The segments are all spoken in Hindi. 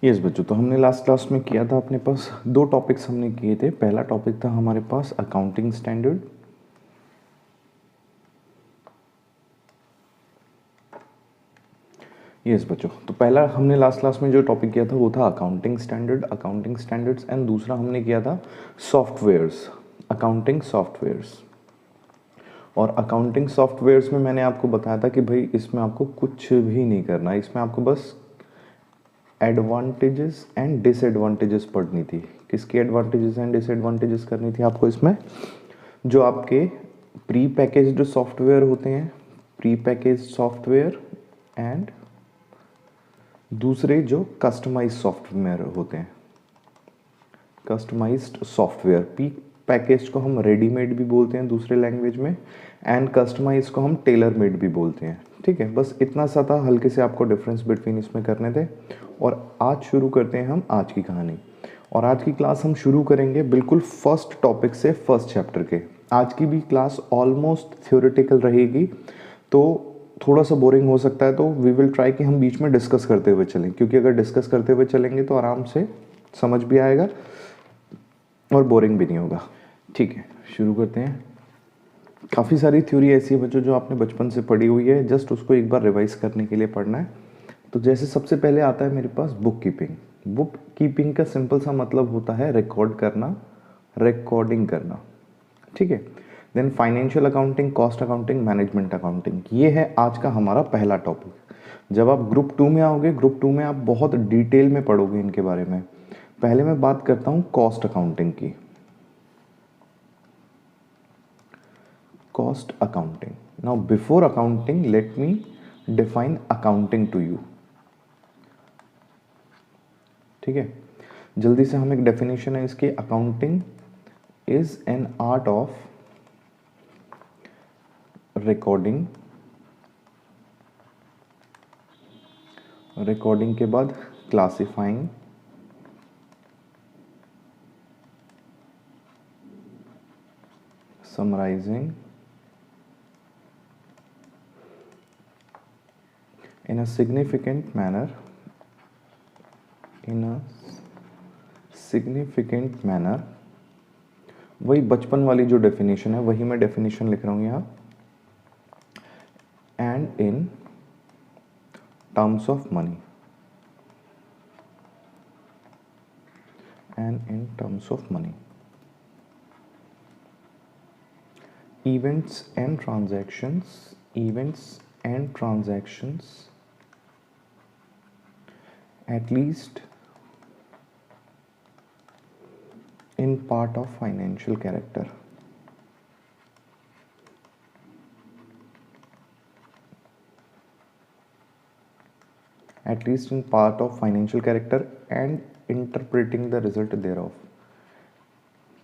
यस बच्चों, तो हमने लास्ट क्लास में किया था, अपने पास दो टॉपिक्स हमने किए थे। पहला टॉपिक था हमारे पास अकाउंटिंग स्टैंडर्ड। यस बच्चों, तो पहला हमने लास्ट क्लास में जो टॉपिक किया था वो था अकाउंटिंग स्टैंडर्ड्स, एंड दूसरा हमने किया था सॉफ्टवेयर्स, अकाउंटिंग सॉफ्टवेयर्स। और अकाउंटिंग सॉफ्टवेयर्स में मैंने आपको बताया था कि भाई इसमें आपको कुछ भी नहीं करना, इसमें आपको बस एडवांटेजेस एंड डिसएडवांटेजेस पढ़नी थी। किसकी एडवांटेजेस एंड डिसएडवांटेजेस करनी थी आपको इसमें? जो आपके प्री पैकेज्ड सॉफ्टवेयर होते हैं, प्री पैकेज्ड सॉफ्टवेयर, एंड दूसरे जो कस्टमाइज्ड सॉफ्टवेयर होते हैं, कस्टमाइज्ड सॉफ्टवेयर। प्री पैकेज को हम रेडीमेड भी बोलते हैं दूसरे लैंग्वेज में, एंड कस्टमाइज को हम टेलर मेड भी बोलते हैं। ठीक है, बस इतना सा था, हल्के से आपको डिफरेंस बिटवीन इसमें करने थे। और आज शुरू करते हैं हम आज की कहानी। और आज की क्लास हम शुरू करेंगे बिल्कुल फर्स्ट टॉपिक से, फर्स्ट चैप्टर के। आज की भी क्लास ऑलमोस्ट थ्योरेटिकल रहेगी, तो थोड़ा सा बोरिंग हो सकता है, तो वी विल ट्राई कि हम बीच में डिस्कस करते हुए चलें, क्योंकि अगर डिस्कस करते हुए चलेंगे तो आराम से समझ भी आएगा और बोरिंग भी नहीं होगा। ठीक है, शुरू करते हैं। काफ़ी सारी थ्योरी ऐसी है बच्चों जो आपने बचपन से पढ़ी हुई है, जस्ट उसको एक बार रिवाइज करने के लिए पढ़ना है। तो जैसे सबसे पहले आता है मेरे पास बुक कीपिंग। बुक कीपिंग का सिंपल सा मतलब होता है रिकॉर्ड करना, रिकॉर्डिंग करना। ठीक है, then financial accounting, cost accounting, management accounting, ये है आज का हमारा पहला टॉपिक। जब आप ग्रुप 2 में आओगे, ग्रुप 2 में आप बहुत डिटेल में पढ़ोगे इनके बारे में। पहले मैं बात करता हूँ कॉस्ट अकाउंटिंग की। Cost accounting, now before accounting let me define accounting to you. ठीक है, जल्दी से हम एक डेफिनेशन है इसकी। Accounting is an art of recording, recording के बाद classifying, summarising in a significant manner, in a significant manner। वही बचपन वाली जो डेफिनेशन है वही मैं डेफिनेशन लिख रहा हूँ यहाँ। And in terms of money, and in terms of money, events and transactions, events and transactions at least in part of financial character, at least in part of financial character, and interpreting the result thereof,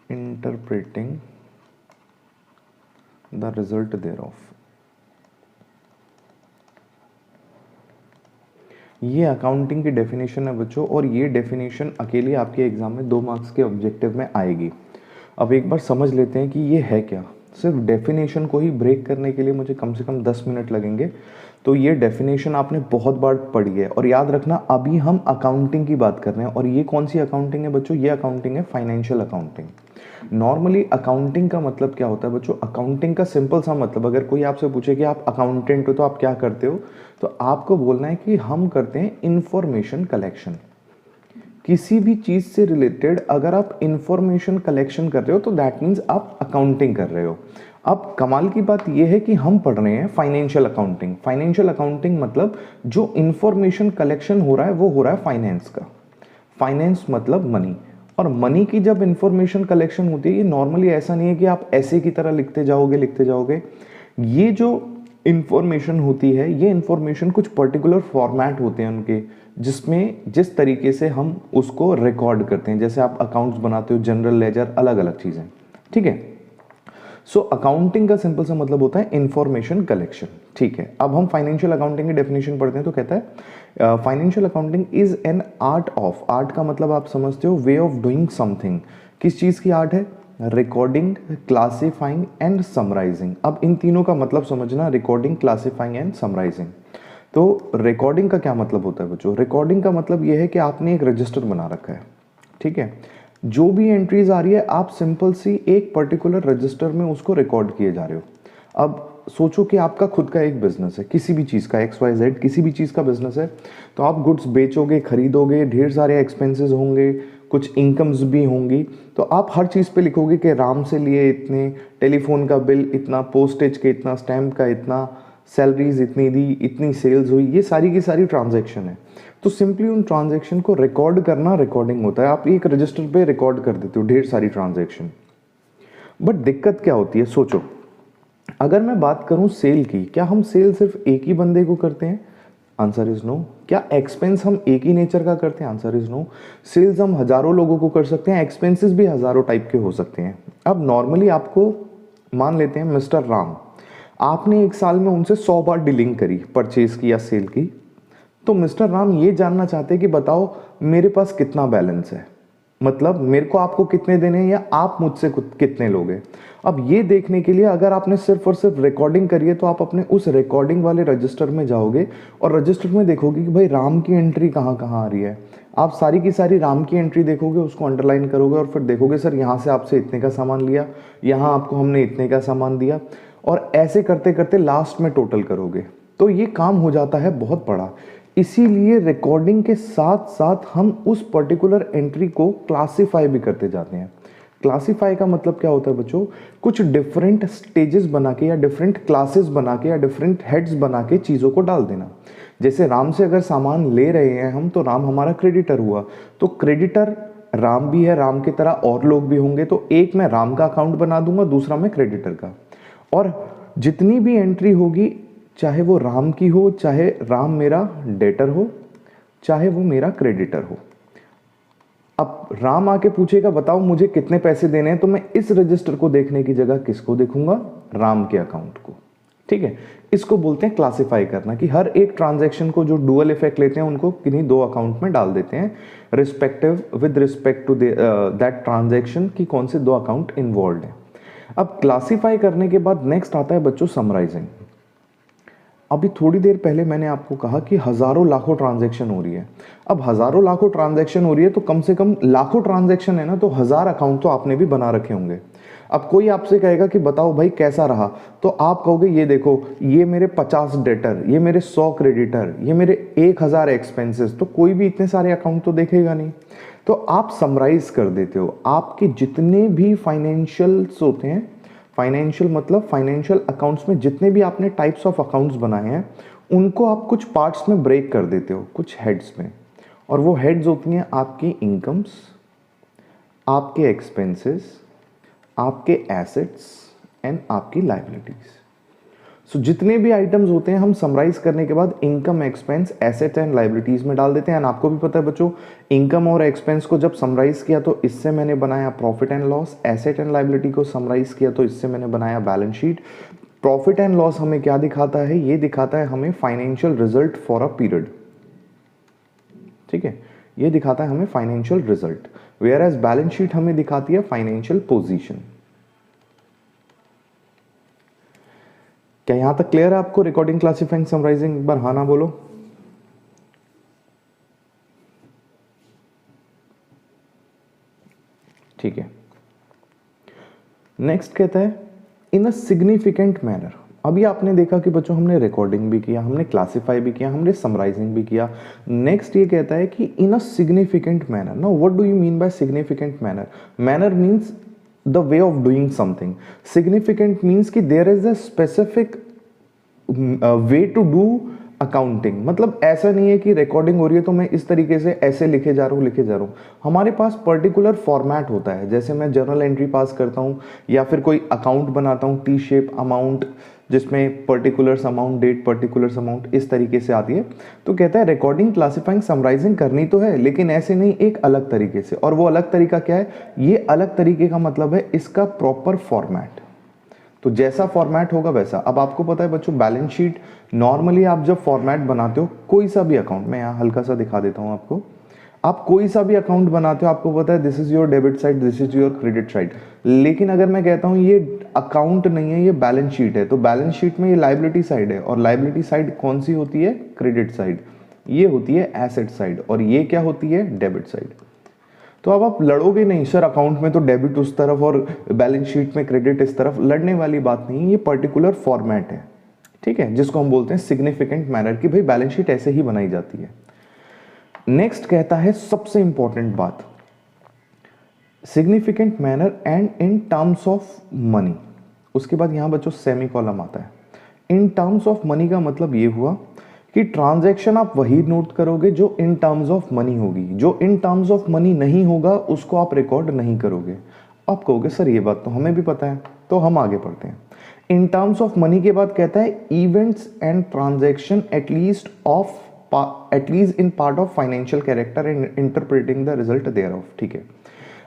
interpreting the result thereof। ये अकाउंटिंग की डेफिनेशन है बच्चों, और ये डेफिनेशन अकेली आपके एग्जाम में 2 मार्क्स के ऑब्जेक्टिव में आएगी। अब एक बार समझ लेते हैं कि ये है क्या। सिर्फ डेफिनेशन को ही ब्रेक करने के लिए मुझे कम से कम 10 मिनट लगेंगे। तो ये डेफिनेशन आपने बहुत बार पढ़ी है, और याद रखना अभी हम अकाउंटिंग की बात कर रहे हैं। और ये कौन सी अकाउंटिंग है बच्चों? ये अकाउंटिंग है फाइनेंशियल अकाउंटिंग। नॉर्मली अकाउंटिंग का मतलब क्या होता है बच्चों? अकाउंटिंग का सिंपल सा मतलब, अगर कोई आपसे पूछे कि आप अकाउंटेंट हो तो आप क्या करते हो, तो आपको बोलना है कि हम करते हैं इंफॉर्मेशन कलेक्शन। किसी भी चीज से रिलेटेड अगर आप इंफॉर्मेशन कलेक्शन कर रहे हो तो दैट मीन्स आप अकाउंटिंग कर रहे हो। अब कमाल की बात यह है कि हम पढ़ रहे हैं फाइनेंशियल अकाउंटिंग। फाइनेंशियल अकाउंटिंग मतलब जो इंफॉर्मेशन कलेक्शन हो रहा है वो हो रहा है फाइनेंस का। फाइनेंस मतलब मनी, और मनी की जब इंफॉर्मेशन कलेक्शन होती है, ये नॉर्मली ऐसा नहीं है कि आप ऐसे की तरह लिखते जाओगे। ये जो इंफॉर्मेशन होती है, ये इंफॉर्मेशन कुछ पर्टिकुलर फॉर्मेट होते हैं उनके, जिसमें जिस तरीके से हम उसको रिकॉर्ड करते हैं। जैसे आप अकाउंट्स बनाते हो, जनरल लेजर, अलग अलग चीजें। ठीक है, सो अकाउंटिंग का सिंपल सा मतलब होता है इंफॉर्मेशन कलेक्शन। ठीक है, अब हम फाइनेंशियल अकाउंटिंग की डेफिनेशन पढ़ते हैं। तो कहता है financial accounting is an art of, art का मतलब आप समझते हो वे ऑफ डूइंग समथिंग। किस चीज की आर्ट है? Recording, classifying and summarising. अब इन तीनों का मतलब समझना, रिकॉर्डिंग, क्लासिफाइंग एंड समराइजिंग। तो रिकॉर्डिंग का क्या मतलब होता है बच्चों? रिकॉर्डिंग का मतलब ये है कि आपने एक रजिस्टर बना रखा है, ठीक है। जो भी एंट्रीज आ रही है आप सिंपल सी एक पर्टिकुलर रजिस्टर में उसको रिकॉर्ड किए जा रहे हो। अब सोचो कि आपका खुद का एक बिजनेस है, किसी भी चीज़ का, XYZ किसी भी चीज़ का बिजनेस है, तो आप गुड्स बेचोगे, खरीदोगे, ढेर सारे एक्सपेंसेस होंगे, कुछ इनकम्स भी होंगी, तो आप हर चीज़ पे लिखोगे कि राम से लिए इतने, टेलीफोन का बिल इतना, पोस्टेज के इतना, स्टैम्प का इतना, सैलरीज इतनी दी, इतनी सेल्स हुई, ये सारी की सारी ट्रांजैक्शन है। तो सिंपली उन ट्रांजैक्शन को रिकॉर्ड करना रिकॉर्डिंग होता है। आप एक रजिस्टर पे रिकॉर्ड कर देते हो ढेर सारी ट्रांजैक्शन। बट दिक्कत क्या होती है, सोचो अगर मैं बात करूं सेल की, क्या हम सेल सिर्फ एक ही बंदे को करते हैं? Answer is no. क्या एक्सपेंस हम एक ही नेचर का करते हैं? Answer is no. सेल्स हम हजारों लोगों को कर सकते हैं, एक्सपेंसेस भी हजारों टाइप के हो सकते हैं। अब नॉर्मली आपको मान लेते हैं मिस्टर राम, आपने एक साल में उनसे 100 बार डीलिंग करी, परचेज की या सेल की, तो मिस्टर राम ये जानना चाहते हैं कि बताओ मेरे पास कितना बैलेंस है, मतलब मेरे को आपको कितने देने हैं या आप मुझसे कितने लोगे। अब ये देखने के लिए अगर आपने सिर्फ और सिर्फ रिकॉर्डिंग करी है तो आप अपने उस रिकॉर्डिंग वाले रजिस्टर में जाओगे और रजिस्टर में देखोगे कि भाई राम की एंट्री कहाँ कहाँ आ रही है। आप सारी की सारी राम की एंट्री देखोगे, उसको अंडरलाइन करोगे और फिर देखोगे सर यहाँ से आपसे इतने का सामान लिया, यहाँ आपको हमने इतने का सामान दिया, और ऐसे करते करते लास्ट में टोटल करोगे तो ये काम हो जाता है बहुत बड़ा। इसीलिए रिकॉर्डिंग के साथ साथ हम उस पर्टिकुलर एंट्री को क्लासिफाई भी करते जाते हैं। क्लासिफाई का मतलब क्या होता है बच्चों? कुछ डिफरेंट स्टेजेस बना के या डिफरेंट क्लासेस बना के या डिफरेंट हेड्स बना के चीज़ों को डाल देना। जैसे राम से अगर सामान ले रहे हैं हम, तो राम हमारा क्रेडिटर हुआ, तो क्रेडिटर राम भी है, राम की तरह और लोग भी होंगे, तो एक मैं राम का अकाउंट बना दूंगा, दूसरा मैं क्रेडिटर का। और जितनी भी एंट्री होगी, चाहे वो राम की हो, चाहे राम मेरा डेटर हो, चाहे वो मेरा क्रेडिटर हो, अब राम आके पूछेगा बताओ मुझे कितने पैसे देने हैं, तो मैं इस रजिस्टर को देखने की जगह किसको देखूंगा? राम के अकाउंट को। ठीक है, इसको बोलते हैं क्लासिफाई करना, कि हर एक ट्रांजैक्शन को जो डुअल इफेक्ट लेते हैं उनको किन्हीं दो अकाउंट में डाल देते हैं, respective with respect to that transaction की कौन से दो अकाउंट इन्वॉल्व है। अब क्लासिफाई करने के बाद नेक्स्ट आता है बच्चों समराइजिंग। अभी थोड़ी देर पहले मैंने आपको कहा कि हजारों लाखों ट्रांजैक्शन हो रही है। अब हजारों लाखों ट्रांजैक्शन हो रही है तो कम से कम लाखों ट्रांजैक्शन है ना, तो 1000 अकाउंट तो आपने भी बना रखे होंगे। अब कोई आपसे कहेगा कि बताओ भाई कैसा रहा, तो आप कहोगे ये देखो, ये मेरे 50 डेटर, ये मेरे 100 क्रेडिटर, ये मेरे 1000 एक्सपेंसेस, तो कोई भी इतने सारे अकाउंट तो देखेगा नहीं। तो आप समराइज कर देते हो आपके जितने भी फाइनेंशियल्स होते हैं, फाइनेंशियल मतलब फाइनेंशियल अकाउंट्स में जितने भी आपने टाइप्स ऑफ अकाउंट्स बनाए हैं उनको आप कुछ पार्ट्स में ब्रेक कर देते हो, कुछ हेड्स में, और वो हेड्स होती हैं आपकी इनकम्स, आपके एक्सपेंसेस, आपके एसेट्स एंड आपकी लायबिलिटीज। सो जितने भी आइटम्स होते हैं हम समराइज करने के बाद income, expense, asset and liabilities में डाल देते हैं। एंड आपको भी पता है बच्चों, इनकम और एक्सपेंस को जब समराइज किया तो इससे मैंने बनाया profit and loss, asset and liability को समराइज किया तो इससे मैंने बनाया balance sheet. Profit and loss हमें क्या दिखाता है? ये दिखाता है हमें financial result for a period. ठीक है, ये दिखाता है हमें financial result, whereas balance sheet हमें दिखाती है फाइनेंशियल पोजीशन। क्या यहां तक क्लियर है आपको? रिकॉर्डिंग, क्लासिफाइंग, समराइजिंग, एक बार हाँ ना बोलो। ठीक है, नेक्स्ट कहता है इन अ सिग्निफिकेंट मैनर। अभी आपने देखा कि बच्चों हमने रिकॉर्डिंग भी किया, हमने क्लासिफाई भी किया, हमने समराइजिंग भी किया। नेक्स्ट ये कहता है कि in a significant manner. Now what do you mean by significant manner? Manner means the way of doing something. Significant means कि there is a specific way to do accounting. मतलब ऐसा नहीं है कि रिकॉर्डिंग हो रही है तो मैं इस तरीके से ऐसे लिखे जा रहा हूँ। हमारे पास पर्टिकुलर फॉर्मेट होता है, जैसे मैं जर्नल एंट्री पास करता हूँ या फिर कोई अकाउंट बनाता हूँ, टी शेप अमाउंट, जिसमें particulars amount, date, particulars amount, इस तरीके से आती है। तो कहता है रिकॉर्डिंग, क्लासिफाइंग, समराइजिंग करनी तो है, लेकिन ऐसे नहीं, एक अलग तरीके से। और वो अलग तरीका क्या है? ये अलग तरीके का मतलब है इसका प्रॉपर फॉर्मेट। तो जैसा फॉर्मेट होगा वैसा। अब आपको पता है बच्चों, बैलेंस शीट नॉर्मली आप जब फॉर्मेट बनाते हो कोई सा भी अकाउंट, मैं यहाँ हल्का सा दिखा देता हूँ आपको। आप कोई सा भी अकाउंट बनाते हो आपको पता है this is your debit side, this is your credit side. लेकिन अगर मैं कहता हूँ ये अकाउंट नहीं है, ये बैलेंस शीट है, तो बैलेंस शीट में ये लाइबिलिटी साइड है, और लाइबिलिटी साइड कौन सी होती है? Credit side. ये होती है एसेट साइड, और ये क्या होती है? Debit side. तो अब आप लड़ोगे नहीं सर अकाउंट में तो डेबिट उस तरफ और बैलेंस शीट में क्रेडिट इस तरफ, लड़ने वाली बात नहीं, ये पर्टिकुलर फॉर्मेट है, ठीक है, जिसको हम बोलते हैं सिग्निफिकेंट मैनर, कि भाई बैलेंस शीट ऐसे ही बनाई जाती है। नेक्स्ट कहता है सबसे इंपॉर्टेंट बात, significant manner and in terms of money. उसके बाद यहां बच्चों सेमी कॉलम आता है। इन टर्म्स ऑफ मनी का मतलब ये हुआ कि ट्रांजैक्शन आप वही नोट करोगे जो इन टर्म्स ऑफ मनी होगी, जो इन टर्म्स ऑफ मनी नहीं होगा उसको आप रिकॉर्ड नहीं करोगे। आप कहोगे सर ये बात तो हमें भी पता है, तो हम आगे पढ़ते हैं। इन टर्म्स ऑफ मनी के बाद कहता है events and transaction at least in part of financial character and interpreting the result thereof, ठीक है।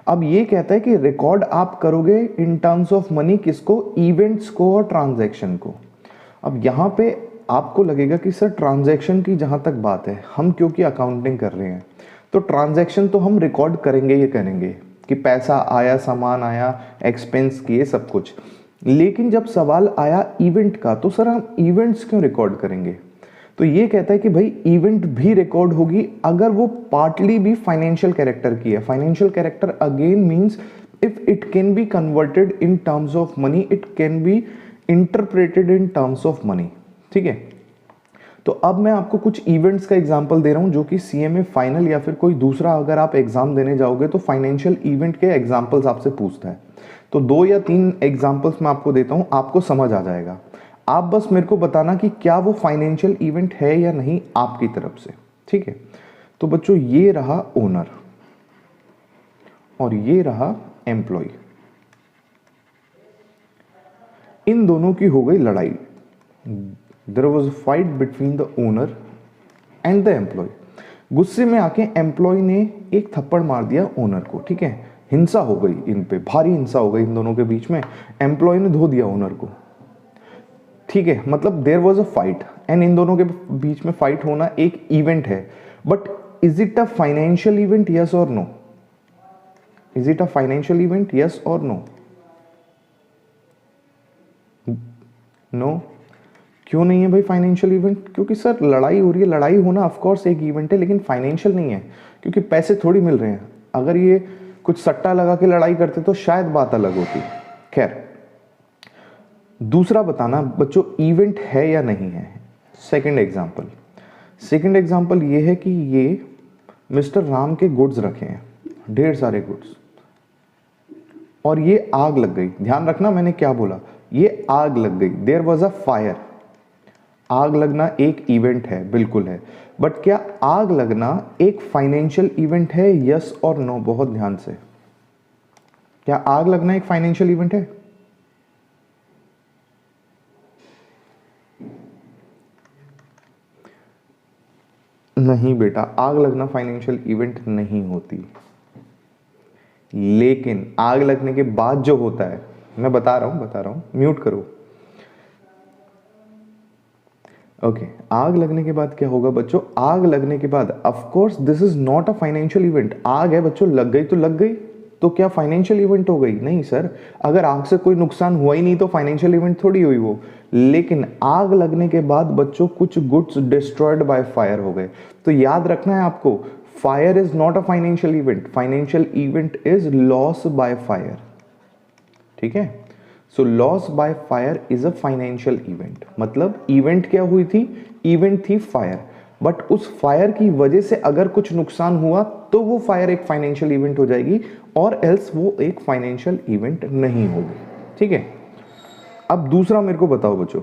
अब ये कहता है कि रिकॉर्ड आप करोगे इन टर्म्स ऑफ मनी किसको? इवेंट्स को और ट्रांजैक्शन को। अब यहां पे आपको लगेगा कि सर ट्रांजैक्शन की जहां तक बात है, हम क्योंकि अकाउंटिंग कर रहे हैं तो ट्रांजैक्शन तो हम रिकॉर्ड करेंगे, ये करेंगे कि पैसा आया, सामान आया, एक्सपेंस किए, सब कुछ। लेकिन जब सवाल आया इवेंट का, तो सर हम इवेंट्स क्यों रिकॉर्ड करेंगे? तो ये कहता है कि भाई इवेंट भी रिकॉर्ड होगी अगर वो पार्टली भी फाइनेंशियल कैरेक्टर की है। Financial character again means if it can be converted in terms of money, it can be interpreted in terms of money, ठीक है। तो अब मैं आपको कुछ इवेंट्स का एग्जांपल दे रहा हूं जो कि सीएमए फाइनल या फिर कोई दूसरा अगर आप एग्जाम देने जाओगे तो फाइनेंशियल इवेंट के एग्जांपल्स आपसे पूछता है। तो 2 या 3 एग्जांपल्स मैं आपको देता हूं, आपको समझ आ जाएगा। आप बस मेरे को बताना कि क्या वो फाइनेंशियल इवेंट है या नहीं आपकी तरफ से, ठीक है। तो बच्चों ये रहा ओनर और ये रहा एम्प्लॉय, इन दोनों की हो गई लड़ाई। There was a fight between the owner and the employee. गुस्से में आके एम्प्लॉय ने एक थप्पड़ मार दिया ओनर को, ठीक है। हिंसा हो गई, इन पे भारी हिंसा हो गई इन दोनों के बीच में। एम्प्लॉय ने धो दिया ओनर को, ठीक है। मतलब there was a fight and इन दोनों के बीच में फाइट होना एक इवेंट है। But is it a financial event? Yes और no? Is it a financial event? Yes और नो? नो। क्यों नहीं है भाई फाइनेंशियल इवेंट? क्योंकि सर लड़ाई हो रही है, लड़ाई होना ऑफ कोर्स एक इवेंट है, लेकिन फाइनेंशियल नहीं है, क्योंकि पैसे थोड़ी मिल रहे हैं। अगर ये कुछ सट्टा लगा के लड़ाई करते तो शायद बात अलग होती। खैर, दूसरा बताना बच्चों इवेंट है या नहीं है। सेकंड एग्जांपल ये है कि ये मिस्टर राम के गुड्स रखे हैं, ढेर सारे गुड्स, और ये आग लग गई। ध्यान रखना मैंने क्या बोला, ये आग लग गई। There was a fire. आग लगना एक इवेंट है, बिल्कुल है, बट क्या आग लगना एक फाइनेंशियल इवेंट है? यस और नो? बहुत ध्यान से, क्या आग लगना एक फाइनेंशियल इवेंट है? नहीं बेटा, आग लगना फाइनेंशियल इवेंट नहीं होती। लेकिन आग लगने के बाद जो होता है, मैं बता रहा हूं, म्यूट करो। ओके, आग लगने के बाद क्या होगा बच्चों? आग लगने के बाद of course this is not a financial event. आग है बच्चों, लग गई तो लग गई, तो क्या फाइनेंशियल इवेंट हो गई? नहीं सर, अगर आग से कोई नुकसान हुआ ही नहीं तो फाइनेंशियल इवेंट थोड़ी हुई वो। लेकिन आग लगने के बाद बच्चों कुछ गुड्स डिस्ट्रॉयड बाय फायर हो गए। तो याद रखना है आपको, fire is not a financial event, financial event is loss by fire, ठीक है। So loss by fire is a financial event. मतलब इवेंट क्या हुई थी? इवेंट थी फायर, बट उस फायर की वजह से अगर कुछ नुकसान हुआ तो वो फायर एक फाइनेंशियल इवेंट हो जाएगी, और एल्स वो एक फाइनेंशियल इवेंट नहीं होगी, ठीक है। अब दूसरा मेरे को बताओ बच्चों,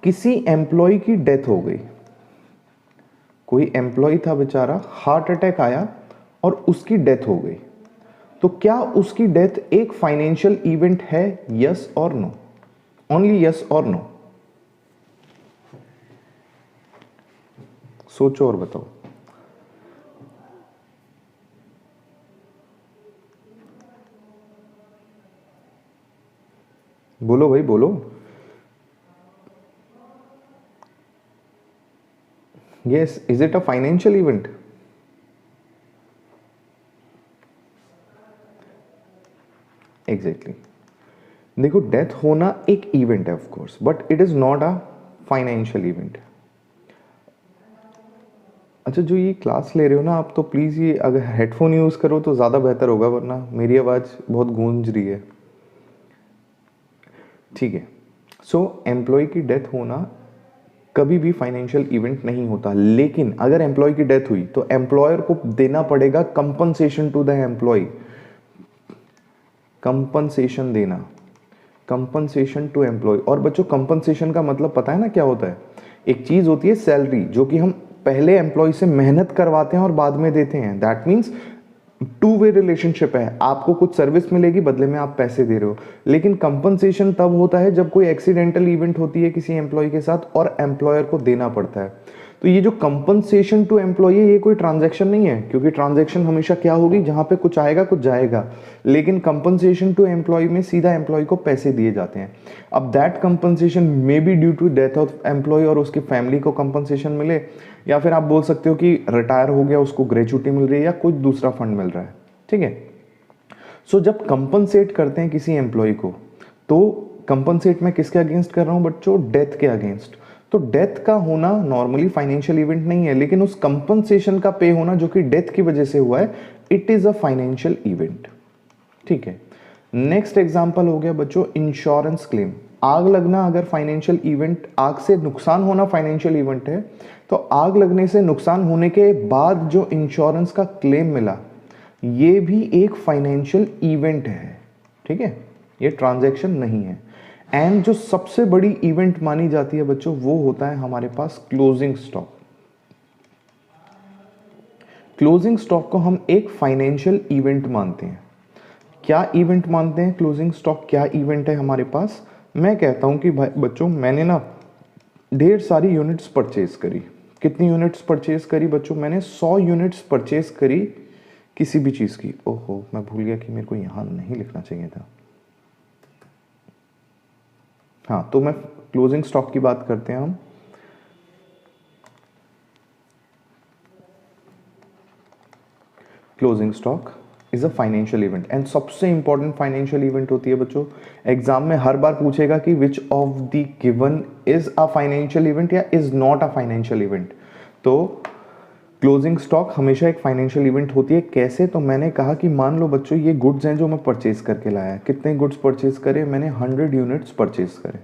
किसी एम्प्लॉय की डेथ हो गई। कोई एम्प्लॉय था बेचारा, हार्ट अटैक आया और उसकी डेथ हो गई। तो क्या उसकी डेथ एक फाइनेंशियल इवेंट है? यस और नो? ओनली यस और नो? सोचो और बताओ। बोलो भाई बोलो। Yes, is it a financial event? Exactly देखो, डेथ होना एक इवेंट है of course, but it is not a financial event. अच्छा, जो ये क्लास ले रहे हो ना आप, तो प्लीज़ ये अगर हेडफोन यूज़ करो तो ज़्यादा बेहतर होगा, वरना मेरी आवाज़ बहुत गूंज रही है। ठीक है। सो एम्प्लॉय की डेथ होना कभी भी फाइनेंशियल इवेंट नहीं होता, लेकिन अगर एम्प्लॉय की डेथ हुई तो एम्प्लॉयर को देना पड़ेगा compensation to the employee. Compensation देना, कंपनसेशन टू एम्प्लॉय। और बच्चों, कंपनसेशन का मतलब पता है ना क्या होता है? एक चीज होती है सैलरी, जो कि हम पहले एम्प्लॉय से मेहनत करवाते हैं और बाद में देते हैं। That means two way relationship है, आपको कुछ सर्विस मिलेगी, बदले में आप पैसे दे रहे हो। लेकिन कंपनसेशन तब होता है जब कोई एक्सीडेंटल इवेंट होती है किसी एम्प्लॉय के साथ और एम्प्लॉयर को देना पड़ता है। तो ये जो कंपनसेशन टू एम्प्लॉय है, ये कोई ट्रांजैक्शन नहीं है, क्योंकि ट्रांजैक्शन हमेशा क्या होगी, जहां पे कुछ आएगा कुछ जाएगा। लेकिन कंपनसेशन टू एम्प्लॉय में सीधा एम्प्लॉय को पैसे दिए जाते हैं। अब that compensation may be due to death of employee और उसकी फैमिली को कंपनसेशन मिले, या फिर आप बोल सकते हो कि रिटायर हो गया, उसको ग्रेचुटी मिल रही है या कुछ दूसरा फंड मिल रहा है। ठीक है। सो जब कंपनसेट करते हैं किसी एम्प्लॉय को, तो कंपनसेट मैं किसके अगेंस्ट कर रहा हूं बच्चों? डेथ के अगेंस्ट। तो डेथ का होना नॉर्मली फाइनेंशियल इवेंट नहीं है, लेकिन उस कंपनसेशन का पे होना जो कि डेथ की वजह से हुआ है, it is a financial event. ठीक है। नेक्स्ट एग्जांपल हो गया बच्चों इंश्योरेंस क्लेम। आग लगना अगर फाइनेंशियल इवेंट, आग से नुकसान होना फाइनेंशियल इवेंट है, तो आग लगने से नुकसान होने के बाद जो इंश्योरेंस का क्लेम मिला, ये भी एक फाइनेंशियल इवेंट है। ठीक है, ये ट्रांजैक्शन नहीं है। एंड जो सबसे बड़ी इवेंट मानी जाती है बच्चों, वो होता है हमारे पास क्लोजिंग स्टॉक। क्लोजिंग स्टॉक को हम एक फाइनेंशियल इवेंट मानते हैं। क्या इवेंट मानते हैं? क्लोजिंग स्टॉक क्या इवेंट है हमारे पास? मैं कहता हूं कि भाई बच्चों, मैंने ना ढेर सारी यूनिट्स परचेज करी। कितनी यूनिट्स परचेज करी बच्चों? मैंने 100 यूनिट्स परचेज करी किसी भी चीज की। ओहो, मैं भूल गया कि मेरे को यहां नहीं लिखना चाहिए था। हाँ, तो मैं क्लोजिंग स्टॉक की बात करते हैं हम। Closing stock is a financial event, and सबसे इंपॉर्टेंट फाइनेंशियल इवेंट होती है बच्चों। एग्जाम में हर बार पूछेगा कि which of the given is a financial event या is not a financial event. तो क्लोजिंग स्टॉक हमेशा एक फाइनेंशियल इवेंट होती है। कैसे? तो मैंने कहा कि मान लो बच्चों, ये गुड्स हैं जो मैं परचेज करके लाया। कितने गुड्स परचेज करे? मैंने 100 यूनिट्स परचेज करे।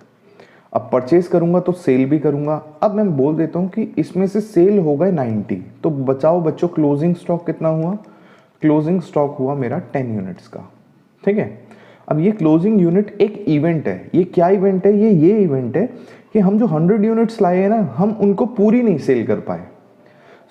अब परचेज करूंगा तो सेल भी करूंगा। अब मैं बोल देता हूं कि इसमें से सेल हो गए 90, तो बचाओ बच्चों क्लोजिंग स्टॉक कितना हुआ? क्लोजिंग स्टॉक हुआ मेरा 10 यूनिट्स का। ठीक है। अब ये क्लोजिंग यूनिट एक इवेंट है। ये क्या इवेंट है? ये इवेंट है कि हम जो 100 यूनिट्स लाए हैं ना, हम उनको पूरी नहीं सेल कर पाए।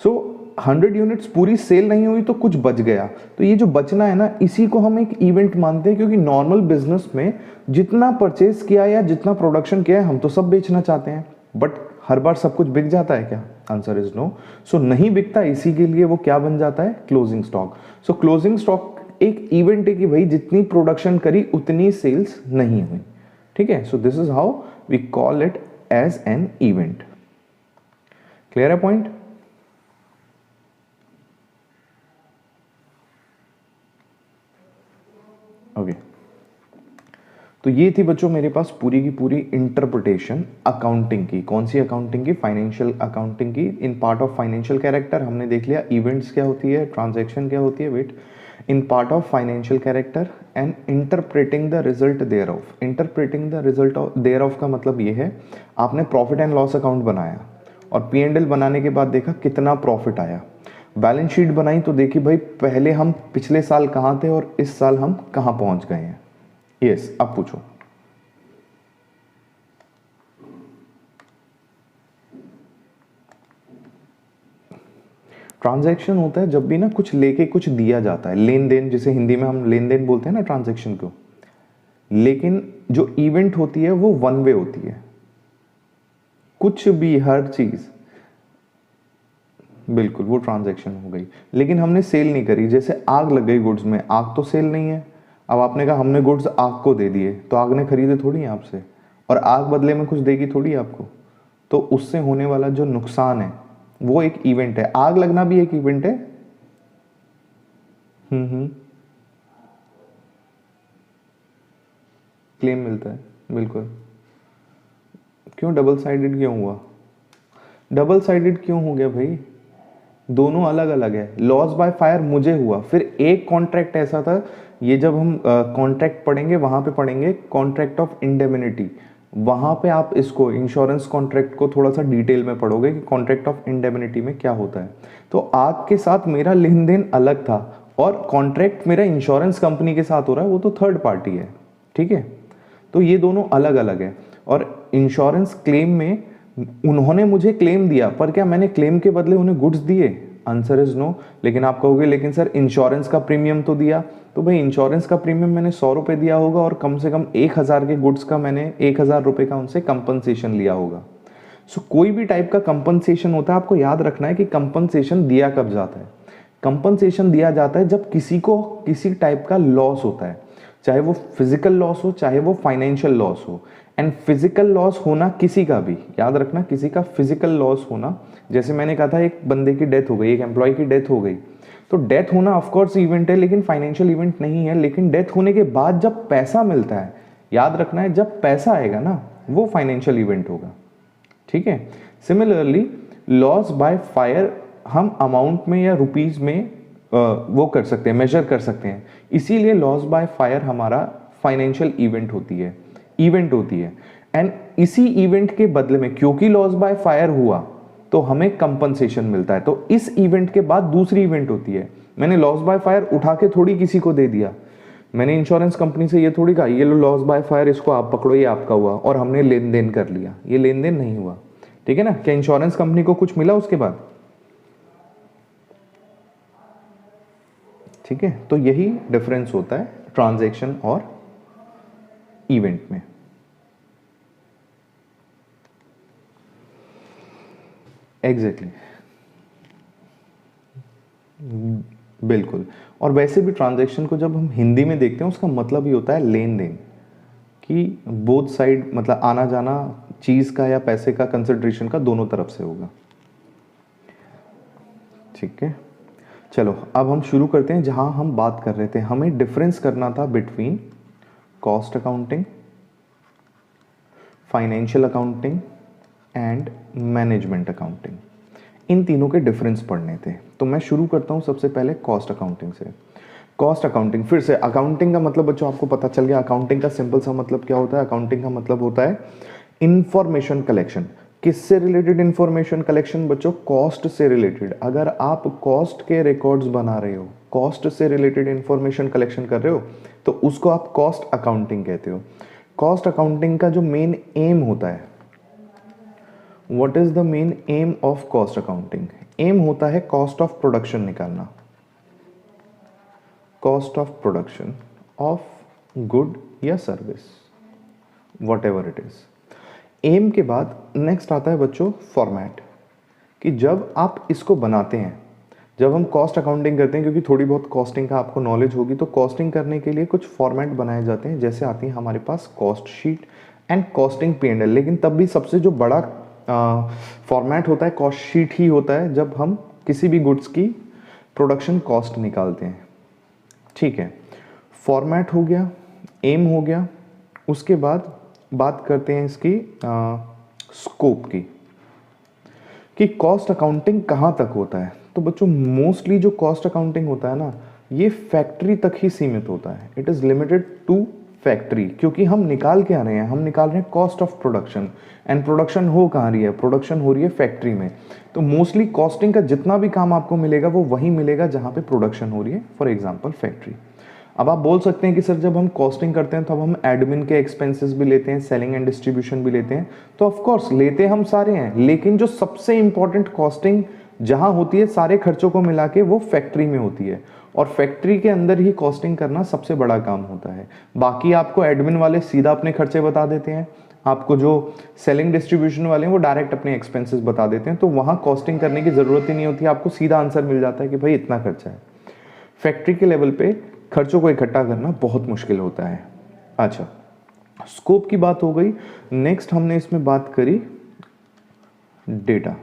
सो 100 यूनिट्स पूरी सेल नहीं हुई तो कुछ बच गया। तो ये जो बचना है ना, इसी को हम एक इवेंट मानते हैं, क्योंकि नॉर्मल बिजनेस में जितना परचेज किया या जितना प्रोडक्शन किया है, हम तो सब बेचना चाहते हैं। बट हर बार सब कुछ बिक जाता है क्या? Answer is no. सो नहीं बिकता, इसी के लिए वो क्या बन जाता है? Closing stock. सो क्लोजिंग स्टॉक एक इवेंट है कि भाई जितनी प्रोडक्शन करी उतनी सेल्स नहीं हुई। ठीक है। So this is how we call it as an event. Clear है पॉइंट? ओके। तो ये थी बच्चों मेरे पास पूरी की पूरी इंटरप्रिटेशन अकाउंटिंग की। कौन सी अकाउंटिंग की? फाइनेंशियल अकाउंटिंग की। इन पार्ट ऑफ फाइनेंशियल कैरेक्टर हमने देख लिया इवेंट्स क्या होती है, ट्रांजैक्शन क्या होती है। Wait, in part of financial character and interpreting the result thereof. Interpreting the result thereof का मतलब ये है, आपने प्रॉफिट एंड लॉस अकाउंट बनाया और P&L बनाने के बाद देखा कितना प्रॉफिट आया। बैलेंस शीट बनाई तो देखी भाई पहले हम पिछले साल कहाँ थे और इस साल हम कहाँ पहुंच गए हैं। यस, अब पूछो। ट्रांजैक्शन होता है जब भी ना कुछ लेके कुछ दिया जाता है, लेन देन, जिसे हिंदी में हम लेन देन बोलते हैं ना ट्रांजैक्शन को। लेकिन जो इवेंट होती है वो वन वे होती है। कुछ भी, हर चीज, बिल्कुल वो ट्रांजैक्शन हो गई। लेकिन हमने सेल नहीं करी। जैसे आग लग गई गुड्स में, आग तो सेल नहीं है। अब आपने कहा हमने गुड्स आग को दे दिए, तो आग ने खरीदे थोड़ी है आपसे, और आग बदले में कुछ देगी थोड़ी आपको। तो उससे होने वाला जो नुकसान है वो एक इवेंट है। आग लगना भी एक इवेंट है। हम्म। क्लेम मिलता है, बिल्कुल। क्यों डबल साइडेड क्यों हुआ? डबल साइडेड क्यों हो गया भाई? दोनों अलग अलग है। लॉस बाय फायर मुझे हुआ, फिर एक कॉन्ट्रैक्ट ऐसा था, ये जब हम कॉन्ट्रैक्ट पढ़ेंगे वहां पे पढ़ेंगे कॉन्ट्रैक्ट ऑफ इंडेमिनिटी, वहां पे आप इसको इंश्योरेंस कॉन्ट्रैक्ट को थोड़ा सा डिटेल में पढ़ोगे कि कॉन्ट्रैक्ट ऑफ इंडेमिनिटी में क्या होता है। तो आग के साथ मेरा लेन देन अलग था और कॉन्ट्रैक्ट मेरा इंश्योरेंस कंपनी के साथ हो रहा है, वो तो थर्ड पार्टी है, ठीक है। तो ये दोनों अलग अलग है। और इंश्योरेंस क्लेम में उन्होंने मुझे क्लेम दिया, पर क्या मैंने क्लेम के बदले उन्हें गुड्स दिए? Answer is no. लेकिन आप कहोगे लेकिन सर इंश्योरेंस का प्रीमियम तो दिया। तो भाई इंश्योरेंस का प्रीमियम मैंने 100 रुपये दिया होगा और कम से कम 1000 के गुड्स का मैंने 1000 रुपये का उनसे कंपनसेशन लिया होगा। सो कोई भी टाइप का कंपनसेशन होता है, आपको याद रखना है कि कंपनसेशन दिया कब जाता है। कंपनसेशन दिया जाता है जब किसी को किसी टाइप का लॉस होता है, चाहे वो फिजिकल लॉस हो चाहे वो फाइनेंशियल लॉस हो। एंड फिजिकल लॉस होना किसी का भी, याद रखना, किसी का फिजिकल लॉस होना, जैसे मैंने कहा था एक बंदे की डेथ हो गई, एक एम्प्लॉय की डेथ हो गई, तो डेथ होना ऑफकोर्स इवेंट है लेकिन फाइनेंशियल इवेंट नहीं है। लेकिन डेथ होने के बाद जब पैसा मिलता है, याद रखना है जब पैसा आएगा ना वो फाइनेंशियल इवेंट होगा, ठीक है। सिमिलरली लॉस बाय फायर हम अमाउंट में या रुपीज में वो कर सकते हैं, मेजर कर सकते हैं, इसीलिए लॉस बाय फायर हमारा फाइनेंशियल इवेंट होती है। एंड इसी इवेंट के बदले में, क्योंकि लॉस बाय फायर हुआ तो हमें कंपनसेशन मिलता है। तो इस इवेंट के बाद दूसरी इवेंट होती है। मैंने लॉस बाय फायर उठा के थोड़ी किसी को दे दिया, मैंने इंश्योरेंस कंपनी से ये थोड़ी कहा ये लो लॉस बाय फायर, इसको आप पकड़ो, ये आपका हुआ, और हमने लेन देन कर लिया। ये लेन देन नहीं हुआ, ठीक है ना। क्या इंश्योरेंस कंपनी को कुछ मिला उसके बाद? ठीक है। तो यही डिफरेंस होता है ट्रांजैक्शन और इवेंट में। एग्जैक्टली बिल्कुल। और वैसे भी ट्रांजैक्शन को जब हम हिंदी में देखते हैं उसका मतलब ही होता है लेन देन, कि बोथ साइड, मतलब आना जाना चीज का या पैसे का, कंसिडरेशन का, दोनों तरफ से होगा, ठीक है। चलो अब हम शुरू करते हैं जहां हम बात कर रहे थे। हमें डिफरेंस करना था between cost accounting, financial accounting and management accounting. इन तीनों के डिफरेंस पढ़ने थे। तो मैं शुरू करता हूं सबसे पहले कॉस्ट अकाउंटिंग से। कॉस्ट अकाउंटिंग, फिर से अकाउंटिंग का मतलब बच्चों आपको पता चल गया। अकाउंटिंग का सिंपल सा मतलब क्या होता है? अकाउंटिंग का मतलब होता है इंफॉर्मेशन कलेक्शन। किससे रिलेटेड इंफॉर्मेशन कलेक्शन बच्चों? कॉस्ट से रिलेटेड। अगर आप कॉस्ट के रिकॉर्ड्स बना रहे हो, कॉस्ट से रिलेटेड इंफॉर्मेशन कलेक्शन कर रहे हो, तो उसको आप कॉस्ट अकाउंटिंग कहते हो। कॉस्ट अकाउंटिंग का जो मेन एम होता है, what is the main aim of cost accounting? Aim होता है कॉस्ट ऑफ प्रोडक्शन निकालना, cost of production of good या service, whatever it is. Aim के बाद नेक्स्ट आता है बच्चों फॉर्मेट, कि जब आप इसको बनाते हैं, जब हम कॉस्ट अकाउंटिंग करते हैं, क्योंकि थोड़ी बहुत कॉस्टिंग का आपको नॉलेज होगी, तो कॉस्टिंग करने के लिए कुछ फॉर्मेट बनाए जाते हैं। जैसे आती है हमारे पास cost sheet and costing P&L। लेकिन तब भी सबसे जो बड़ा फॉर्मेट होता है कॉस्ट शीट ही होता है, जब हम किसी भी गुड्स की प्रोडक्शन कॉस्ट निकालते हैं, ठीक है। फॉर्मेट हो गया, एम हो गया। उसके बाद बात करते हैं इसकी स्कोप की, कि कॉस्ट अकाउंटिंग कहाँ तक होता है। तो बच्चों मोस्टली जो कॉस्ट अकाउंटिंग होता है ना, ये फैक्ट्री तक ही सीमित होता है। It is limited to factory, क्योंकि हम निकाल के आ रहे हैं, हम निकाल रहे हैं cost of production. And production हो कहाँ रही है? प्रोडक्शन हो रही है फैक्ट्री में। तो मोस्टली कॉस्टिंग का जितना भी काम आपको मिलेगा वो वहीं मिलेगा जहाँ पे प्रोडक्शन हो रही है, फॉर एग्जाम्पल फैक्ट्री। अब आप बोल सकते हैं कि सर जब हम कॉस्टिंग करते हैं तो अब हम एडमिन के एक्सपेंसेस भी लेते हैं, सेलिंग एंड डिस्ट्रीब्यूशन भी लेते हैं। तो ऑफ कोर्स लेते हम सारे हैं, लेकिन जो सबसे इंपॉर्टेंट कॉस्टिंग जहां होती है सारे खर्चों को मिला के, वो फैक्ट्री में होती है। और फैक्ट्री के अंदर ही कॉस्टिंग करना सबसे बड़ा काम होता है। बाकी आपको एडमिन वाले सीधा अपने खर्चे बता देते हैं, आपको जो सेलिंग डिस्ट्रीब्यूशन वाले हैं वो डायरेक्ट अपने एक्सपेंसेस बता देते हैं। तो वहाँ कॉस्टिंग करने की ज़रूरत ही नहीं होती, आपको सीधा आंसर मिल जाता है कि भाई इतना खर्चा है। फैक्ट्री के लेवल पे खर्चों को इकट्ठा करना बहुत मुश्किल होता है। अच्छा, स्कोप की बात हो गई। नेक्स्ट हमने इसमें बात करी डेटा।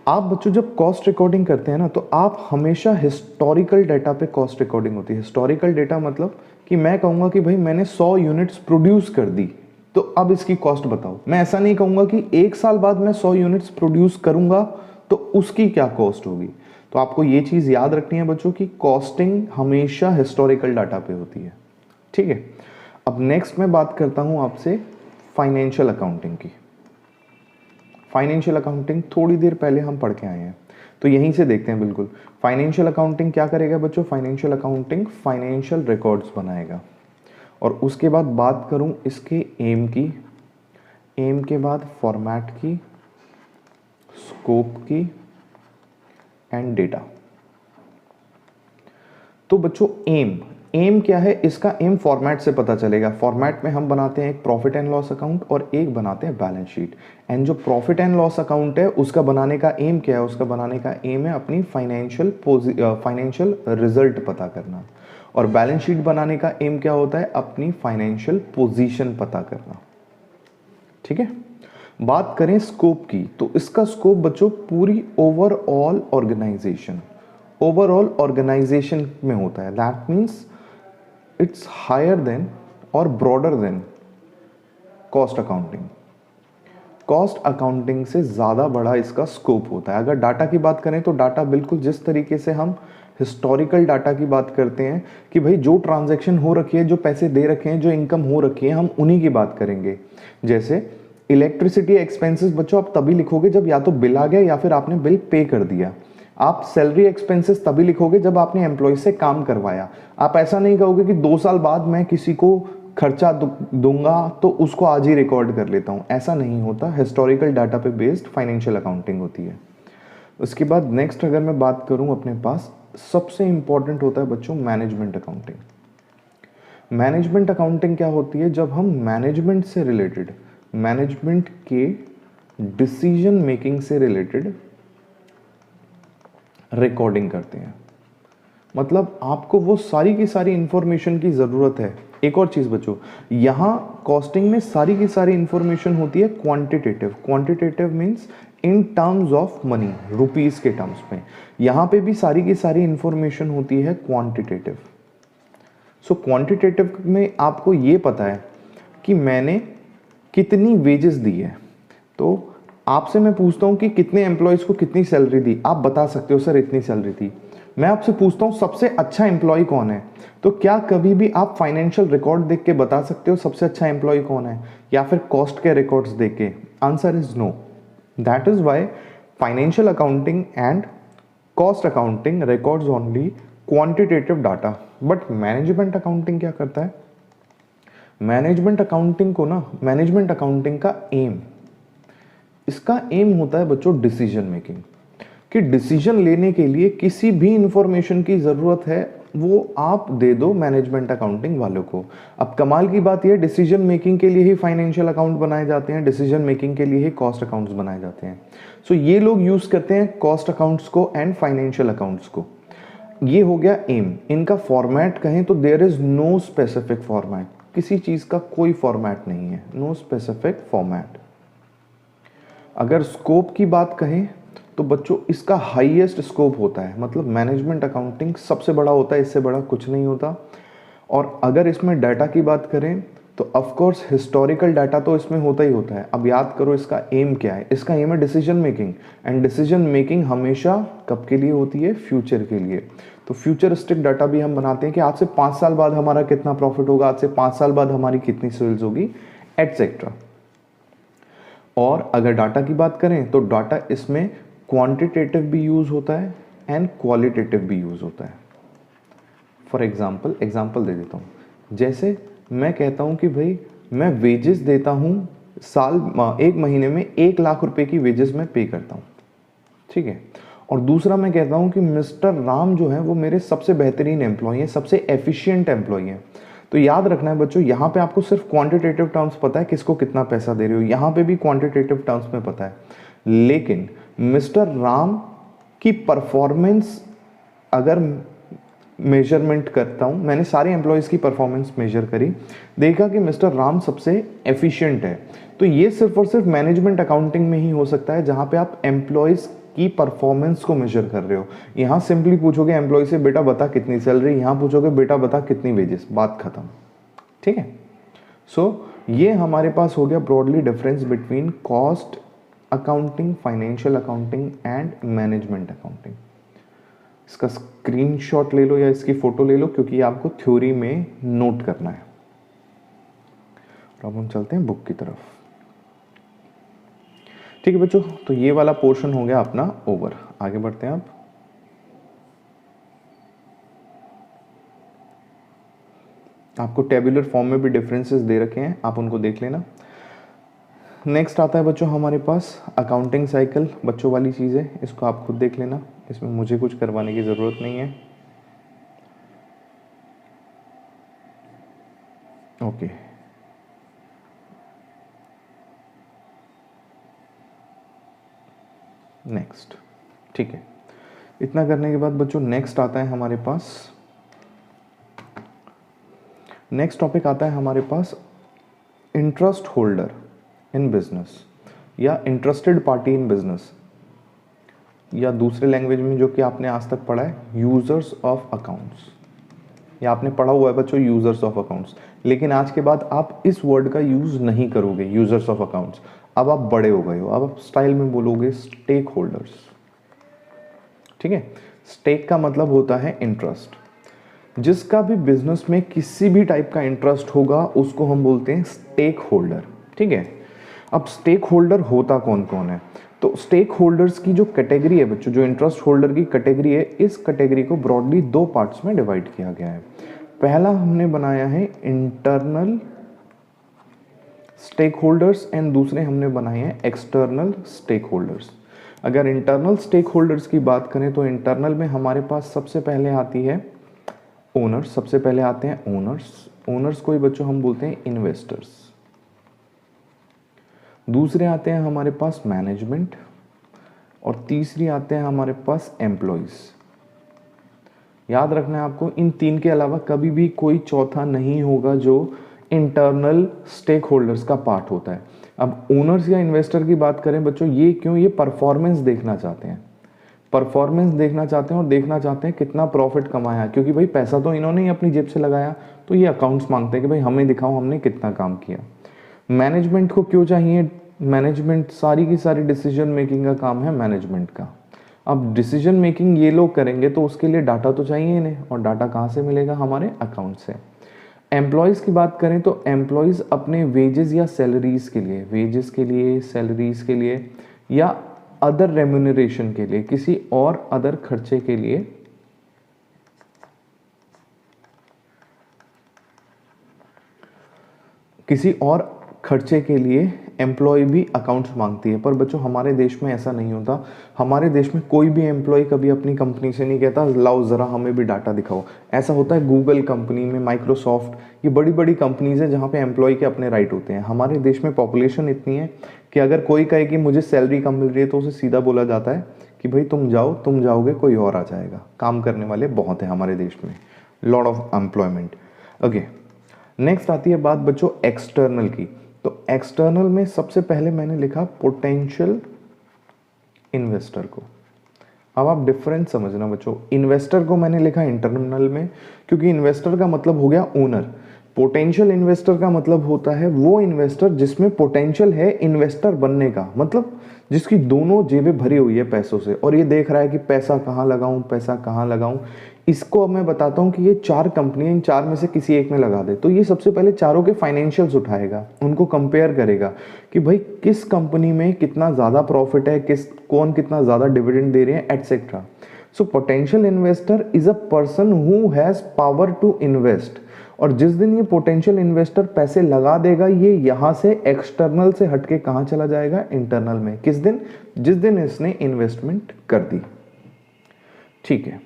आप बच्चों जब कॉस्ट रिकॉर्डिंग करते हैं ना, तो आप हमेशा हिस्टोरिकल डाटा पे कॉस्ट रिकॉर्डिंग होती है। हिस्टोरिकल डाटा मतलब कि मैं कहूँगा कि भाई मैंने 100 यूनिट्स प्रोड्यूस कर दी, तो अब इसकी कॉस्ट बताओ। मैं ऐसा नहीं कहूँगा कि 1 साल बाद मैं 100 यूनिट्स प्रोड्यूस करूँगा तो उसकी क्या कॉस्ट होगी। तो आपको ये चीज़ याद रखनी है बच्चों की कॉस्टिंग हमेशा हिस्टोरिकल डाटा पे होती है, ठीक है। अब नेक्स्ट मैं बात करता हूँ आपसे फाइनेंशियल अकाउंटिंग की। फाइनेंशियल अकाउंटिंग थोड़ी देर पहले हम पढ़ के आए हैं, तो यहीं से देखते हैं। बिल्कुल, फाइनेंशियल अकाउंटिंग क्या करेगा बच्चों? फाइनेंशियल अकाउंटिंग फाइनेंशियल रिकॉर्ड्स बनाएगा। और उसके बाद बात करूं इसके एम की, एम के बाद फॉर्मेट की, स्कोप की एंड डेटा। तो बच्चों एम क्या है? इसका एम फॉर्मेट से पता चलेगा। फॉर्मेट में हम बनाते हैं एक प्रॉफिट एंड लॉस अकाउंट और एक बनाते हैं बैलेंस शीट। एंड जो प्रॉफिट एंड लॉस अकाउंट है उसका बनाने का एम क्या है? उसका बनाने का एम है अपनी फाइनेंशियल रिजल्ट पता करना। और बैलेंस शीट बनाने का एम क्या होता है? अपनी फाइनेंशियल पोजीशन पता करना, ठीक है। बात करें स्कोप की, तो इसका स्कोप बच्चों पूरी ओवरऑल ऑर्गेनाइजेशन में होता है। That means it's higher than और broader than cost accounting. Cost accounting से ज़्यादा बड़ा इसका स्कोप होता है। अगर डाटा की बात करें तो डाटा बिल्कुल जिस तरीके से हम हिस्टोरिकल डाटा की बात करते हैं कि भाई जो ट्रांजैक्शन हो रखी है, जो पैसे दे रखे हैं, जो इनकम हो रखी है, हम उन्हीं की बात करेंगे। जैसे इलेक्ट्रिसिटी एक्सपेंसेस बच्चों आप तभी लिखोगे जब या तो बिल आ गया या फिर आपने बिल पे कर दिया। आप सैलरी एक्सपेंसेस तभी लिखोगे जब आपने एम्प्लॉय से काम करवाया। आप ऐसा नहीं कहोगे कि 2 साल बाद मैं किसी को खर्चा दूंगा तो उसको आज ही रिकॉर्ड कर लेता हूं। ऐसा नहीं होता। हिस्टोरिकल डाटा पे बेस्ड फाइनेंशियल अकाउंटिंग होती है। उसके बाद नेक्स्ट अगर मैं बात करूं, अपने पास सबसे इंपॉर्टेंट होता है बच्चों मैनेजमेंट अकाउंटिंग। मैनेजमेंट अकाउंटिंग क्या होती है? जब हम मैनेजमेंट से रिलेटेड, मैनेजमेंट के डिसीजन मेकिंग से रिलेटेड रिकॉर्डिंग करते हैं। मतलब आपको वो सारी की सारी इंफॉर्मेशन की ज़रूरत है। एक और चीज़ बच्चों, यहाँ कॉस्टिंग में सारी की सारी इंफॉर्मेशन होती है quantitative. Quantitative means in terms of money, rupees के टर्म्स में। यहाँ पे भी सारी की सारी इंफॉर्मेशन होती है क्वांटिटेटिव। सो क्वांटिटेटिव में आपको ये पता है कि मैंने कितनी वेजेस दी है। तो आपसे मैं पूछता हूँ कि कितने एम्प्लॉयज़ को कितनी सैलरी दी, आप बता सकते हो सर इतनी सैलरी थी। मैं आपसे पूछता हूँ सबसे अच्छा एम्प्लॉय कौन है, तो क्या कभी भी आप फाइनेंशियल रिकॉर्ड देख के बता सकते हो सबसे अच्छा एम्प्लॉय कौन है, या फिर कॉस्ट के रिकॉर्ड्स देख के? Answer is no. That is why financial accounting and cost accounting records only quantitative data. But management accounting क्या करता है? मैनेजमेंट अकाउंटिंग को ना, मैनेजमेंट अकाउंटिंग का एम, इसका एम होता है बच्चों डिसीजन मेकिंग। कि डिसीजन लेने के लिए किसी भी इंफॉर्मेशन की ज़रूरत है वो आप दे दो मैनेजमेंट अकाउंटिंग वालों को। अब कमाल की बात यह, डिसीजन मेकिंग के लिए ही फाइनेंशियल अकाउंट बनाए जाते हैं, डिसीजन मेकिंग के लिए ही कॉस्ट अकाउंट्स बनाए जाते हैं। सो ये लोग यूज़ करते हैं कॉस्ट अकाउंट्स को एंड फाइनेंशियल अकाउंट्स को। ये हो गया एम। इनका फॉर्मेट कहें तो there is no specific format. किसी चीज़ का कोई फॉर्मेट नहीं है, नो स्पेसिफिक फॉर्मेट। अगर स्कोप की बात कहें तो बच्चों इसका हाईएस्ट स्कोप होता है। मतलब मैनेजमेंट अकाउंटिंग सबसे बड़ा होता है, इससे बड़ा कुछ नहीं होता। और अगर इसमें डाटा की बात करें तो ऑफ कोर्स हिस्टोरिकल डाटा तो इसमें होता ही होता है। अब याद करो इसका एम क्या है? इसका एम है decision making. And decision making हमेशा कब के लिए होती है? फ्यूचर के लिए। तो फ्यूचरिस्टिक डाटा भी हम बनाते हैं कि आज से 5 साल बाद हमारा कितना प्रॉफिट होगा, आज से 5 साल बाद हमारी कितनी सेल्स होगी, एटसेट्रा। और अगर डाटा की बात करें तो डाटा इसमें क्वांटिटेटिव भी यूज़ होता है एंड क्वालिटेटिव भी यूज़ होता है। फॉर एग्जाम्पल दे देता हूँ। जैसे मैं कहता हूँ कि भाई मैं वेजेस देता हूँ एक महीने में 1 लाख रुपए की वेजेस मैं पे करता हूँ, ठीक है। और दूसरा मैं कहता हूँ कि मिस्टर राम जो है वो मेरे सबसे बेहतरीन एम्प्लॉय हैं, सबसे एफिशिएंट एम्प्लॉय हैं। तो याद रखना है बच्चों, यहाँ पे आपको सिर्फ क्वांटिटेटिव टर्म्स पता है किसको कितना पैसा दे रहे हो, यहाँ पे भी क्वांटिटेटिव टर्म्स में पता है। लेकिन मिस्टर राम की परफॉर्मेंस अगर मेजरमेंट करता हूँ, मैंने सारे एम्प्लॉयज़ की परफॉर्मेंस मेजर करी, देखा कि मिस्टर राम सबसे एफिशिएंट है। तो ये सिर्फ और सिर्फ मैनेजमेंट अकाउंटिंग में ही हो सकता है, जहाँ पे आप एम्प्लॉयज़ की परफॉर्मेंस को मेजर कर रहे हो। यहाँ सिंपली पूछोगे एम्प्लॉय से बेटा बता कितनी सैलरी, यहाँ पूछोगे बेटा बता कितनी वेजेस, बात खत्म। ठीक है, सो ये हमारे पास हो गया broadly difference between cost accounting, financial accounting and management accounting. इसका स्क्रीनशॉट ले लो या इसकी फोटो ले लो, क्योंकि ये आपको थ्योरी में नोट करना है। अब हम चलते हैं बुक की तरफ। ठीक है बच्चों, तो ये वाला पोर्शन हो गया अपना ओवर। आगे बढ़ते हैं। अब आपको टेबुलर फॉर्म में भी डिफरेंसेस दे रखे हैं, आप उनको देख लेना। नेक्स्ट आता है बच्चों हमारे पास अकाउंटिंग साइकिल, बच्चों वाली चीज़ है, इसको आप खुद देख लेना, इसमें मुझे कुछ करवाने की ज़रूरत नहीं है। Okay, next. ठीक है, इतना करने के बाद बच्चों नेक्स्ट आता है हमारे पास, नेक्स्ट टॉपिक आता है हमारे पास इंटरेस्ट होल्डर इन बिजनेस या इंटरेस्टेड पार्टी इन बिजनेस, या दूसरे लैंग्वेज में जो कि आपने आज तक पढ़ा है यूजर्स ऑफ अकाउंट्स, या आपने पढ़ा हुआ है बच्चों यूजर्स ऑफ अकाउंट्स, लेकिन आज के बाद आप इस वर्ड का यूज नहीं करोगे यूजर्स ऑफ अकाउंट्स। अब आप बड़े हो गए हो, अब आप स्टाइल में बोलोगे स्टेक होल्डर्स। ठीक है, स्टेक का मतलब होता है इंटरेस्ट। जिसका भी बिजनेस में किसी भी टाइप का इंटरेस्ट होगा उसको हम बोलते हैं स्टेक होल्डर। ठीक है, अब स्टेक होल्डर होता कौन कौन है? तो स्टेक होल्डर्स की जो कैटेगरी है बच्चों, जो इंटरेस्ट होल्डर की कैटेगरी है, इस कैटेगरी को ब्रॉडली दो पार्ट्स में डिवाइड किया गया है। पहला हमने बनाया है इंटरनल स्टेक होल्डर्स एंड दूसरे हमने बनाए हैं एक्सटर्नल स्टेक होल्डर्स। अगर इंटरनल स्टेक होल्डर्स की बात करें तो इंटरनल में हमारे पास सबसे पहले आती है ओनर्स, सबसे पहले आते हैं ओनर्स। ओनर्स को ही बच्चों हम बोलते हैं इन्वेस्टर्स। दूसरे आते हैं हमारे पास मैनेजमेंट, और तीसरी आते हैं हमारे पास एम्प्लॉयज। याद रखना है आपको, इन तीन के अलावा कभी भी कोई चौथा नहीं होगा जो इंटरनल स्टेक होल्डर्स का पार्ट होता है। अब ओनर्स या इन्वेस्टर की बात करें बच्चों, ये क्यों? ये परफॉर्मेंस देखना चाहते हैं, परफॉर्मेंस देखना चाहते हैं और देखना चाहते हैं कितना प्रॉफिट कमाया, क्योंकि भाई पैसा तो इन्होंने ही अपनी जेब से लगाया, तो ये अकाउंट्स मांगते हैं कि भाई हमें दिखाओ हमने कितना काम किया। मैनेजमेंट को क्यों चाहिए? मैनेजमेंट सारी की सारी डिसीजन मेकिंग का काम है मैनेजमेंट का। अब डिसीजन मेकिंग ये लोग करेंगे तो उसके लिए डाटा तो चाहिए इन्हें, और डाटा कहाँ से मिलेगा? हमारे अकाउंट से। एम्प्लॉयज़ की बात करें तो एम्प्लॉयज़ अपने वेजेस या सैलरीज के लिए, वेजेस के लिए, सैलरीज के लिए, या अदर रेम्यूनरेशन के लिए, किसी और अदर खर्चे के लिए एम्प्लॉय भी अकाउंट्स मांगती है। पर बच्चों हमारे देश में ऐसा नहीं होता। हमारे देश में कोई भी एम्प्लॉय कभी अपनी कंपनी से नहीं कहता लाओ ज़रा हमें भी डाटा दिखाओ। ऐसा होता है गूगल कंपनी में, माइक्रोसॉफ्ट, ये बड़ी बड़ी कंपनीज है जहाँ पे एम्प्लॉय के अपने राइट होते हैं। हमारे देश में पॉपुलेशन इतनी है कि अगर कोई कहे कि मुझे सैलरी कम मिल रही है तो उसे सीधा बोला जाता है कि भाई तुम जाओ, तुम जाओगे कोई और आ जाएगा। काम करने वाले बहुत हैं हमारे देश में, lot of employment. Okay, next आती है बात बच्चों एक्सटर्नल की। तो एक्सटर्नल में सबसे पहले मैंने लिखा पोटेंशियल इन्वेस्टर को। अब आप डिफरेंस समझना बच्चों, इन्वेस्टर को मैंने लिखा इंटरनल में क्योंकि इन्वेस्टर का मतलब हो गया ओनर। पोटेंशियल इन्वेस्टर का मतलब होता है वो इन्वेस्टर जिसमें पोटेंशियल है इन्वेस्टर बनने का, मतलब जिसकी दोनों जेबें भरी हुई है पैसों से और ये देख रहा है कि पैसा कहाँ लगाऊं, पैसा कहाँ लगाऊं। इसको अब मैं बताता हूं कि ये चार कंपनियां, इन चार में से किसी एक में लगा दे, तो ये सबसे पहले चारों के फाइनेंशियल्स उठाएगा, उनको कंपेयर करेगा कि भाई किस कंपनी में कितना ज़्यादा प्रॉफिट है, कौन कितना ज़्यादा डिविडेंड दे रहे हैं, etcetera. So potential investor is a person who has power to invest. और जिस दिन ये पोटेंशियल इन्वेस्टर पैसे लगा देगा, ये यहाँ से एक्सटर्नल से हटके कहाँ चला जाएगा? इंटरनल में। किस दिन? जिस दिन इसने इन्वेस्टमेंट कर दी। ठीक है,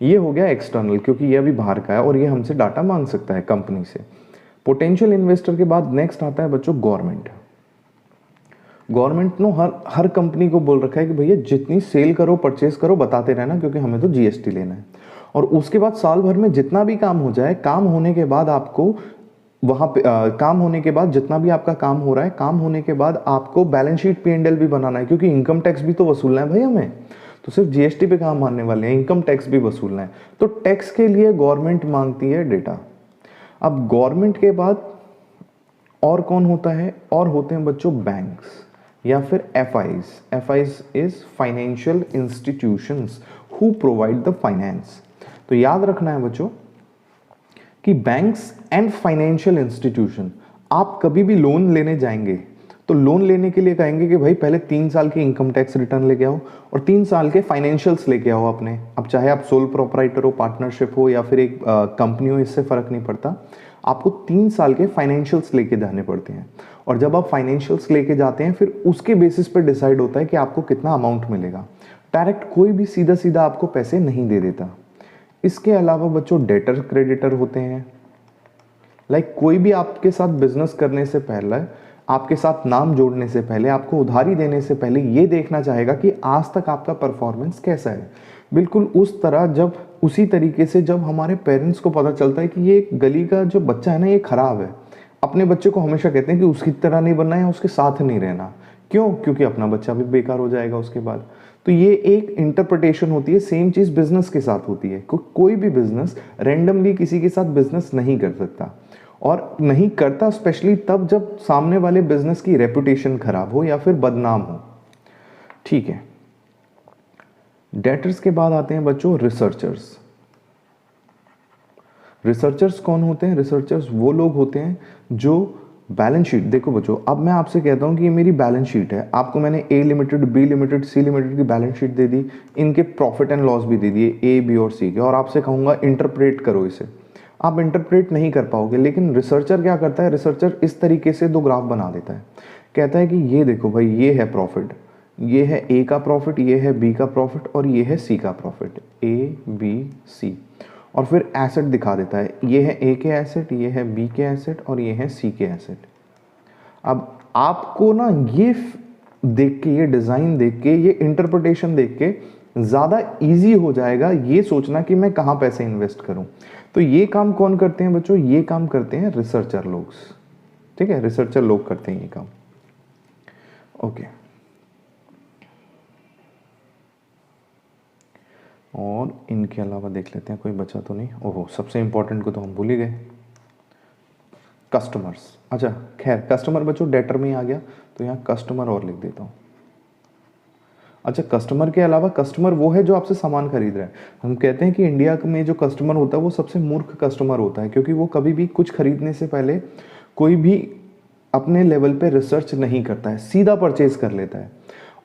ये हो गया एक्सटर्नल, क्योंकि ये अभी बाहर का है और ये हमसे डाटा मांग सकता है कंपनी से। पोटेंशियल इन्वेस्टर के बाद नेक्स्ट आता है बच्चों गवर्नमेंट। गवर्नमेंट ने हर कंपनी को बोल रखा है कि भैया जितनी सेल करो, परचेस करो, बताते रहना, क्योंकि हमें तो जीएसटी लेना है। और उसके बाद साल भर में जितना भी काम हो जाए, काम होने के बाद आपको वहाँ पे काम होने के बाद जितना भी आपका काम हो रहा है, काम होने के बाद आपको बैलेंस शीट P&L भी बनाना है, क्योंकि इनकम टैक्स भी तो वसूलना है भाई हमें। तो सिर्फ जीएसटी पे काम मारने वाले हैं, इनकम टैक्स भी वसूलना है। तो टैक्स के लिए गवर्नमेंट मांगती है डेटा। अब गवर्नमेंट के बाद और कौन होता है? और होते हैं बच्चों बैंक्स या फिर FIIs. FIIs is financial institutions who provide the finance. तो याद रखना है बच्चों कि बैंक्स एंड फाइनेंशियल इंस्टीट्यूशन, आप कभी भी लोन लेने जाएंगे तो लोन लेने के लिए कहेंगे कि भाई पहले 3 साल के इनकम टैक्स रिटर्न लेके आओ और 3 साल के फाइनेंशियल्स लेके आओ अपने। अब चाहे आप सोल प्रोपराइटर हो, पार्टनरशिप हो या फिर एक कंपनी हो, इससे फर्क नहीं पड़ता, आपको 3 साल के फाइनेंशियल्स लेके जाने पड़ते हैं। और जब आप फाइनेंशियल्स लेके जाते हैं फिर उसके बेसिस पर डिसाइड होता है कि आपको कितना अमाउंट मिलेगा। डायरेक्ट कोई भी सीधा सीधा आपको पैसे नहीं दे देता। इसके अलावा बच्चों डेटर क्रेडिटर होते हैं। लाइक कोई भी आपके साथ बिजनेस करने से पहले, आपके साथ नाम जोड़ने से पहले, आपको उधारी देने से पहले ये देखना चाहेगा कि आज तक आपका परफॉर्मेंस कैसा है। बिल्कुल उस तरह, जब उसी तरीके से जब हमारे पेरेंट्स को पता चलता है कि ये गली का जो बच्चा है ना ये खराब है, अपने बच्चे को हमेशा कहते हैं कि उसकी तरह नहीं बनना है या उसके साथ नहीं रहना। क्यों? क्योंकि अपना बच्चा भी बेकार हो जाएगा उसके बाद। तो ये एक इंटरप्रिटेशन होती है। सेम चीज बिजनेस के साथ होती है। कोई भी बिजनेस रैंडमली किसी के साथ बिजनेस नहीं कर सकता, और नहीं करता स्पेशली तब जब सामने वाले बिजनेस की रेपुटेशन खराब हो या फिर बदनाम हो। ठीक है, डेटर्स के बाद आते हैं बच्चों रिसर्चर्स। रिसर्चर्स कौन होते हैं? रिसर्चर्स वो लोग होते हैं जो बैलेंस शीट, देखो बच्चों अब मैं आपसे कहता हूं कि ये मेरी बैलेंस शीट है, आपको मैंने A limited, B limited, C limited की बैलेंस शीट दे दी, इनके प्रॉफिट एंड लॉस भी दे दिए ए, बी और सी के, और आपसे कहूंगा इंटरप्रेट करो इसे। आप इंटरप्रेट नहीं कर पाओगे। लेकिन रिसर्चर क्या करता है? रिसर्चर इस तरीके से 2 ग्राफ बना देता है, कहता है कि ये देखो भाई, ये है प्रॉफिट, ये है ए का प्रॉफिट, ये है बी का प्रॉफिट और ये है सी का प्रॉफिट, ए बी सी। और फिर एसेट दिखा देता है, ये है ए के एसेट, ये है बी के एसेट और ये है सी के एसेट। अब आपको ना ये देख के, ये डिज़ाइन देख के, ये इंटरप्रिटेशन देख के ज़्यादा इजी हो जाएगा ये सोचना कि मैं कहाँ पैसे इन्वेस्ट करूँ। तो ये काम कौन करते हैं बच्चों? ये काम करते हैं रिसर्चर लोग। ठीक है, रिसर्चर लोग करते हैं ये काम। ओके, और इनके अलावा देख लेते हैं कोई बचा तो नहीं। ओहो, सबसे इंपॉर्टेंट को तो हम भूल ही गए, कस्टमर्स। अच्छा खैर, कस्टमर बच्चों डेटर में ही आ गया, तो यहाँ कस्टमर और लिख देता हूँ। अच्छा, कस्टमर के अलावा कस्टमर वो है जो आपसे सामान खरीद रहा है। हम कहते हैं कि इंडिया में जो कस्टमर होता है वो सबसे मूर्ख कस्टमर होता है, क्योंकि वो कभी भी कुछ खरीदने से पहले कोई भी अपने लेवल पे रिसर्च नहीं करता है, सीधा परचेज कर लेता है।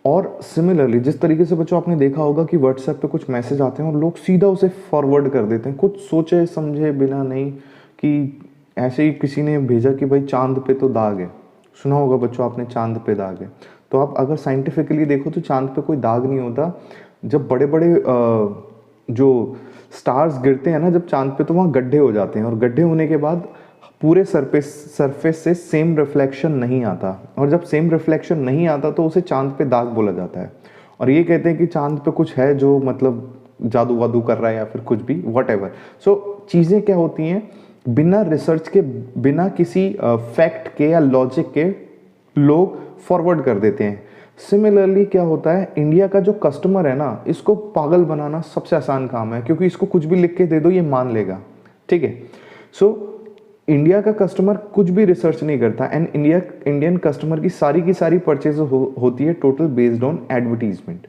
और सिमिलरली जिस तरीके से बच्चों आपने देखा होगा कि व्हाट्सएप पे कुछ मैसेज आते हैं और लोग सीधा उसे फॉरवर्ड कर देते हैं, कुछ सोचे समझे बिना नहीं, कि ऐसे ही किसी ने भेजा कि भाई चांद पे तो दाग है। सुना होगा बच्चों आपने, चांद पे दाग है। तो आप अगर साइंटिफिकली देखो तो चांद पे कोई दाग नहीं होता। जब बड़े बड़े जो स्टार्स गिरते हैं ना जब चांद पे, तो वहाँ गड्ढे हो जाते हैं, और गड्ढे होने के बाद पूरे सरफेस से सेम रिफ्लेक्शन नहीं आता, और जब सेम रिफ्लेक्शन नहीं आता तो उसे चांद पे दाग बोला जाता है। और ये कहते हैं कि चांद पे कुछ है जो मतलब जादू वादू कर रहा है या फिर कुछ भी, वट एवर। सो चीज़ें क्या होती हैं, बिना रिसर्च के, बिना किसी फैक्ट के या लॉजिक के लोग फॉरवर्ड कर देते हैं। सिमिलरली क्या होता है, इंडिया का जो कस्टमर है ना, इसको पागल बनाना सबसे आसान काम है, क्योंकि इसको कुछ भी लिख के दे दो ये मान लेगा। ठीक है, सो इंडिया का कस्टमर कुछ भी रिसर्च नहीं करता, एंड इंडियन कस्टमर की सारी परचेज होती है टोटल बेस्ड ऑन एडवर्टीजमेंट।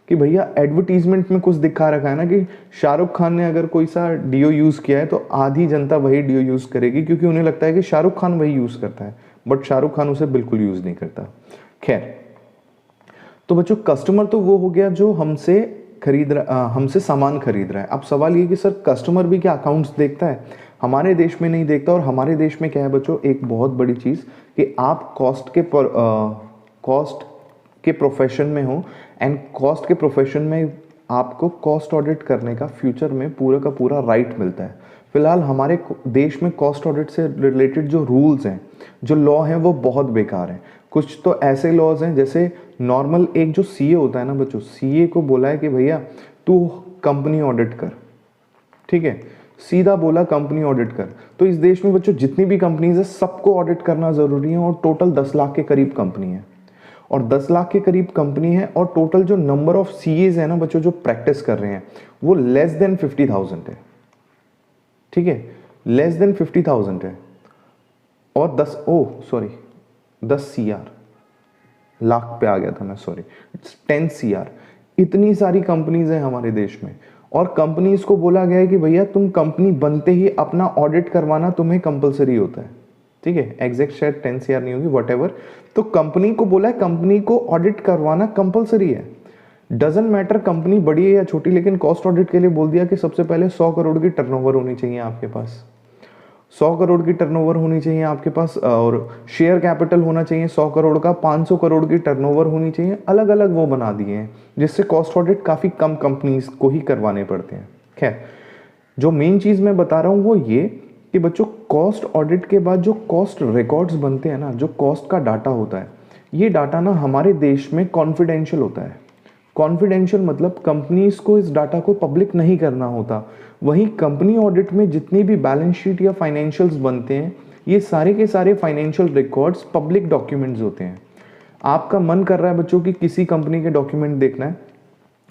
कि भैया एडवर्टीजमेंट में कुछ दिखा रखा है ना कि शाहरुख खान ने अगर कोई सा डीओ यूज़ किया है तो आधी जनता वही डीओ यूज़ करेगी, क्योंकि उन्हें लगता है कि शाहरुख खान वही यूज़ करता है, बट शाहरुख खान उसे बिल्कुल यूज़ नहीं करता। खैर, तो बच्चों कस्टमर तो वो हो गया जो हमसे सामान खरीद रहा है। अब सवाल ये कि सर कस्टमर भी क्या अकाउंट्स देखता है? हमारे देश में नहीं देखता। और हमारे देश में क्या है बच्चों, एक बहुत बड़ी चीज़ कि आप कॉस्ट के प्रोफेशन में हो, एंड कॉस्ट के प्रोफेशन में आपको कॉस्ट ऑडिट करने का फ्यूचर में पूरा का पूरा राइट मिलता है। फिलहाल हमारे देश में कॉस्ट ऑडिट से रिलेटेड जो रूल्स हैं, जो लॉ हैं, वो बहुत बेकार हैं। कुछ तो ऐसे लॉज हैं, जैसे नॉर्मल एक जो सीए होता है ना बच्चों, सीए को बोला है कि भैया तू कंपनी ऑडिट कर। ठीक है, सीधा बोला कंपनी ऑडिट कर। तो इस देश में बच्चों जितनी भी कंपनीज है सबको ऑडिट करना ज़रूरी है, और टोटल 10 लाख के करीब कंपनी है, और 10 लाख के करीब कंपनी है, और टोटल जो नंबर ऑफ सीएज है ना बच्चों जो प्रैक्टिस कर रहे हैं वो लेस देन 50,000 है। ठीक है, लेस देन 50,000 है। और 10 सीआर, लाख पे आ गया था मैं, सॉरी, इट्स 10 सीआर। इतनी सारी कंपनीज है हमारे देश में, और कंपनीज को बोला गया है कि भैया तुम कंपनी बनते ही अपना ऑडिट करवाना तुम्हें कंपलसरी होता है। ठीक है, एग्जैक्ट शायद 10 सीआर नहीं होगी, वट। तो कंपनी को बोला है कंपनी को ऑडिट करवाना कंपलसरी है। डजंट मैटर कंपनी बड़ी है या छोटी, लेकिन कॉस्ट ऑडिट के लिए बोल दिया कि सबसे पहले 100 करोड़ की टर्नओवर होनी चाहिए आपके पास, 100 करोड़ की टर्नओवर होनी चाहिए आपके पास, और शेयर कैपिटल होना चाहिए 100 करोड़ का, 500 करोड़ की टर्नओवर होनी चाहिए। अलग अलग वो बना दिए हैं, जिससे कॉस्ट ऑडिट काफ़ी कम कंपनीज को ही करवाने पड़ते हैं। खैर, जो मेन चीज़ मैं बता रहा हूँ वो ये कि बच्चों कॉस्ट ऑडिट के बाद जो कॉस्ट रिकॉर्ड्स बनते हैं ना, जो कॉस्ट का डाटा होता है, ये डाटा ना हमारे देश में कॉन्फिडेंशियल होता है। कॉन्फिडेंशियल मतलब कंपनीज को इस डाटा को पब्लिक नहीं करना होता। वहीं कंपनी ऑडिट में जितनी भी बैलेंस शीट या फाइनेंशियल्स बनते हैं, ये सारे के सारे फाइनेंशियल रिकॉर्ड्स पब्लिक डॉक्यूमेंट्स होते हैं। आपका मन कर रहा है बच्चों कि किसी कंपनी के डॉक्यूमेंट देखना है,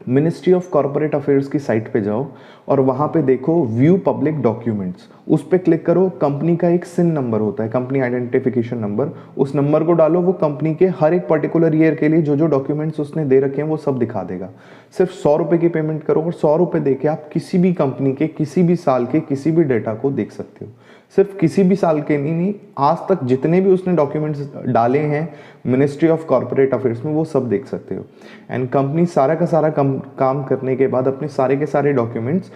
मिनिस्ट्री ऑफ कॉर्पोरेट अफेयर्स की साइट पे जाओ और वहाँ पे देखो व्यू पब्लिक डॉक्यूमेंट्स, उस पर क्लिक करो। कंपनी का एक सिन नंबर होता है, कंपनी आइडेंटिफिकेशन नंबर, उस नंबर को डालो, वो कंपनी के हर एक पर्टिकुलर ईयर के लिए जो जो डॉक्यूमेंट्स उसने दे रखे हैं वो सब दिखा देगा। सिर्फ 100 रुपये की पेमेंट करो और 100 रुपये दे के आप किसी भी कंपनी के किसी भी साल के किसी भी डेटा को देख सकते हो। सिर्फ किसी भी साल के नहीं, आज तक जितने भी उसने डॉक्यूमेंट्स डाले हैं मिनिस्ट्री ऑफ कॉर्पोरेट अफेयर्स में वो सब देख सकते हो। एंड कंपनी सारा का सारा काम करने के बाद अपने सारे के सारे डॉक्यूमेंट्स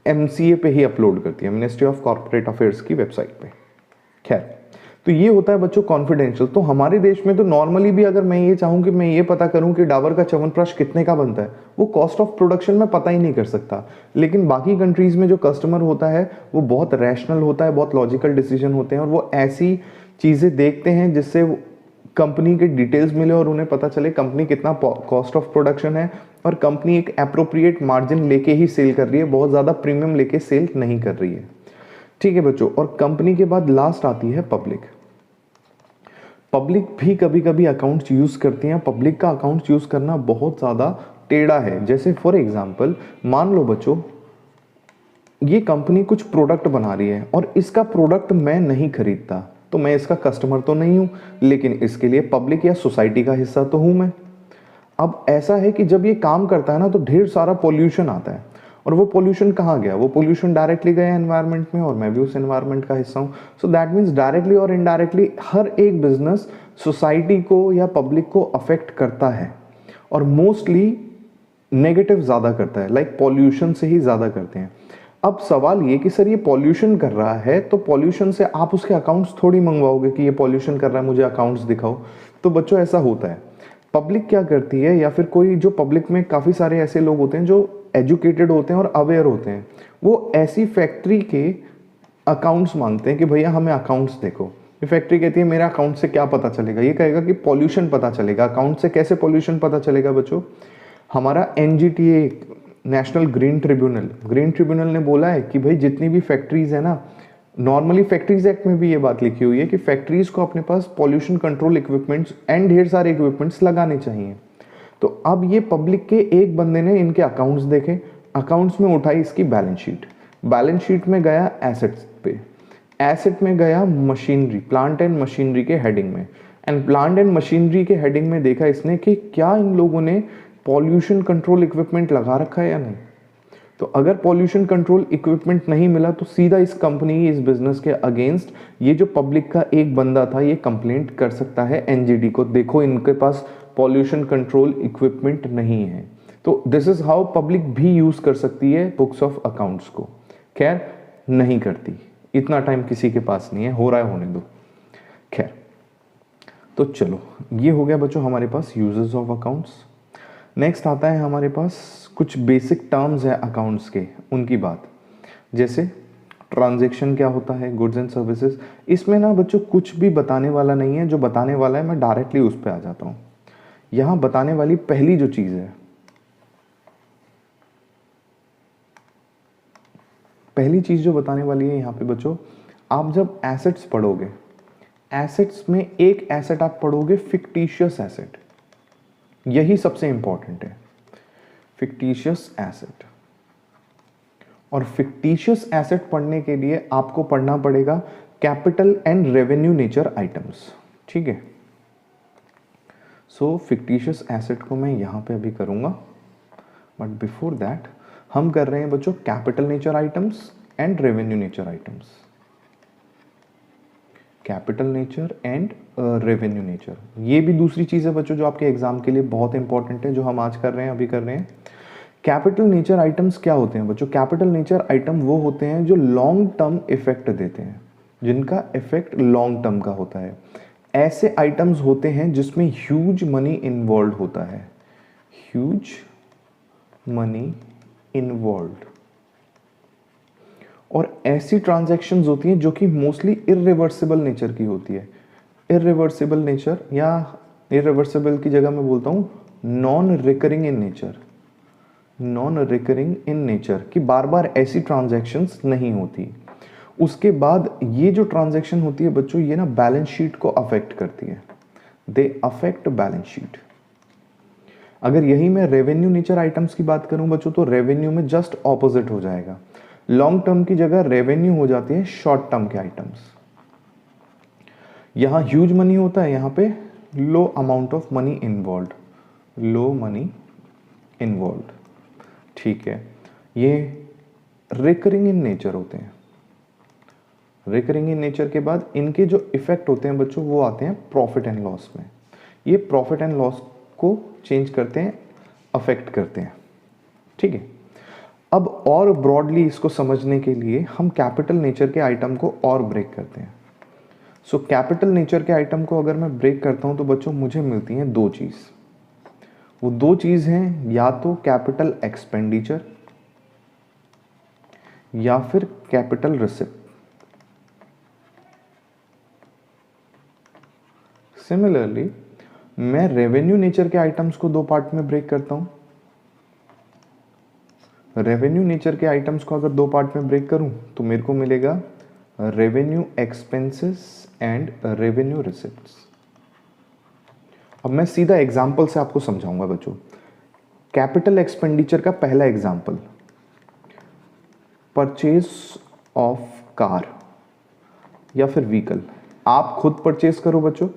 एमसीए पे ही अपलोड करती है, मिनिस्ट्री ऑफ कॉर्पोरेट अफेयर्स की वेबसाइट पे। खैर, तो ये होता है बच्चों कॉन्फिडेंशियल। तो हमारे देश में तो नॉर्मली भी अगर मैं ये चाहूँ कि मैं ये पता करूँ कि डाबर का च्यवनप्राश कितने का बनता है, वो कॉस्ट ऑफ प्रोडक्शन में पता ही नहीं कर सकता। लेकिन बाकी कंट्रीज़ में जो कस्टमर होता है वो बहुत रैशनल होता है, बहुत लॉजिकल डिसीजन होते हैं, और वो ऐसी चीज़ें देखते हैं जिससे कंपनी के डिटेल्स मिले और उन्हें पता चले कंपनी कितना कॉस्ट ऑफ प्रोडक्शन है, और कंपनी एक एप्रोप्रिएट मार्जिन लेके ही सेल कर रही है, बहुत ज़्यादा प्रीमियम लेके सेल नहीं कर रही है। ठीक है बच्चों, और कंपनी के बाद लास्ट आती है पब्लिक। पब्लिक भी कभी कभी अकाउंट्स यूज़ करती हैं। पब्लिक का अकाउंट्स यूज़ करना बहुत ज़्यादा टेढ़ा है। जैसे फॉर एग्जांपल मान लो बच्चों, ये कंपनी कुछ प्रोडक्ट बना रही है और इसका प्रोडक्ट मैं नहीं खरीदता, तो मैं इसका कस्टमर तो नहीं हूँ, लेकिन इसके लिए पब्लिक या सोसाइटी का हिस्सा तो हूँ मैं। अब ऐसा है कि जब ये काम करता है ना तो ढेर सारा पोल्यूशन आता है, और वो पोल्यूशन कहाँ गया? वो पोल्यूशन डायरेक्टली गया एनवायरनमेंट में, और मैं भी उस एनवायरनमेंट का हिस्सा हूँ। सो दैट मीन्स डायरेक्टली और इनडायरेक्टली हर एक बिजनेस सोसाइटी को या पब्लिक को अफेक्ट करता है, और मोस्टली नेगेटिव ज़्यादा करता है, लाइक पॉल्यूशन से ही ज़्यादा करते हैं। अब सवाल ये कि सर ये पॉल्यूशन कर रहा है, तो पॉल्यूशन से आप उसके अकाउंट्स थोड़ी मंगवाओगे कि ये पॉल्यूशन कर रहा है मुझे अकाउंट्स दिखाओ। तो बच्चों ऐसा होता है, पब्लिक क्या करती है, या फिर कोई जो पब्लिक में काफ़ी सारे ऐसे लोग होते हैं जो एजुकेटेड होते हैं और अवेयर होते हैं, वो ऐसी फैक्ट्री के अकाउंट्स मांगते हैं कि भैया हमें अकाउंट्स देखो। ये फैक्ट्री कहती है मेरा अकाउंट से क्या पता चलेगा? ये कहेगा कि पॉल्यूशन पता चलेगा। अकाउंट से कैसे पॉल्यूशन पता चलेगा बच्चों? हमारा एनजीटीए, नेशनल ग्रीन ट्रिब्यूनल ने बोला है कि भाई जितनी भी फैक्ट्रीज है ना, नॉर्मली फैक्ट्रीज एक्ट में भी ये बात लिखी हुई है कि फैक्ट्रीज को अपने पास पॉल्यूशन कंट्रोल इक्विपमेंट्स एंड ढेर सारे इक्विपमेंट्स लगाने चाहिए। तो अब ये पब्लिक के एक बंदे ने इनके अकाउंट्स देखे, अकाउंट्स में उठाई इसकी बैलेंस शीट में गया एसेट्स पे, एसेट में गया मशीनरी, प्लांट एंड मशीनरी के हेडिंग में, एंड प्लांट एंड मशीनरी के हेडिंग में देखा इसने कि क्या इन लोगों ने पॉल्यूशन कंट्रोल इक्विपमेंट लगा रखा है या नहीं। तो अगर पॉल्यूशन कंट्रोल इक्विपमेंट नहीं मिला तो सीधा इस कंपनी, इस बिजनेस के अगेंस्ट ये जो पब्लिक का एक बंदा था ये कंप्लेंट कर सकता है एनजीटी को, देखो इनके पास पॉल्यूशन कंट्रोल इक्विपमेंट नहीं है। तो दिस इज हाउ पब्लिक भी यूज कर सकती है बुक्स ऑफ अकाउंट्स को। खैर नहीं करती, इतना टाइम किसी के पास नहीं है, हो रहा है होने दो। खैर, तो चलो ये हो गया बच्चों हमारे पास यूजेस ऑफ अकाउंट्स। नेक्स्ट आता है हमारे पास कुछ बेसिक टर्म्स है अकाउंट्स के, उनकी बात। जैसे ट्रांजैक्शन क्या होता है, गुड्स एंड सर्विसेज। इसमें ना बच्चों कुछ भी बताने वाला नहीं है, जो बताने वाला है मैं डायरेक्टली उस पर आ जाता हूँ। यहाँ बताने वाली पहली जो चीज़ है, पहली चीज़ जो बताने वाली है यहाँ पे बच्चों, आप जब एसेट्स पढ़ोगे, एसेट्स में एक एसेट आप पढ़ोगे फिक्टिशियस एसेट, यही सबसे इंपॉर्टेंट है, फिक्टिशियस एसेट। और फिक्टिशियस एसेट पढ़ने के लिए आपको पढ़ना पड़ेगा capital and revenue nature items, ठीक है। सो फिक्टिशियस एसेट को मैं यहाँ पे अभी करूँगा, बट बिफोर दैट हम कर रहे हैं बच्चों capital nature items and revenue nature items, capital nature and revenue nature. ये भी दूसरी चीज़ है बच्चों जो आपके एग्जाम के लिए बहुत इंपॉर्टेंट है, जो हम आज कर रहे हैं, अभी कर रहे हैं। कैपिटल नेचर आइटम्स क्या होते हैं बच्चों? कैपिटल नेचर आइटम वो होते हैं जो लॉन्ग टर्म इफेक्ट देते हैं, जिनका इफेक्ट लॉन्ग टर्म का होता है। ऐसे आइटम्स होते हैं जिसमें ह्यूज मनी इन्वॉल्व होता है, ह्यूज मनी इन्वॉल्व। और ऐसी ट्रांजैक्शंस होती हैं जो कि मोस्टली इर्रिवर्सिबल नेचर की होती है। इर्रिवर्सिबल नेचर, या इर्रिवर्सिबल की जगह मैं बोलता हूँ non recurring in nature, non recurring in nature, कि बार बार ऐसी ट्रांजैक्शंस नहीं होती। उसके बाद ये जो ट्रांजैक्शन होती है बच्चों, ये ना बैलेंस शीट को अफेक्ट करती है, दे अफेक्ट बैलेंस शीट। अगर यही मैं रेवेन्यू नेचर आइटम्स की बात करूं बच्चों, तो रेवेन्यू में जस्ट ऑपोजिट हो जाएगा। लॉन्ग टर्म की जगह रेवेन्यू हो जाती है शॉर्ट टर्म के आइटम्स। यहां ह्यूज मनी होता है, यहां पे लो amount of money involve, low money involve, ठीक है। ये रिकरिंग इन नेचर होते हैं। रिकरिंग इन नेचर के बाद इनके जो इफेक्ट होते हैं बच्चों, वो आते हैं प्रॉफिट एंड लॉस में। ये प्रॉफिट एंड लॉस को चेंज करते हैं, अफेक्ट करते हैं, ठीक है। अब और ब्रॉडली इसको समझने के लिए हम कैपिटल नेचर के आइटम को और ब्रेक करते हैं। सो कैपिटल नेचर के आइटम को अगर मैं ब्रेक करता हूं तो बच्चों मुझे मिलती हैं दो चीज़। वो दो चीज़ हैं, या तो कैपिटल एक्सपेंडिचर या फिर कैपिटल रिसिप्ट। सिमिलरली मैं रेवेन्यू नेचर के आइटम्स को दो पार्ट में ब्रेक करता हूं। रेवेन्यू नेचर के आइटम्स को अगर दो पार्ट में ब्रेक करूं तो मेरे को मिलेगा revenue expenses and revenue receipts. अब मैं सीधा एग्जांपल से आपको समझाऊंगा बच्चों। कैपिटल एक्सपेंडिचर का पहला एग्जांपल, परचेज ऑफ कार या फिर व्हीकल। आप खुद परचेज करो बच्चों,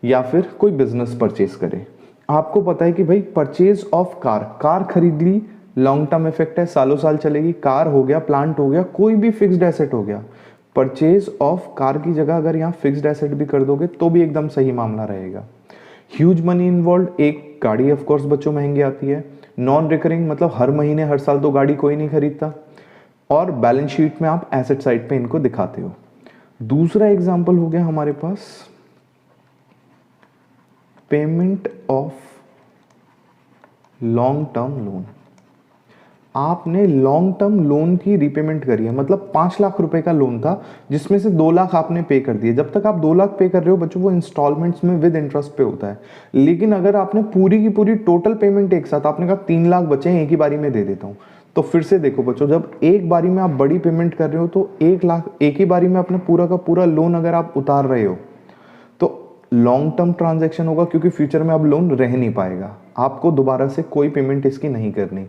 या फिर कोई बिजनेस परचेज करे। आपको पता है कि भाई परचेज ऑफ कार, कार खरीद ली, लॉन्ग टर्म इफेक्ट है, सालों साल चलेगी। कार हो गया, प्लांट हो गया, कोई भी फिक्स्ड एसेट हो गया। परचेज ऑफ कार की जगह अगर यहाँ फिक्स्ड एसेट भी कर दोगे तो भी एकदम सही मामला रहेगा। ह्यूज मनी इन्वॉल्व, एक गाड़ी ऑफ कोर्स बच्चों महंगी आती है। नॉन रिकरिंग मतलब हर महीने हर साल तो गाड़ी कोई नहीं खरीदता। और बैलेंस शीट में आप एसेट साइड पे इनको दिखाते हो। दूसरा एग्जाम्पल हो गया हमारे पास payment of long term loan. आपने लॉन्ग टर्म लोन की रीपेमेंट करी है, मतलब 5 लाख रुपए का लोन था जिसमें से 2 लाख आपने पे कर दिए। जब तक आप 2 लाख पे कर रहे हो बच्चों, वो इंस्टॉलमेंट्स में विद इंटरेस्ट पे होता है। लेकिन अगर आपने पूरी की पूरी टोटल पेमेंट एक साथ, आपने कहा 3 लाख बचे हैं, एक ही बारी में दे देता हूँ, तो फिर से देखो बच्चों, जब एक बारी में आप बड़ी पेमेंट कर रहे हो तो 1 लाख एक ही बारी में अपना पूरा का पूरा लोन अगर आप उतार रहे हो तो लॉन्ग टर्म ट्रांजैक्शन होगा, क्योंकि फ्यूचर में अब लोन रह नहीं पाएगा, आपको दोबारा से कोई पेमेंट इसकी नहीं करनी।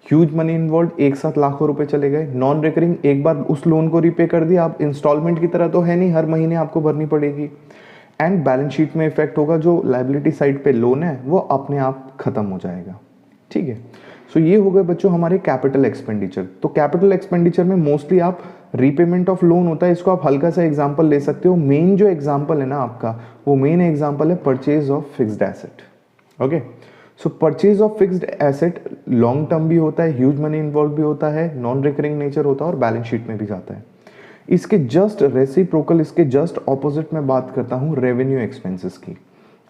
ह्यूज मनी इन्वॉल्व, एक साथ लाखों रुपए चले गए। नॉन रिकरिंग, एक बार उस लोन को रीपे कर दिया, आप इंस्टॉलमेंट की तरह तो है नहीं, हर महीने आपको भरनी पड़ेगी। एंड बैलेंस शीट में इफेक्ट होगा, जो लायबिलिटी साइड पे लोन है वो अपने आप खत्म हो जाएगा, ठीक है। सो ये हो गए बच्चों हमारे कैपिटल एक्सपेंडिचर। तो कैपिटल एक्सपेंडिचर में मोस्टली आप रीपेमेंट ऑफ लोन होता है, इसको आप हल्का सा एग्जाम्पल ले सकते हो। मेन जो एग्जाम्पल है ना आपका, वो मेन एग्जाम्पल है purchase of fixed asset. Okay, so purchase of fixed asset long term भी होता है, ह्यूज मनी इन्वॉल्व भी होता है, नॉन रिकरिंग नेचर होता है और बैलेंस शीट में भी जाता है। इसके जस्ट रेसिप्रोकल, इसके जस्ट ऑपोजिट में बात करता हूँ रेवेन्यू एक्सपेंसेस की।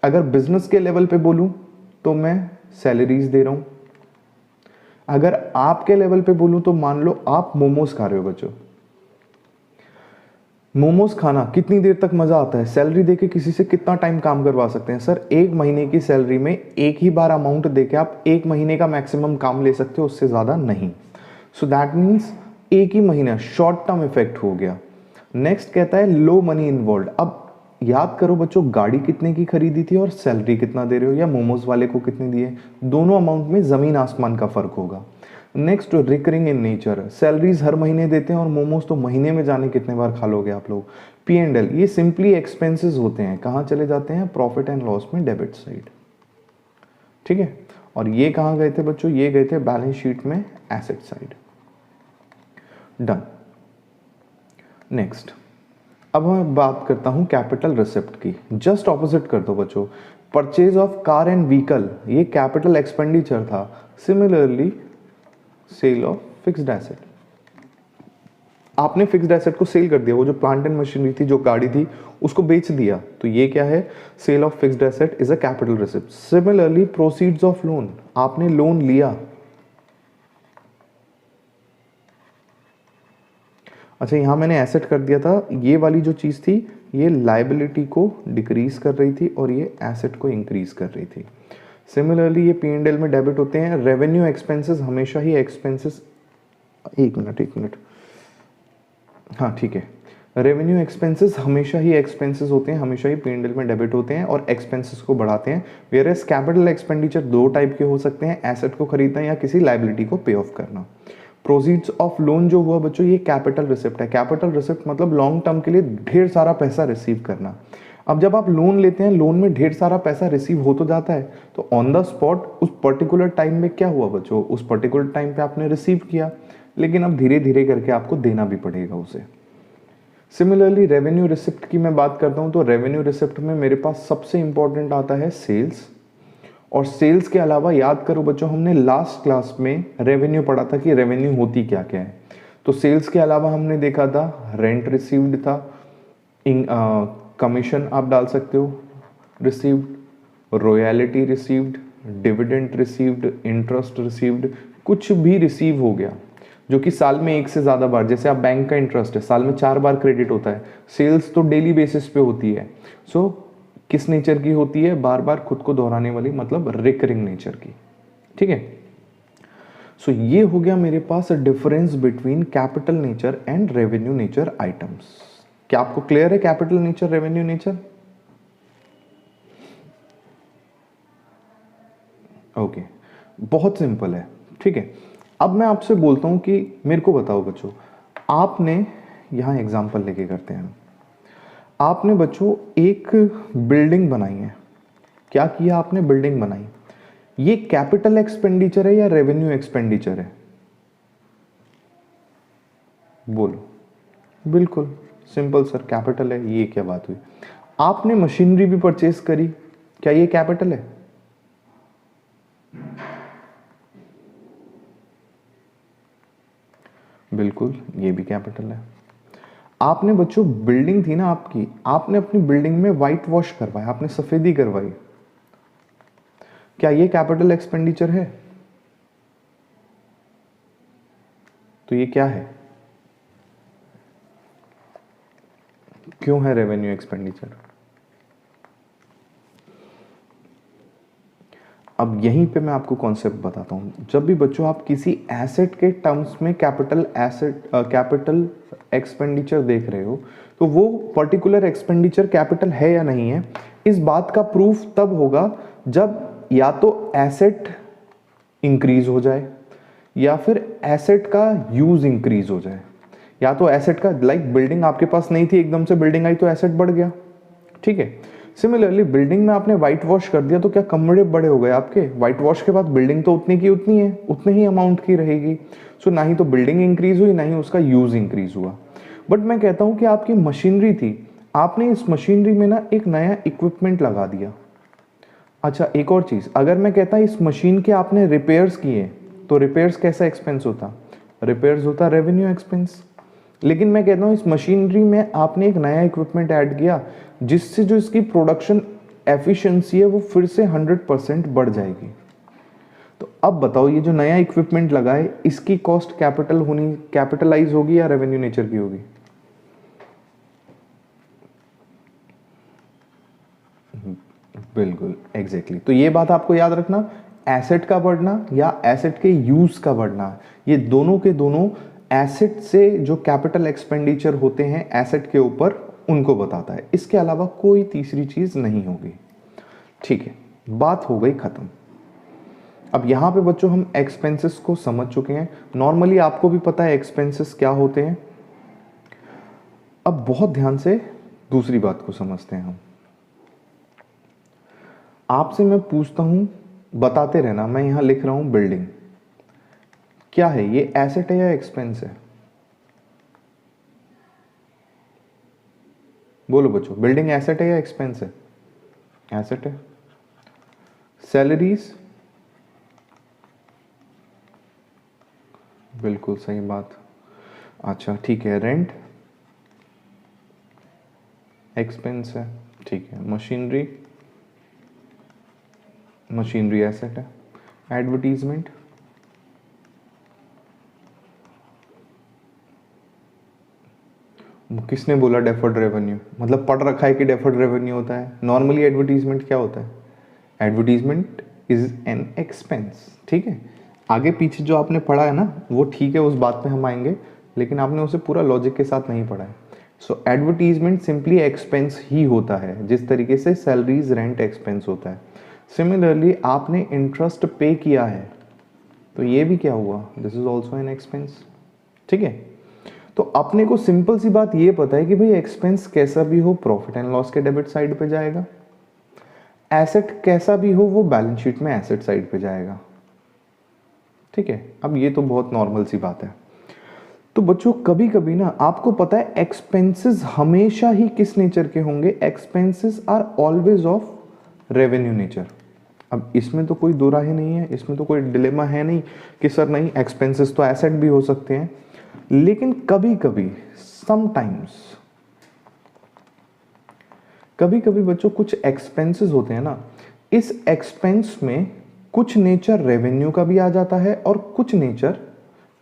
अगर बिजनेस के लेवल पे बोलूँ तो मैं सैलरीज दे रहा हूँ। अगर आपके लेवल पे बोलूँ तो मान लो आप मोमोज खा रहे हो बच्चों। मोमोज खाना कितनी देर तक मजा आता है, सैलरी देके किसी से कितना टाइम काम करवा सकते हैं सर? 1 महीने की सैलरी में एक ही बार अमाउंट देके आप 1 महीने का मैक्सिमम काम ले सकते हो, उससे ज़्यादा नहीं। सो दैट मीन्स एक ही महीना शॉर्ट टर्म इफेक्ट हो गया। नेक्स्ट कहता है लो मनी इन्वॉल्व। अब याद करो बच्चों, गाड़ी कितने की खरीदी थी और सैलरी कितना दे रहे हो, या मोमोज वाले को कितने दिए, दोनों अमाउंट में जमीन आसमान का फर्क होगा। Next recurring in nature, salaries हर महीने देते हैं और मोमोज तो महीने में जाने कितने बार खा लोगे आप लोग। पी एंड एल, ये सिंपली एक्सपेंसेस होते हैं, कहाँ चले जाते हैं, प्रॉफिट एंड लॉस में, डेबिट साइड। ठीक है, और ये कहाँ गए थे बच्चों, ये गए थे बैलेंस शीट में, एसेट साइड। डन। नेक्स्ट, अब मैं बात करता हूं कैपिटल रिसिप्ट की। जस्ट ऑपोजिट कर दो बच्चों, purchase of car and vehicle, ये कैपिटल एक्सपेंडिचर था। Similarly sale of fixed asset, आपने फिक्स्ड एसेट को सेल कर दिया, वो जो प्लांट एंड मशीनरी थी, जो गाड़ी थी, उसको बेच दिया, तो ये क्या है, sale of fixed asset is a capital receipt. Similarly proceeds of loan, आपने लोन लिया, अच्छा यहां मैंने एसेट कर दिया था, ये वाली जो चीज थी ये लायबिलिटी को डिक्रीज कर रही थी और ये एसेट को इंक्रीज कर रही थी। सिमिलरली ये पी एंड एल में डेबिट होते हैं। रेवेन्यू एक्सपेंसेस हमेशा ही एक्सपेंसेस, एक मिनट, हाँ ठीक है, रेवेन्यू एक्सपेंसेस हमेशा ही एक्सपेंसेस होते हैं, हमेशा ही पी एंड एल में डेबिट होते हैं और एक्सपेंसेस को बढ़ाते हैं। वेयरएज कैपिटल एक्सपेंडिचर दो टाइप के हो सकते हैं, एसेट को खरीदना या किसी लायबिलिटी को पे ऑफ करना। प्रोसीड्स ऑफ लोन जो हुआ बच्चों, ये कैपिटल रिसिप्ट है। कैपिटल रिसिप्ट मतलब लॉन्ग टर्म के लिए ढेर सारा पैसा रिसीव करना। अब जब आप लोन लेते हैं, लोन में ढेर सारा पैसा रिसीव हो तो जाता है, तो ऑन द स्पॉट उस पर्टिकुलर टाइम में क्या हुआ बच्चों, उस पर्टिकुलर टाइम पे आपने रिसीव किया, लेकिन अब धीरे धीरे करके आपको देना भी पड़ेगा उसे। सिमिलरली रेवेन्यू रिसिप्ट की मैं बात करता हूं, तो रेवेन्यू रिसिप्ट में मेरे पास सबसे इंपॉर्टेंट आता है सेल्स, और सेल्स के अलावा याद करो बच्चों, हमने लास्ट क्लास में रेवेन्यू पढ़ा था कि रेवेन्यू होती क्या क्या है। तो सेल्स के अलावा हमने देखा था रेंट रिसीव्ड था, कमीशन आप डाल सकते हो received, royalty received, dividend received, interest received, कुछ भी रिसीव हो गया जो कि साल में एक से ज़्यादा बार, जैसे आप बैंक का इंटरेस्ट है साल में 4 बार क्रेडिट होता है, सेल्स तो डेली बेसिस पे होती है। सो किस नेचर की होती है, बार बार खुद को दोहराने वाली, मतलब रिकरिंग नेचर की। ठीक है, सो ये हो गया मेरे पास difference between capital nature and revenue nature items. क्या आपको क्लियर है capital nature, revenue nature? Okay, बहुत सिंपल है। ठीक है, अब मैं आपसे बोलता हूं कि मेरे को बताओ बच्चों, आपने यहां एग्जांपल लेके करते हैं, आपने बच्चों एक बिल्डिंग बनाई है। क्या किया आपने, बिल्डिंग बनाई, ये कैपिटल एक्सपेंडिचर है या रेवेन्यू एक्सपेंडिचर है? बोलो। बिल्कुल सिंपल सर, कैपिटल है। ये क्या बात हुई, आपने मशीनरी भी परचेस करी, क्या ये कैपिटल है? बिल्कुल, ये भी कैपिटल है। आपने बच्चों बिल्डिंग थी ना आपकी, आपने अपनी बिल्डिंग में व्हाइट वॉश करवाया, आपने सफेदी करवाई, क्या ये कैपिटल एक्सपेंडिचर है? तो ये क्या है, क्यों है रेवेन्यू एक्सपेंडिचर? अब यहीं पे मैं आपको कॉन्सेप्ट बताता हूं। जब भी बच्चों आप किसी एसेट के टर्म्स में कैपिटल एक्सपेंडिचर देख रहे हो, तो वो पर्टिकुलर एक्सपेंडिचर कैपिटल है या नहीं है, इस बात का प्रूफ तब होगा जब या तो एसेट इंक्रीज हो जाए या फिर एसेट का यूज इंक्रीज हो जाए। या तो एसेट का, लाइक बिल्डिंग आपके पास नहीं थी, एकदम से बिल्डिंग आई तो एसेट बढ़ गया। ठीक है, सिमिलरली बिल्डिंग में आपने व्हाइट वॉश कर दिया तो क्या कमरे बड़े हो गए आपके? व्हाइट वॉश के बाद बिल्डिंग तो उतनी की उतनी है, उतने ही अमाउंट की रहेगी। सो ना ही तो बिल्डिंग इंक्रीज हुई, ना ही उसका यूज इंक्रीज हुआ। बट मैं कहता हूं कि आपकी मशीनरी थी, आपने इस मशीनरी में ना एक नया इक्विपमेंट लगा दिया। अच्छा एक और चीज, अगर मैं कहता इस मशीन के आपने रिपेयर्स किए, तो रिपेयर्स कैसा एक्सपेंस होता? रिपेयर्स होता रेवेन्यू एक्सपेंस। लेकिन मैं कहता हूं इस मशीनरी में आपने एक नया इक्विपमेंट ऐड किया, जिससे जो इसकी प्रोडक्शन एफिशिएंसी है वो फिर से 100% बढ़ जाएगी। तो अब बताओ, ये जो नया इक्विपमेंट लगा है, इसकी कॉस्ट कैपिटलाइज होगी या रेवेन्यू नेचर की होगी? बिल्कुल एग्जैक्टली। तो ये बात आपको याद रखना, एसेट का बढ़ना या एसेट के यूज का बढ़ना, ये दोनों के दोनों एसेट से जो कैपिटल एक्सपेंडिचर होते हैं एसेट के ऊपर, उनको बताता है। इसके अलावा कोई तीसरी चीज़ नहीं होगी। ठीक है, बात हो गई ख़त्म। अब यहाँ पे बच्चों हम एक्सपेंसेस को समझ चुके हैं। नॉर्मली आपको भी पता है एक्सपेंसेस क्या होते हैं। अब बहुत ध्यान से दूसरी बात को समझते हैं हम। आपसे मैं पूछता हूँ, बताते रहना। मैं यहाँ लिख रहा हूँ बिल्डिंग, क्या है ये, एसेट है या एक्सपेंस है? बोलो बच्चों, बिल्डिंग एसेट है या एक्सपेंस है? एसेट है। सैलरीज, बिल्कुल सही बात। अच्छा ठीक है, रेंट एक्सपेंस है। ठीक है, मशीनरी, मशीनरी एसेट है। एडवर्टीजमेंट, किसने बोला डेफर्ड रेवेन्यू? मतलब पढ़ रखा है कि डेफर्ड रेवेन्यू होता है। नॉर्मली एडवर्टीजमेंट क्या होता है? Advertisement is an expense. ठीक है, आगे पीछे जो आपने पढ़ा है ना वो ठीक है, उस बात पे हम आएंगे, लेकिन आपने उसे पूरा लॉजिक के साथ नहीं पढ़ा है। सो एडवर्टीजमेंट सिंपली एक्सपेंस ही होता है, जिस तरीके से सैलरीज रेंट एक्सपेंस होता है। सिमिलरली आपने इंटरेस्ट पे किया है तो ये भी क्या हुआ, this is also an expense. ठीक है, तो अपने को सिंपल सी बात ये पता है कि भाई एक्सपेंस कैसा भी हो प्रॉफिट एंड लॉस के डेबिट साइड पे जाएगा, एसेट कैसा भी हो वो बैलेंस शीट में एसेट साइड पे जाएगा। ठीक है, अब ये तो बहुत नॉर्मल सी बात है। तो बच्चों कभी कभी ना आपको पता है एक्सपेंसेस हमेशा ही किस नेचर के होंगे? Expenses are always of revenue nature. अब इसमें तो कोई दो राहें नहीं है, इसमें तो कोई डिलेमा है नहीं कि सर नहीं एक्सपेंसेस तो एसेट भी हो सकते हैं। लेकिन कभी कभी समटाइम्स, कभी कभी बच्चों कुछ एक्सपेंसेस होते हैं ना, इस एक्सपेंस में कुछ नेचर रेवेन्यू का भी आ जाता है और कुछ नेचर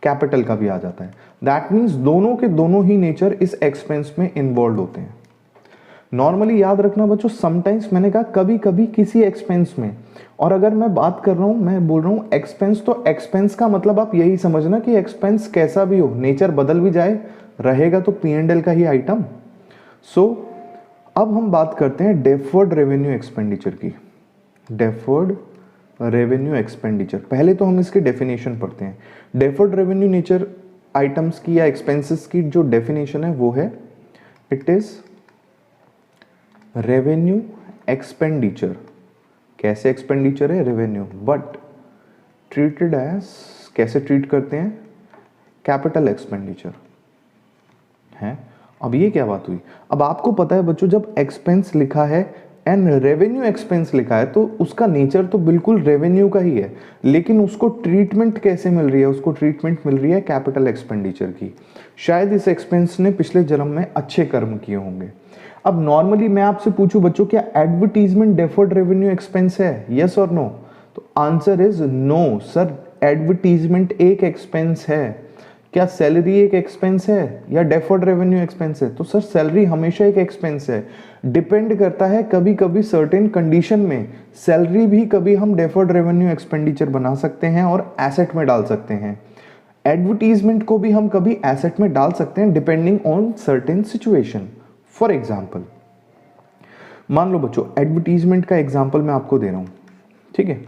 कैपिटल का भी आ जाता है। दैट मीन्स दोनों के दोनों ही नेचर इस एक्सपेंस में इन्वॉल्व होते हैं। नॉर्मली याद रखना बच्चों, समटाइम्स मैंने कहा कभी कभी किसी एक्सपेंस में, और अगर मैं बात कर रहा हूं, मैं बोल रहा हूं एक्सपेंस, तो एक्सपेंस का मतलब आप यही समझना कि एक्सपेंस कैसा भी हो, नेचर बदल भी जाए, रहेगा तो P&L का ही आइटम। सो अब हम बात करते हैं डेफर्ड रेवेन्यू एक्सपेंडिचर की। डेफर्ड रेवेन्यू एक्सपेंडिचर, पहले तो हम इसकी डेफिनेशन पढ़ते हैं। डेफर्ड रेवेन्यू नेचर आइटम्स की या एक्सपेंसेस की जो डेफिनेशन है वो है, इट इज रेवेन्यू एक्सपेंडिचर। कैसे एक्सपेंडिचर है? रेवेन्यू, बट ट्रीटेड एज, कैसे ट्रीट करते हैं? कैपिटल एक्सपेंडिचर है। अब ये क्या बात हुई? अब आपको पता है बच्चों, जब एक्सपेंस लिखा है एंड रेवेन्यू एक्सपेंस लिखा है तो उसका नेचर तो बिल्कुल रेवेन्यू का ही है, लेकिन उसको ट्रीटमेंट कैसे मिल रही है? उसको ट्रीटमेंट मिल रही है कैपिटल एक्सपेंडिचर की। शायद इस एक्सपेंस ने पिछले जन्म में अच्छे कर्म किए होंगे। अब नॉर्मली मैं आपसे पूछूं बच्चों, क्या एडवर्टीजमेंट डेफर्ड रेवेन्यू एक्सपेंस है? यस और नो? तो answer is no sir, advertisement एक एक्सपेंस है। क्या सैलरी एक एक्सपेंस है या डेफर्ड रेवेन्यू एक्सपेंस है? तो सर सैलरी हमेशा एक एक्सपेंस है। डिपेंड करता है, कभी कभी सर्टेन कंडीशन में सैलरी भी कभी हम डेफर्ड रेवेन्यू एक्सपेंडिचर बना सकते हैं और एसेट में डाल सकते हैं। एडवर्टीजमेंट को भी हम कभी एसेट में डाल सकते हैं depending on certain situation. For example, मान लो बच्चों एडवर्टीजमेंट का एग्जाम्पल मैं आपको दे रहा हूं। ठीक है,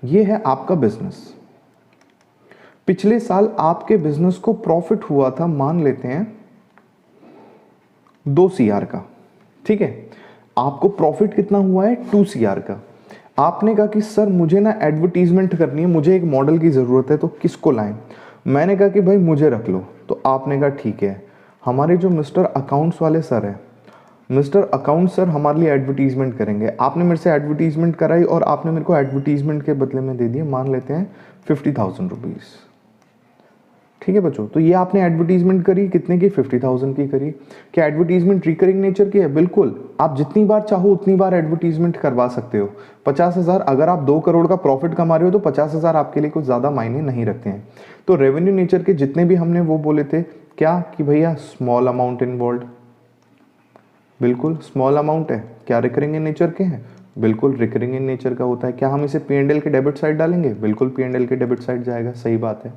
ये है आपका बिजनेस। पिछले साल आपके बिजनेस को प्रॉफिट हुआ था, मान लेते हैं 2 CR का। ठीक है, आपको प्रॉफिट कितना हुआ है? 2 CR का। आपने कहा कि सर मुझे ना एडवर्टीजमेंट करनी है, मुझे एक मॉडल की ज़रूरत है, तो किसको लाएं? मैंने कहा कि भाई मुझे रख लो। तो आपने कहा ठीक है, हमारे जो मिस्टर अकाउंट्स वाले सर हैं, मिस्टर अकाउंट सर हमारे लिए एडवर्टीजमेंट करेंगे। आपने मेरे से एडवर्टीजमेंट कराई और आपने मेरे को एडवर्टीजमेंट के बदले में दे दिए, मान लेते हैं 50,000 रुपीज़। ठीक है बच्चों, तो ये आपने एडवर्टीजमेंट करी, कितने की? 50,000 की करी। क्या एडवर्टीजमेंट रिकरिंग नेचर की है? बिल्कुल, आप जितनी बार चाहो उतनी बार एडवर्टीजमेंट करवा सकते हो। 50,000, अगर आप 2 करोड़ का प्रॉफिट कमा रहे हो तो 50,000 आपके लिए कुछ ज़्यादा मायने नहीं रखते हैं। तो रेवेन्यू नेचर के जितने भी हमने वो बोले थे, क्या कि भैया स्मॉल अमाउंट इन्वॉल्व, बिल्कुल स्मॉल अमाउंट है। क्या रिकरिंग इन नेचर के हैं? बिल्कुल रिकरिंग इन नेचर का होता है। क्या हम इसे P&L के डेबिट साइड डालेंगे? बिल्कुल P&L के डेबिट साइड जाएगा, सही बात है।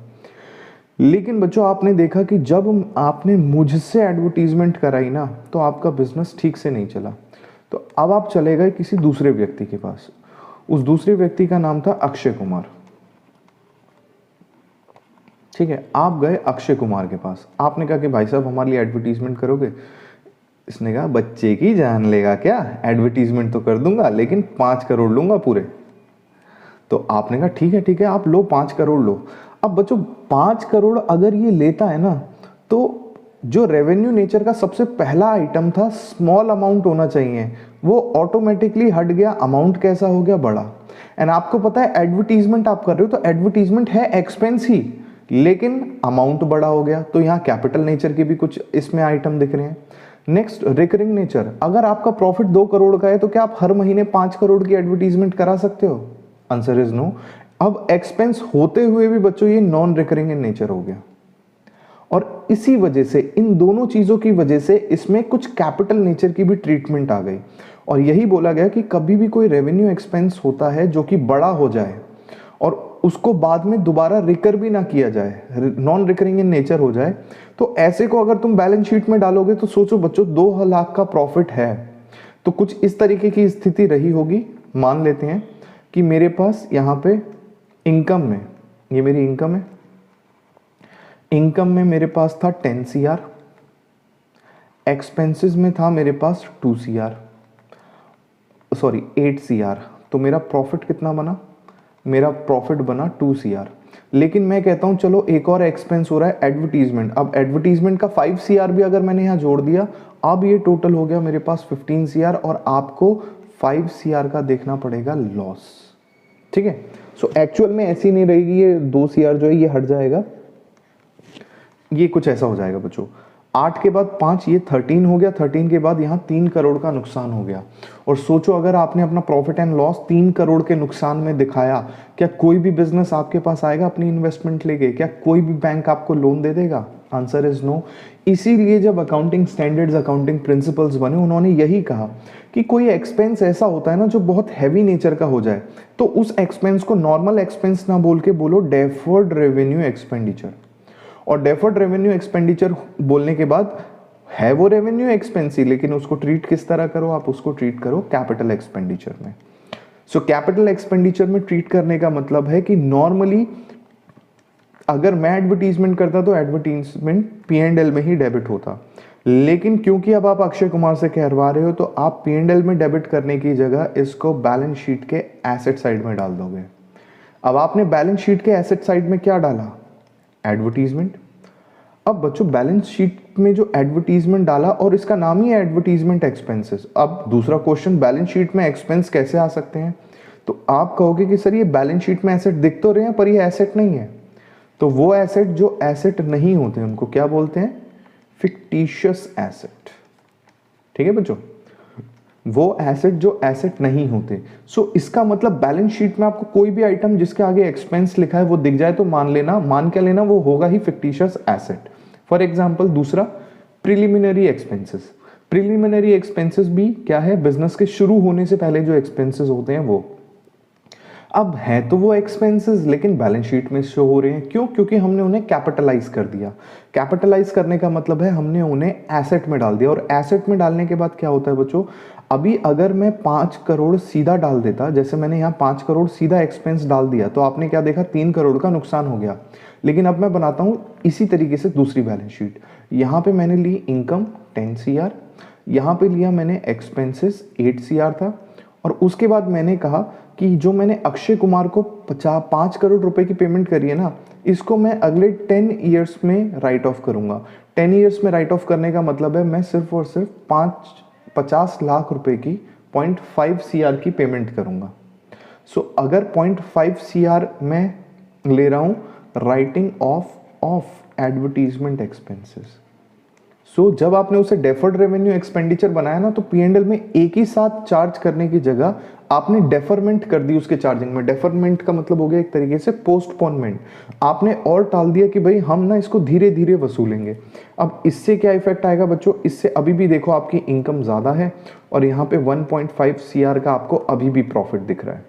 लेकिन बच्चों आपने देखा कि जब आपने मुझसे एडवर्टीजमेंट कराई ना तो आपका बिजनेस ठीक से नहीं चला। तो अब आप चले गए किसी दूसरे व्यक्ति के पास। उस दूसरे व्यक्ति का नाम था अक्षय कुमार। ठीक है, आप गए अक्षय कुमार के पास, आपने कहा कि भाई साहब हमारे लिए एडवर्टीजमेंट करोगे। इसने कहा बच्चे की जान लेगा क्या, एडवर्टीजमेंट तो कर दूंगा लेकिन 5 करोड़ लूंगा पूरे। तो आपने कहा ठीक है आप लो 5 करोड़ लो। अब बच्चों 5 करोड़ अगर ये लेता है ना तो जो रेवेन्यू नेचर का सबसे पहला आइटम था स्मॉल अमाउंट होना चाहिए, वो ऑटोमेटिकली हट गया, अमाउंट कैसा हो गया बड़ा। एंड आपको पता है एडवर्टीजमेंट आप कर रहे हो तो एडवर्टीजमेंट है एक्सपेंस ही, लेकिन अमाउंट बड़ा हो गया। तो यहाँ कैपिटल नेचर के भी कुछ इसमें आइटम दिख रहे हैं। नेक्स्ट रिकरिंग नेचर, अगर आपका प्रॉफिट 2 करोड़ का है तो क्या आप हर महीने 5 करोड़ की एडवर्टीजमेंट करा सकते हो? Answer is no. अब एक्सपेंस होते हुए भी बच्चों ये नॉन रिकरिंग इन नेचर हो गया, और इसी वजह से इन दोनों चीजों की वजह से इसमें कुछ कैपिटल नेचर की भी ट्रीटमेंट आ गई। और यही बोला गया कि कभी भी कोई रेवेन्यू एक्सपेंस होता है जो कि बड़ा हो जाए और उसको बाद में दोबारा रिकर भी ना किया जाए, नॉन रिकरिंग इन नेचर हो जाए, तो ऐसे को अगर तुम बैलेंस शीट में डालोगे तो सोचो बच्चों 2 लाख का प्रॉफिट है तो कुछ इस तरीके की स्थिति रही होगी। मान लेते हैं कि मेरे पास यहाँ पे इनकम में, ये मेरी इनकम है, इनकम में मेरे पास था 10 CR, एक्सपेंसेस में था मेरे पास 8 CR। तो मेरा प्रॉफिट कितना बना? मेरा प्रॉफिट बना 2 CR। लेकिन मैं कहता हूं चलो एक और एक्सपेंस हो रहा है एडवर्टीजमेंट। अब एडवर्टीजमेंट का 5 CR भी अगर मैंने यहां जोड़ दिया, अब ये टोटल हो गया मेरे पास 15 CR, और आपको 5 CR का देखना पड़ेगा लॉस। ठीक है, सो एक्चुअल में ऐसी नहीं रहेगी, ये 2 CR जो है ये हट जाएगा, ये कुछ ऐसा हो जाएगा बच्चों। 8 के बाद 5, ये 13 हो गया। 13 के बाद यहाँ 3 करोड़ का नुकसान हो गया। और सोचो अगर आपने अपना प्रॉफिट एंड लॉस 3 करोड़ के नुकसान में दिखाया, क्या कोई भी बिजनेस आपके पास आएगा अपनी इन्वेस्टमेंट लेके? क्या कोई भी बैंक आपको लोन दे देगा? Answer is no. इसीलिए जब अकाउंटिंग स्टैंडर्ड्स, अकाउंटिंग प्रिंसिपल्स बने, उन्होंने यही कहा कि कोई एक्सपेंस ऐसा होता है ना जो बहुत हैवी नेचर का हो जाए, तो उस एक्सपेंस को नॉर्मल एक्सपेंस ना बोल के बोलो डेफर्ड रेवेन्यू एक्सपेंडिचर। और डेफर्ड रेवेन्यू एक्सपेंडिचर बोलने के बाद है वो रेवेन्यू एक्सपेंस ही, लेकिन उसको ट्रीट किस तरह करो? आप उसको ट्रीट करो कैपिटल एक्सपेंडिचर में। सो कैपिटल एक्सपेंडिचर में ट्रीट करने का मतलब है कि नॉर्मली अगर मैं एडवर्टीजमेंट करता तो एडवर्टीजमेंट P&L में ही डेबिट होता, लेकिन क्योंकि अब आप अक्षय कुमार से कहवा रहे हो तो आप P&L में डेबिट करने की जगह इसको बैलेंस शीट के एसेट साइड में डाल दोगे। अब आपने बैलेंस शीट के एसेट साइड में क्या डाला? एडवर्टीजमेंट। अब बच्चों बैलेंस शीट में जो एडवर्टीजमेंट डाला, और इसका नाम ही है एडवर्टीजमेंट एक्सपेंसेस। अब दूसरा क्वेश्चन, बैलेंस शीट में एक्सपेंस कैसे आ सकते हैं? तो आप कहोगे कि सर ये बैलेंस शीट में एसेट दिख तो रहे हैं पर ये एसेट नहीं है। तो वो एसेट जो एसेट नहीं होते उनको क्या बोलते हैं? Fictitious asset. ठीक है बच्चों, वो एसेट जो एसेट नहीं होते। सो इसका मतलब बैलेंस शीट में आपको कोई भी आइटम जिसके आगे एक्सपेंस लिखा है वो दिख जाए तो मान क्या लेना, वो होगा ही फिक्टिशियस एसेट। फॉर एग्जांपल दूसरा, प्रिलिमिनरी एक्सपेंसेस। प्रिलिमिनरी एक्सपेंसेस भी क्या है? बिजनेस के शुरू होने से पहले जो एक्सपेंसेस होते हैं वो। अब है तो वो एक्सपेंसेस लेकिन बैलेंस शीट में शो हो रहे हैं, क्यों? क्योंकि हमने उन्हें कैपिटलाइज कर दिया। कैपिटलाइज करने का मतलब है हमने उन्हें एसेट में डाल दिया। और एसेट में डालने के बाद क्या होता है बच्चों? अभी अगर मैं 5 करोड़ सीधा डाल देता, जैसे मैंने यहाँ 5 करोड़ सीधा एक्सपेंस डाल दिया, तो आपने क्या देखा? 3 करोड़ का नुकसान हो गया। लेकिन अब मैं बनाता हूँ इसी तरीके से दूसरी बैलेंस शीट। यहाँ पे मैंने ली इनकम 10 CR, यहाँ पे लिया मैंने एक्सपेंसेस 8 CR था, और उसके बाद मैंने कहा कि जो मैंने अक्षय कुमार को 5 करोड़ रुपए की पेमेंट करी है ना, इसको मैं अगले 10 ईयर्स में राइट ऑफ करूंगा। 10 ईयर्स में राइट ऑफ करने का मतलब है मैं सिर्फ और सिर्फ 50 लाख रुपए की 0.5 CR की पेमेंट करूंगा। सो अगर 0.5 CR मैं ले रहा हूं राइटिंग ऑफ एडवर्टीजमेंट एक्सपेंसेस। सो जब आपने उसे डेफर्ड रेवेन्यू एक्सपेंडिचर बनाया ना, तो P&L में एक ही साथ चार्ज करने की जगह आपने डेफरमेंट कर दी उसके चार्जिंग में। डेफरमेंट का मतलब हो गया एक तरीके से पोस्टपोनमेंट। आपने और टाल दिया कि भाई हम ना इसको धीरे धीरे वसूलेंगे। अब इससे क्या इफेक्ट आएगा बच्चों? इससे अभी भी देखो आपकी इनकम ज़्यादा है और यहाँ पे 1.5 CR का आपको अभी भी प्रॉफिट दिख रहा है।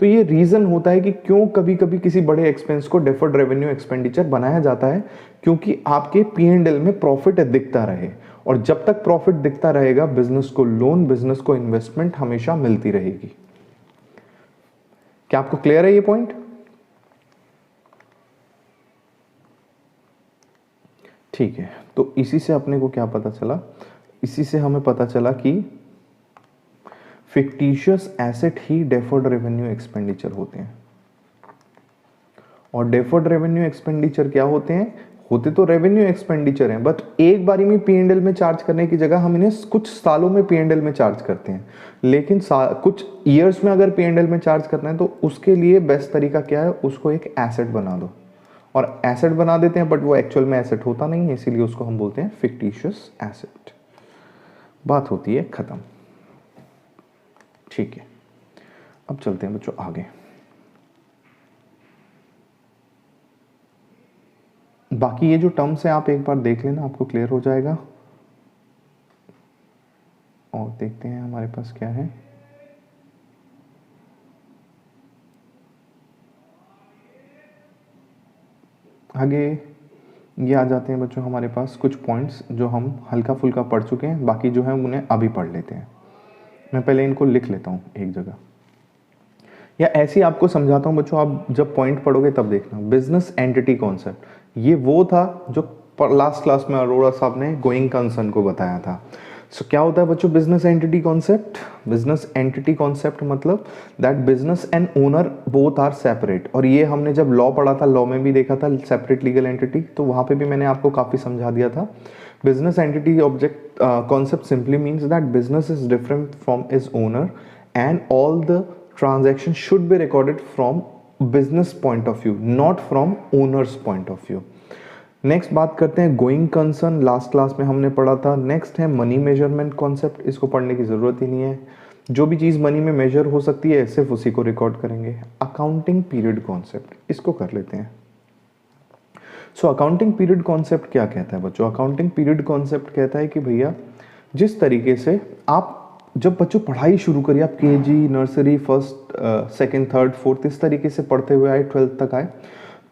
तो ये रीज़न होता है कि क्यों कभी कभी किसी बड़े एक्सपेंस को डेफर्ड रेवेन्यू एक्सपेंडिचर बनाया जाता है, क्योंकि आपके P&L में प्रॉफिट दिखता रहे, और जब तक प्रॉफिट दिखता रहेगा बिजनेस को लोन, बिजनेस को इन्वेस्टमेंट हमेशा मिलती रहेगी। क्या आपको क्लियर है ये पॉइंट? ठीक है, तो इसी से अपने को क्या पता चला, इसी से हमें पता चला कि फिक्टिशियस एसेट ही डेफर्ड रेवेन्यू एक्सपेंडिचर होते हैं। और डेफर्ड रेवेन्यू एक्सपेंडिचर क्या होते हैं? होते तो रेवेन्यू एक्सपेंडिचर हैं, बट एक बारी में P&L में चार्ज करने की जगह हम इन्हें कुछ सालों में P&L में चार्ज करते हैं। लेकिन कुछ ईयर्स में अगर P&L में चार्ज करना है तो उसके लिए बेस्ट तरीका क्या है, उसको एक एसेट बना दो। और एसेट बना देते हैं बट वो एक्चुअल में एसेट होता नहीं है, इसीलिए उसको हम बोलते हैं फिक्टिशियस एसेट। बात होती है खत्म। ठीक है, अब चलते हैं बच्चों आगे। बाकी ये जो टर्म्स है आप एक बार देख लेना, आपको क्लियर हो जाएगा। और देखते हैं हमारे पास क्या है। आगे ये आ जाते हैं बच्चों हमारे पास कुछ पॉइंट्स जो हम हल्का फुल्का पढ़ चुके हैं, बाकी जो है उन्हें अभी पढ़ लेते हैं। मैं पहले इनको लिख लेता हूँ एक जगह, या ऐसे ही आपको समझाता हूँ बच्चों, आप जब पॉइंट पढ़ोगे तब देखना। बिजनेस एंटिटी कॉन्सेप्ट, ये वो था जो लास्ट क्लास में अरोड़ा साहब ने गोइंग कंसर्न को बताया था। सो क्या होता है बच्चों business entity concept? Business entity concept मतलब that business and owner both are separate. और ये हमने जब लॉ पढ़ा था, लॉ में भी देखा था सेपरेट लीगल एंटिटी, तो वहाँ पे भी मैंने आपको काफ़ी समझा दिया था। Business entity object concept simply means that business is different from is owner and all the transaction should be recorded from business point of view, not from owner's point of view. Next बात करते हैं गोइंग कंसर्न, लास्ट क्लास में हमने पढ़ा था। नेक्स्ट है मनी मेजरमेंट कॉन्सेप्ट, इसको पढ़ने की ज़रूरत ही नहीं है, जो भी चीज़ मनी में मेजर हो सकती है सिर्फ उसी को रिकॉर्ड करेंगे। अकाउंटिंग पीरियड कॉन्सेप्ट, इसको कर लेते हैं। सो अकाउंटिंग पीरियड कॉन्सेप्ट क्या कहता है बच्चों? अकाउंटिंग पीरियड कॉन्सेप्ट कहता है कि भैया जिस तरीके से आप जब बच्चों पढ़ाई शुरू करिए, आप KG, nursery, first, second, third, fourth, इस तरीके से पढ़ते हुए आए, 12th तक आए,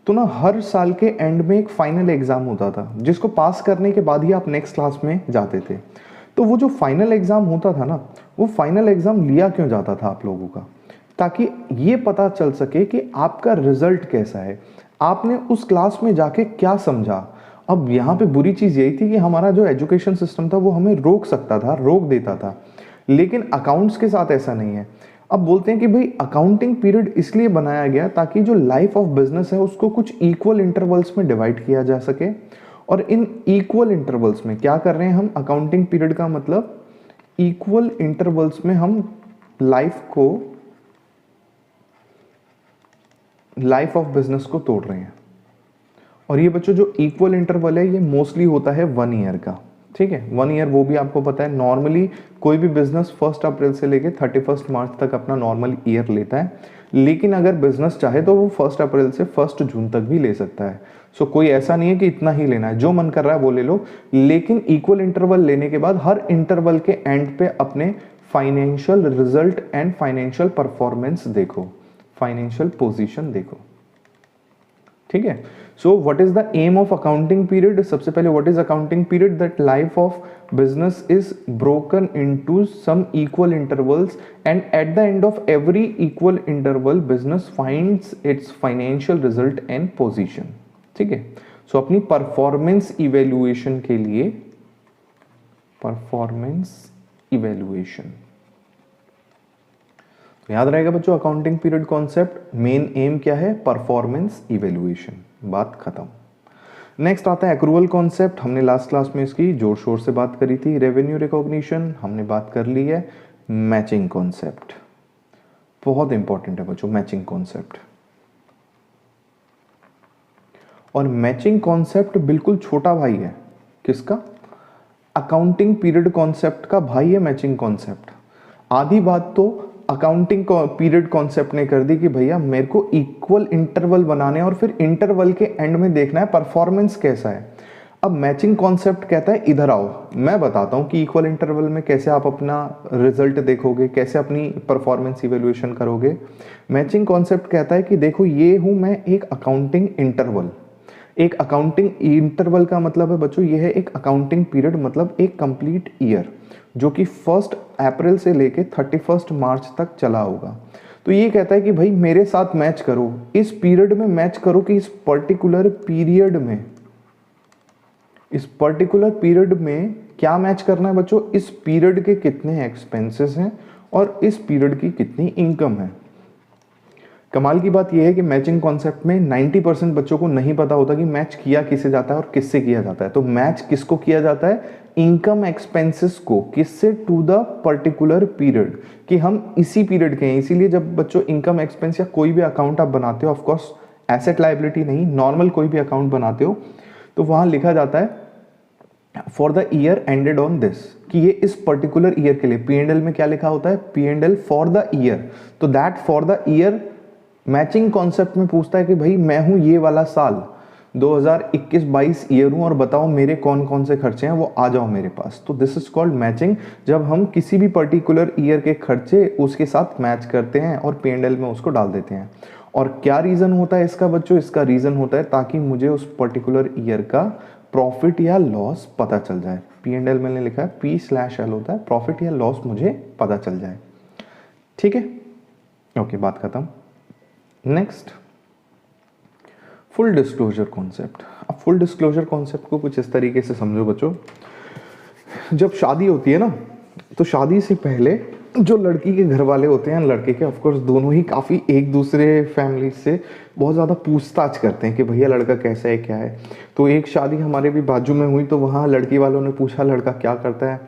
तो ना हर साल के एंड में एक फाइनल एग्जाम होता था, जिसको पास करने के बाद ही आप नेक्स्ट क्लास में जाते थे। तो वो जो फाइनल एग्जाम होता था ना, वो फाइनल एग्जाम लिया क्यों जाता था आप लोगों का? ताकि ये पता चल सके कि आपका रिजल्ट कैसा है, आपने उस क्लास में जाके क्या समझा। अब यहाँ पे बुरी चीज़ यही थी कि हमारा जो एजुकेशन सिस्टम था वो हमें रोक सकता था, रोक देता था, लेकिन अकाउंट्स के साथ ऐसा नहीं है। अब बोलते हैं कि भाई अकाउंटिंग पीरियड इसलिए बनाया गया ताकि जो लाइफ ऑफ बिजनेस है उसको कुछ इक्वल इंटरवल्स में डिवाइड किया जा सके। और इन इक्वल इंटरवल्स में क्या कर रहे हैं हम? अकाउंटिंग पीरियड का मतलब इक्वल इंटरवल्स में हम लाइफ ऑफ बिजनेस को तोड़ रहे हैं। और ये बच्चों जो इक्वल इंटरवल है ये मोस्टली होता है 1 ईयर का। ठीक है, 1 ईयर वो भी आपको पता है, नॉर्मली कोई भी बिजनेस 1 अप्रैल से लेके 31 मार्च तक अपना नॉर्मल ईयर लेता है, लेकिन अगर बिजनेस चाहे तो वो 1 अप्रैल से 1 जून तक भी ले सकता है। सो कोई ऐसा नहीं है कि इतना ही लेना है, जो मन कर रहा है वो ले लो, लेकिन इक्वल इंटरवल लेने के बाद हर इंटरवल के एंड पे अपने financial result and financial performance देखो, फाइनेंशियल पोजीशन देखो। ठीक है, so what is the aim of accounting period? सबसे पहले what is accounting period? That life of business is broken into some equal intervals and at the end of every equal interval business finds its financial result and position. ठीक है, सो अपनी परफॉर्मेंस इवेल्युएशन के लिए, परफॉर्मेंस इवेल्युएशन याद रहेगा बच्चों, accounting period concept main M क्या है? Performance evaluation. बात खत्म। नेक्स्ट आता है एक्रूवल कॉन्सेप्ट, हमने लास्ट क्लास में इसकी जोर शोर से बात करी थी। रेवेन्यू रिकॉग्निशन हमने बात कर ली है। मैचिंग कॉन्सेप्ट बहुत इंपॉर्टेंट है बच्चों, मैचिंग कॉन्सेप्ट। और मैचिंग कॉन्सेप्ट बिल्कुल छोटा भाई है किसका? अकाउंटिंग पीरियड कॉन्सेप्ट का भाई है मैचिंग कॉन्सेप्ट। आधी बात तो अकाउंटिंग पीरियड कॉन्सेप्ट ने कर दी कि भैया मेरे को इक्वल इंटरवल बनाने और फिर इंटरवल के एंड में देखना है परफॉर्मेंस कैसा है। अब मैचिंग कॉन्सेप्ट कहता है इधर आओ, मैं बताता हूँ कि इक्वल इंटरवल में कैसे आप अपना रिजल्ट देखोगे, कैसे अपनी परफॉर्मेंस इवेल्युएशन करोगे। मैचिंग कॉन्सेप्ट कहता है कि देखो ये हूँ मैं एक अकाउंटिंग इंटरवल। एक अकाउंटिंग इंटरवल का मतलब है बच्चों ये है एक अकाउंटिंग पीरियड, मतलब एक कंप्लीट ईयर जो कि 1 अप्रैल से लेके 31 मार्च तक चला होगा। तो ये कहता है कि भाई मेरे साथ मैच करो, इस पीरियड में मैच करो कि इस पर्टिकुलर पीरियड में, इस पर्टिकुलर पीरियड में क्या मैच करना है बच्चों, इस पीरियड के कितने एक्सपेंसेस हैं और इस पीरियड की कितनी इनकम है। कमाल की बात यह है कि मैचिंग कॉन्सेप्ट में 90% बच्चों को नहीं पता होता कि मैच किया किसे जाता है और किससे किया जाता है। तो मैच किसको किया जाता है, इनकम एक्सपेंसेस को, किससे, टू द पर्टिकुलर पीरियड, कि हम इसी पीरियड के हैं। इसीलिए जब बच्चों इनकम एक्सपेंस या कोई भी अकाउंट आप बनाते हो, ऑफकोर्स एसेट लायबिलिटी नहीं, नॉर्मल कोई भी अकाउंट बनाते हो, तो वहां लिखा जाता है for the year ended on this, कि ये इस पर्टिकुलर ईयर के लिए। P&L में क्या लिखा होता है, P&L फॉर द ईयर। तो that for the year matching concept में पूछता है कि भाई मैं हूं ये वाला साल 2021-22 ईयर हूं और बताओ मेरे कौन कौन से खर्चे हैं, वो आ जाओ मेरे पास। तो दिस इज कॉल्ड मैचिंग, जब हम किसी भी पर्टिकुलर ईयर के खर्चे उसके साथ मैच करते हैं और P&L में उसको डाल देते हैं। और क्या रीजन होता है इसका बच्चों, इसका रीजन होता है ताकि मुझे उस पर्टिकुलर ईयर का प्रॉफिट या लॉस पता चल जाए। P&L मैंने लिखा है P/L होता है, प्रॉफिट या लॉस मुझे पता चल जाए। ठीक है, ओके, बात खत्म। Next, full disclosure concept. अब फुल डिस्क्लोजर कॉन्सेप्ट को कुछ इस तरीके से समझो बच्चों, जब शादी होती है ना, तो शादी से पहले जो लड़की के घर वाले होते हैं, लड़के के, ऑफकोर्स दोनों ही काफ़ी एक दूसरे फैमिली से बहुत ज़्यादा पूछताछ करते हैं कि भैया लड़का कैसा है, क्या है। तो एक शादी हमारे भी बाजू में हुई, तो वहाँ लड़की वालों ने पूछा लड़का क्या करता है।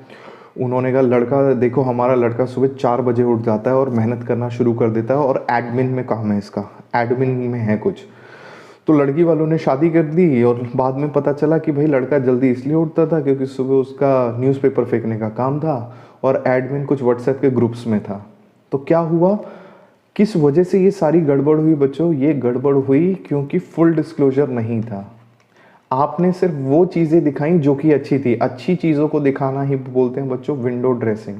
उन्होंने कहा लड़का, देखो हमारा लड़का सुबह 4 बजे उठ जाता है और मेहनत करना शुरू कर देता है और एडमिन में काम है इसका, एडमिन में है कुछ। तो लड़की वालों ने शादी कर दी और बाद में पता चला कि भाई लड़का जल्दी इसलिए उठता था क्योंकि सुबह उसका न्यूज़पेपर फेंकने का काम था और एडमिन कुछ व्हाट्सएप के ग्रुप्स में था। तो क्या हुआ, किस वजह से ये सारी गड़बड़ हुई बच्चों, ये गड़बड़ हुई क्योंकि फुल डिस्क्लोजर नहीं था। आपने सिर्फ वो चीज़ें दिखाई जो कि अच्छी थी। अच्छी चीज़ों को दिखाना ही बोलते हैं बच्चों विंडो ड्रेसिंग।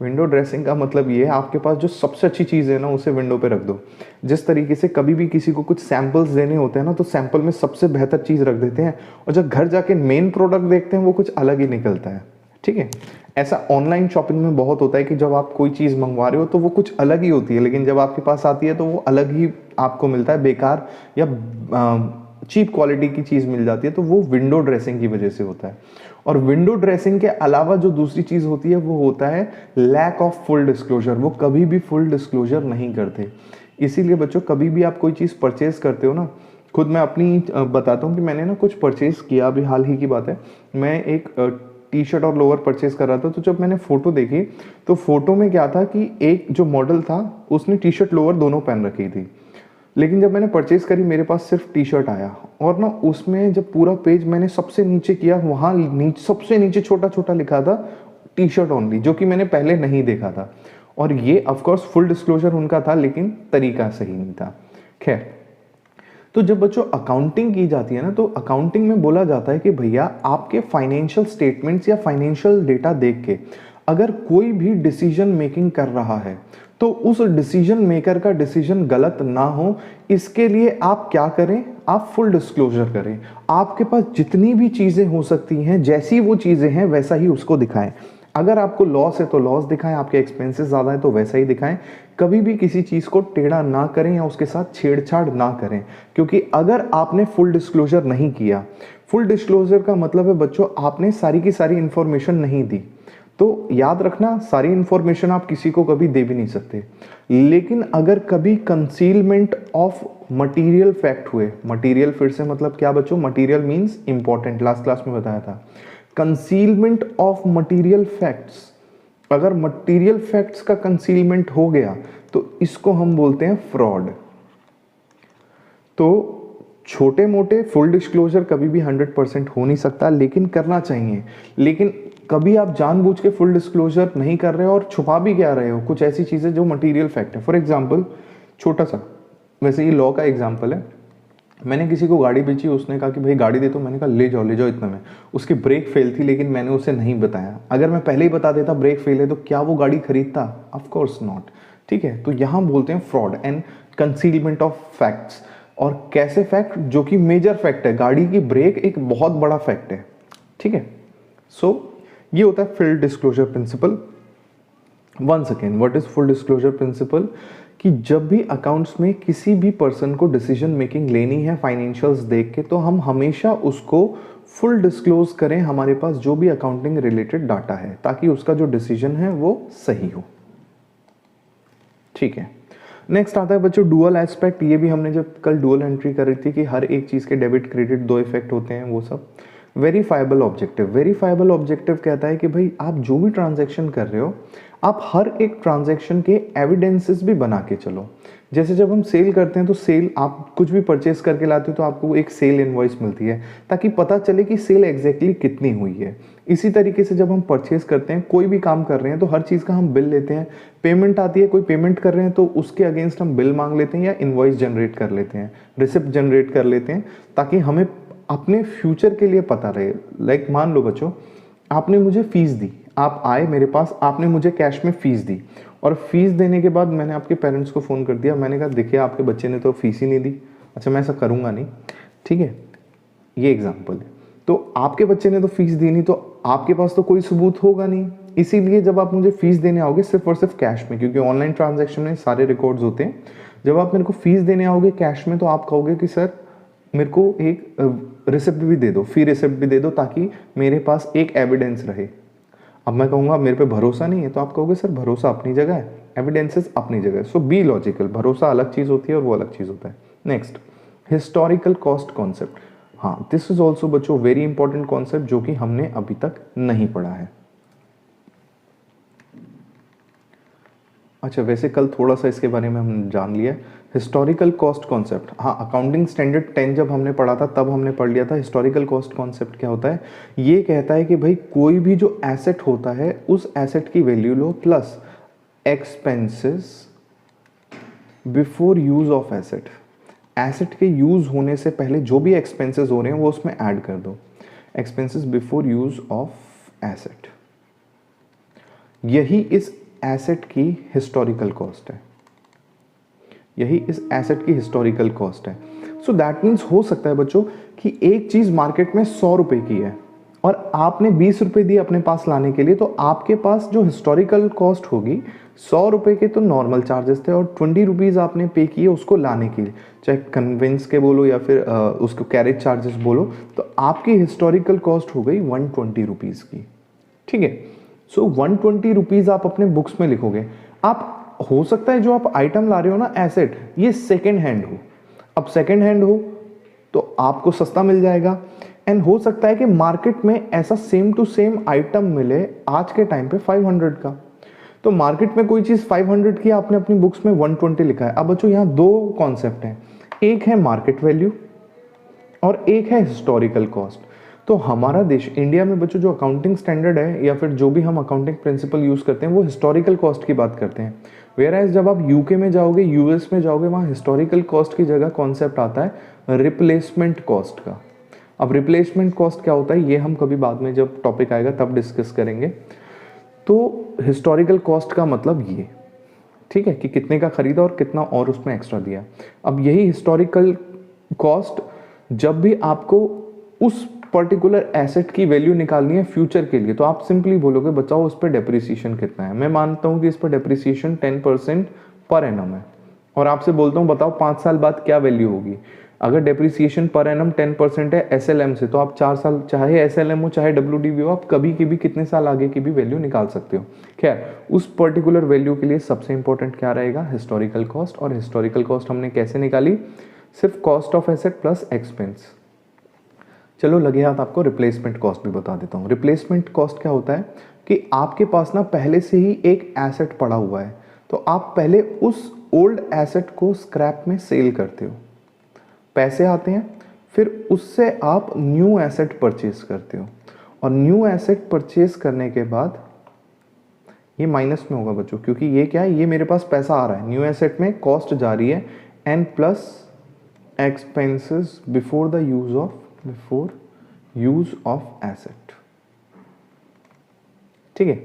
विंडो ड्रेसिंग का मतलब ये है आपके पास जो सबसे अच्छी चीज़ है ना उसे विंडो पे रख दो। जिस तरीके से कभी भी किसी को कुछ सैंपल्स देने होते हैं ना, तो सैंपल में सबसे बेहतर चीज़ रख देते हैं और जब घर जाके मेन प्रोडक्ट देखते हैं वो कुछ अलग ही निकलता है। ठीक है, ऐसा ऑनलाइन शॉपिंग में बहुत होता है कि जब आप कोई चीज़ मंगवा रहे हो तो वो कुछ अलग ही होती है, लेकिन जब आपके पास आती है तो वो अलग ही आपको मिलता है, बेकार या चीप क्वालिटी की चीज़ मिल जाती है। तो वो विंडो ड्रेसिंग की वजह से होता है। और विंडो ड्रेसिंग के अलावा जो दूसरी चीज़ होती है वो होता है लैक ऑफ फुल डिस्क्लोजर। वो कभी भी फुल डिस्क्लोजर नहीं करते। इसीलिए बच्चों कभी भी आप कोई चीज़ परचेज करते हो ना, खुद मैं अपनी बताता हूँ कि मैंने ना कुछ परचेज किया, अभी हाल ही की बात है। मैं एक टी शर्ट और लोअर परचेज कर रहा था, तो जब मैंने फ़ोटो देखी तो फोटो में क्या था कि एक जो मॉडल था उसने टी शर्ट लोअर दोनों पहन रखी थी, लेकिन जब मैंने परचेज करी मेरे पास सिर्फ टी शर्ट आया। और ना उसमें जब पूरा पेज मैंने सबसे नीचे किया, वहाँ सबसे नीचे छोटा छोटा लिखा था टी शर्ट ओनली, जो कि मैंने पहले नहीं देखा था। और ये ऑफकोर्स फुल डिस्क्लोजर उनका था, लेकिन तरीका सही नहीं था। खैर, तो जब बच्चों अकाउंटिंग की जाती है ना, तो अकाउंटिंग में बोला जाता है कि भैया आपके फाइनेंशियल स्टेटमेंट्स या फाइनेंशियल डेटा देख के अगर कोई भी डिसीजन मेकिंग कर रहा है तो उस डिसीजन मेकर का डिसीजन गलत ना हो, इसके लिए आप क्या करें, आप फुल डिस्क्लोजर करें। आपके पास जितनी भी चीज़ें हो सकती हैं, जैसी वो चीज़ें हैं वैसा ही उसको दिखाएं। अगर आपको लॉस है तो लॉस दिखाएं, आपके एक्सपेंसेस ज़्यादा है तो वैसा ही दिखाएं। कभी भी किसी चीज़ को टेढ़ा ना करें या उसके साथ छेड़छाड़ ना करें, क्योंकि अगर आपने फुल डिस्क्लोजर नहीं किया, फुल डिस्क्लोजर का मतलब है बच्चों आपने सारी की सारी इंफॉर्मेशन नहीं दी। तो याद रखना, सारी इंफॉर्मेशन आप किसी को कभी दे भी नहीं सकते। लेकिन अगर कभी कंसीलमेंट ऑफ मटेरियल फैक्ट हुए, मटेरियल फिर से मतलब क्या बच्चों, material means important, last class में बताया था। कंसीलमेंट ऑफ मटेरियल फैक्ट्स, अगर मटेरियल फैक्ट्स का कंसीलमेंट हो गया तो इसको हम बोलते हैं फ्रॉड। तो छोटे मोटे फुल डिस्क्लोजर कभी भी 100% हो नहीं सकता, लेकिन करना चाहिए। लेकिन कभी आप जानबूझ के फुल डिस्क्लोजर नहीं कर रहे हो और छुपा भी क्या रहे हो कुछ ऐसी चीज़ें जो मटेरियल फैक्ट है। फॉर एग्जांपल छोटा सा, वैसे ये लॉ का एग्जांपल है, मैंने किसी को गाड़ी बेची, उसने कहा कि भाई गाड़ी दे, तो मैंने कहा ले जाओ इतना में। उसकी ब्रेक फेल थी, लेकिन मैंने उसे नहीं बताया। अगर मैं पहले ही बता देता ब्रेक फेल है, तो क्या वो गाड़ी खरीदता? Of course not. ठीक है, तो यहाँ बोलते हैं fraud and concealment of facts. और कैसे फैक्ट? जो कि मेजर फैक्ट है, गाड़ी की ब्रेक एक बहुत बड़ा फैक्ट है। ठीक है, सो ये होता है full disclosure principle. Once again, what is full disclosure principle? कि जब भी अकाउंट्स में किसी भी पर्सन को डिसीजन मेकिंग लेनी है फाइनेंशियल्स देख के, तो हम हमेशा उसको फुल डिस्क्लोज करें हमारे पास जो भी अकाउंटिंग रिलेटेड डाटा है, ताकि उसका जो डिसीजन है वो सही हो। ठीक है, नेक्स्ट आता है बच्चों डुअल एस्पेक्ट। ये भी हमने जब कल डुअल एंट्री कर रही थी कि हर एक चीज़ के डेबिट क्रेडिट दो इफेक्ट होते हैं, वो सब। वेरीफाइबल ऑब्जेक्टिव, वेरीफाइबल ऑब्जेक्टिव कहता है कि भाई आप जो भी ट्रांजैक्शन कर रहे हो, आप हर एक ट्रांजैक्शन के एविडेंसेस भी बना के चलो। जैसे जब हम सेल करते हैं, तो सेल आप कुछ भी परचेस करके लाते हो तो आपको एक सेल इनवॉइस मिलती है, ताकि पता चले कि सेल एग्जैक्टली कितनी हुई है। इसी तरीके से जब हम परचेस करते हैं, कोई भी काम कर रहे हैं, तो हर चीज़ का हम बिल लेते हैं। पेमेंट आती है, कोई पेमेंट कर रहे हैं, तो उसके अगेंस्ट हम बिल मांग लेते हैं या इनवॉइस जनरेट कर लेते हैं, रिसिप्ट जनरेट कर लेते हैं, ताकि हमें अपने फ्यूचर के लिए पता रहे। लाइक मान लो बच्चों, आपने मुझे फीस दी, आप आए मेरे पास, आपने मुझे कैश में फीस दी, और फीस देने के बाद मैंने आपके पेरेंट्स को फ़ोन कर दिया, मैंने कहा देखिए आपके बच्चे ने तो फीस ही नहीं दी। अच्छा, मैं ऐसा करूँगा नहीं। ठीक है, ये एग्जाम्पल है। तो आपके बच्चे ने तो फीस दी नहीं, तो आपके पास तो कोई सबूत होगा नहीं। इसीलिए जब आप मुझे फीस देने आओगे सिर्फ और सिर्फ कैश में, क्योंकि ऑनलाइन ट्रांजैक्शन में सारे रिकॉर्ड्स होते हैं, जब आप मेरे को फीस देने आओगे कैश में, तो आप कहोगे कि सर मेरे को एक रिसिप्ट भी दे दो, फी रिसिप्ट भी दे दो, ताकि मेरे पास एक एविडेंस रहे। अब मैं कहूँगा मेरे पे भरोसा नहीं है, तो आप कहोगे सर भरोसा अपनी जगह है, एविडेंसेस अपनी जगह है। सो बी लॉजिकल, भरोसा अलग चीज़ होती है और वो अलग चीज़ होता है। Next, historical cost concept. हाँ, दिस इज ऑल्सो बच्चों वेरी इंपॉर्टेंट कॉन्सेप्ट, जो कि हमने अभी तक नहीं पढ़ा है। अच्छा, वैसे कल थोड़ा सा इसके बारे में हम जान लिया। हिस्टोरिकल कॉस्ट कॉन्सेप्ट, हाँ, अकाउंटिंग स्टैंडर्ड 10 जब हमने पढ़ा था तब हमने पढ़ लिया था। हिस्टोरिकल कॉस्ट कॉन्सेप्ट क्या होता है? ये कहता है कि भाई कोई भी जो एसेट होता है, उस एसेट की value low plus expenses before use of asset. Asset के यूज होने से पहले जो भी एक्सपेंसेस हो रहे हैं वो उसमें ऐड कर दो। Expenses before use of asset, यही इस एसेट की हिस्टोरिकल कॉस्ट है। यही इस एसेट की हिस्टोरिकल कॉस्ट है। सो दैट मीन्स हो सकता है बच्चों कि एक चीज मार्केट में 100 रुपए की है और आपने 20 रुपए दिए अपने पास लाने के लिए, तो आपके पास जो हिस्टोरिकल कॉस्ट होगी, 100 रुपए के तो नॉर्मल चार्जेस थे और 20 रुपीज़ आपने पे किए उसको लाने के लिए, चाहे कन्वेंस के बोलो या फिर उसको कैरेज चार्जेस बोलो, तो आपकी हिस्टोरिकल कॉस्ट हो गई 120 रुपीज़ की। ठीक है, सो 120 रुपीज़ आप अपने बुक्स में लिखोगे। आप हो सकता है जो आप आइटम ला रहे हो ना एसेट, ये सेकेंड हैंड हो। अब सेकेंड हैंड हो तो आपको सस्ता मिल जाएगा, एंड हो सकता है कि मार्केट में ऐसा सेम टू सेम आइटम मिले आज के टाइम पे 500 का। तो मार्केट में कोई चीज़ 500 की, आपने अपनी बुक्स में 120 लिखा है। अब बच्चों यहाँ दो कॉन्सेप्ट हैं, एक है मार्केट वैल्यू और एक है हिस्टोरिकल कॉस्ट। तो हमारा देश इंडिया में बच्चों जो अकाउंटिंग स्टैंडर्ड है या फिर जो भी हम अकाउंटिंग प्रिंसिपल यूज़ करते हैं वो हिस्टोरिकल कॉस्ट की बात करते हैं। वेयर एज जब आप यूके में जाओगे, यूएस में जाओगे, वहाँ हिस्टोरिकल कॉस्ट की जगह कॉन्सेप्ट आता है रिप्लेसमेंट कॉस्ट का। अब रिप्लेसमेंट कॉस्ट क्या होता है ये हम कभी बाद में जब टॉपिक आएगा तब डिस्कस करेंगे। तो हिस्टोरिकल कॉस्ट का मतलब ये, ठीक है, कि कितने का खरीदा और कितना और उसमें एक्स्ट्रा दिया। अब यही हिस्टोरिकल कॉस्ट जब भी आपको उस पर्टिकुलर एसेट की वैल्यू निकालनी है फ्यूचर के लिए, तो आप सिंपली बोलोगे बचाओ उस पर डेप्रिसिएशन कितना है। मैं मानता हूं कि इस पर डेप्रिसिएशन 10% पर एनम है और आपसे बोलता हूं बताओ 5 साल बाद क्या वैल्यू होगी। अगर डेप्रिसिएशन पर एनम 10% है एसएलएम से, तो आप 4 साल, चाहे एसएलएम हो चाहे डब्ल्यूडीवी हो, आप कभी की भी कितने साल आगे की भी वैल्यू निकाल सकते हो। खैर, उस पर्टिकुलर वैल्यू के लिए सबसे इंपॉर्टेंट क्या रहेगा? Historical cost. और हिस्टोरिकल कॉस्ट हमने कैसे निकाली? सिर्फ cost of asset plus expense. चलो लगे हाथ आपको रिप्लेसमेंट कॉस्ट भी बता देता हूँ। रिप्लेसमेंट कॉस्ट क्या होता है कि आपके पास ना पहले से ही एक एसेट पड़ा हुआ है, तो आप पहले उस ओल्ड एसेट को स्क्रैप में सेल करते हो, पैसे आते हैं, फिर उससे आप न्यू एसेट परचेज करते हो, और न्यू एसेट परचेज करने के बाद ये माइनस में होगा बच्चों, क्योंकि ये क्या है, ये मेरे पास पैसा आ रहा है, न्यू एसेट में कॉस्ट जा रही है, and plus expenses before use of asset. ठीक है,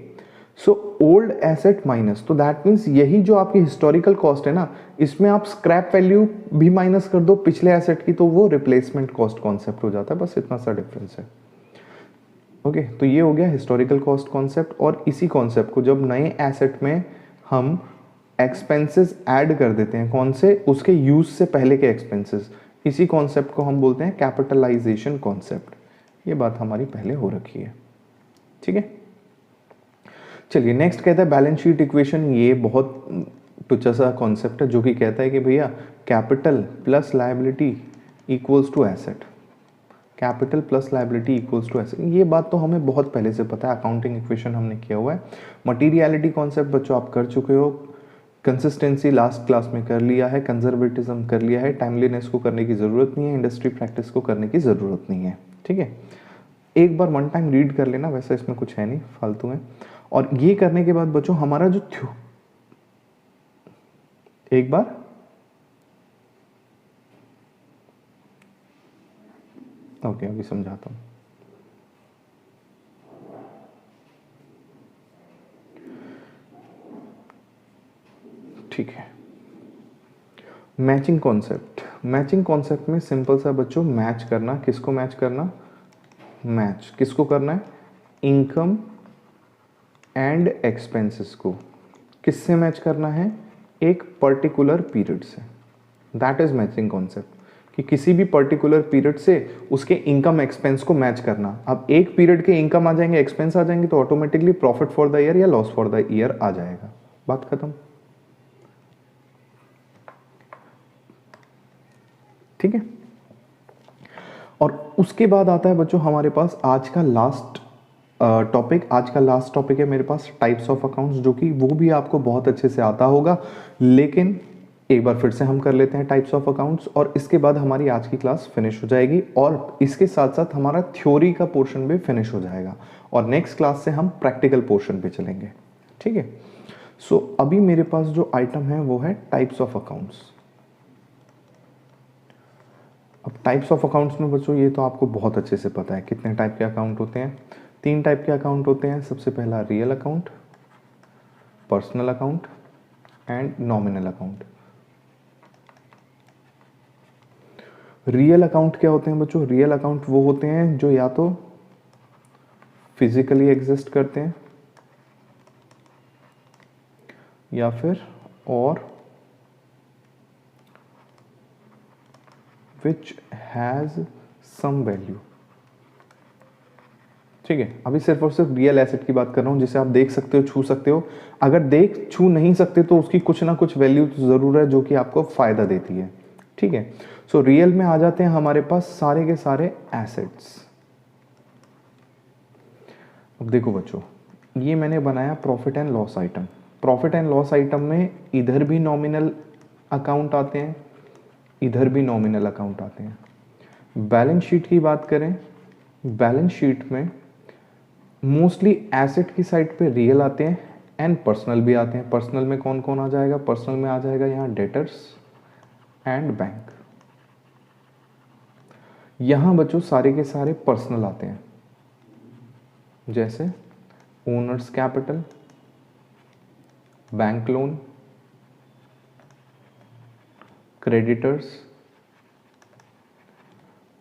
सो ओल्ड एसेट माइनस, तो दैट मीन्स यही जो आपकी हिस्टोरिकल कॉस्ट है ना, इसमें आप स्क्रैप वैल्यू भी माइनस कर दो पिछले एसेट की, तो वो रिप्लेसमेंट कॉस्ट कॉन्सेप्ट हो जाता है। बस इतना सा डिफरेंस है। ओके, तो ये हो गया हिस्टोरिकल कॉस्ट कॉन्सेप्ट। और इसी कॉन्सेप्ट को जब नए एसेट में हम एक्सपेंसेस ऐड कर देते हैं, कौन से, उसके यूज से पहले के एक्सपेंसेस, इसी कॉन्सेप्ट को हम बोलते हैं कैपिटलाइजेशन कॉन्सेप्ट। ये बात हमारी पहले हो रखी है। ठीक है, चलिए नेक्स्ट कहता है बैलेंस शीट इक्वेशन। ये बहुत टुच्चा सा कॉन्सेप्ट है जो कि कहता है कि भैया capital plus liability equals to asset, capital plus liability equals to asset. ये बात तो हमें बहुत पहले से पता है, अकाउंटिंग इक्वेशन हमने किया हुआ है। मटीरियलिटी कॉन्सेप्ट बच्चों आप कर चुके हो, कंसिस्टेंसी लास्ट क्लास में कर लिया है, कंजर्वेटिज्म कर लिया है, टाइमलीनेस को करने की ज़रूरत नहीं है, इंडस्ट्री प्रैक्टिस को करने की ज़रूरत नहीं है। ठीक है, एक बार वन टाइम रीड कर लेना, वैसे इसमें कुछ है नहीं फालतू में। और ये करने के बाद बच्चों हमारा जो एक बार ओके अभी समझाता हूँ। ठीक है, मैचिंग कॉन्सेप्ट। मैचिंग कॉन्सेप्ट में सिंपल सा बच्चों मैच करना, किसको मैच करना, मैच किसको करना है, इनकम एंड एक्सपेंसेस को किससे मैच करना है, एक पर्टिकुलर पीरियड से। दैट इज मैचिंग कॉन्सेप्ट, कि किसी भी पर्टिकुलर पीरियड से उसके इनकम एक्सपेंस को मैच करना। अब एक पीरियड के इनकम आ जाएंगे, एक्सपेंस आ जाएंगे, तो automatically profit for the year या लॉस फॉर द ईयर आ जाएगा। बात खत्म। ठीक है, और उसके बाद आता है बच्चों हमारे पास आज का लास्ट टॉपिक। आज का लास्ट टॉपिक है मेरे पास टाइप्स ऑफ अकाउंट्स, जो कि वो भी आपको बहुत अच्छे से आता होगा, लेकिन एक बार फिर से हम कर लेते हैं टाइप्स ऑफ अकाउंट्स, और इसके बाद हमारी आज की क्लास फिनिश हो जाएगी, और इसके साथ साथ हमारा थ्योरी का पोर्शन भी फिनिश हो जाएगा, और नेक्स्ट क्लास से हम प्रैक्टिकल पोर्शन पे चलेंगे। ठीक है, सो अभी मेरे पास जो आइटम है वो है टाइप्स ऑफ अकाउंट्स। अब टाइप्स ऑफ अकाउंट्स में बच्चों ये तो आपको बहुत अच्छे से पता है कितने टाइप के अकाउंट होते हैं। 3 टाइप के अकाउंट होते हैं। सबसे पहला real account, personal account and nominal account. Real account क्या होते हैं बच्चों, रियल अकाउंट वो होते हैं जो या तो फिजिकली एग्जिस्ट करते हैं या फिर और विच हैज सम वैल्यू। ठीक है, अभी सिर्फ और सिर्फ रियल एसेट की बात कर रहा हूं, जिसे आप देख सकते हो, छू सकते हो। अगर देख छू नहीं सकते तो उसकी कुछ ना कुछ वैल्यू तो जरूर है जो कि आपको फायदा देती है। ठीक है, सो रियल में आ जाते हैं हमारे पास सारे के सारे एसेट्स। अब देखो बच्चों, ये मैंने बनाया profit and loss item. Profit and loss item में इधर भी नॉमिनल अकाउंट आते हैं, इधर भी नॉमिनल अकाउंट आते हैं। बैलेंस शीट की बात करें, बैलेंस शीट में मोस्टली एसेट की साइड पे रियल आते हैं एंड पर्सनल भी आते हैं। पर्सनल में कौन कौन आ जाएगा, पर्सनल में आ जाएगा यहाँ डेटर्स एंड बैंक। यहाँ बच्चों सारे के सारे पर्सनल आते हैं, जैसे owners capital, bank loan, creditors,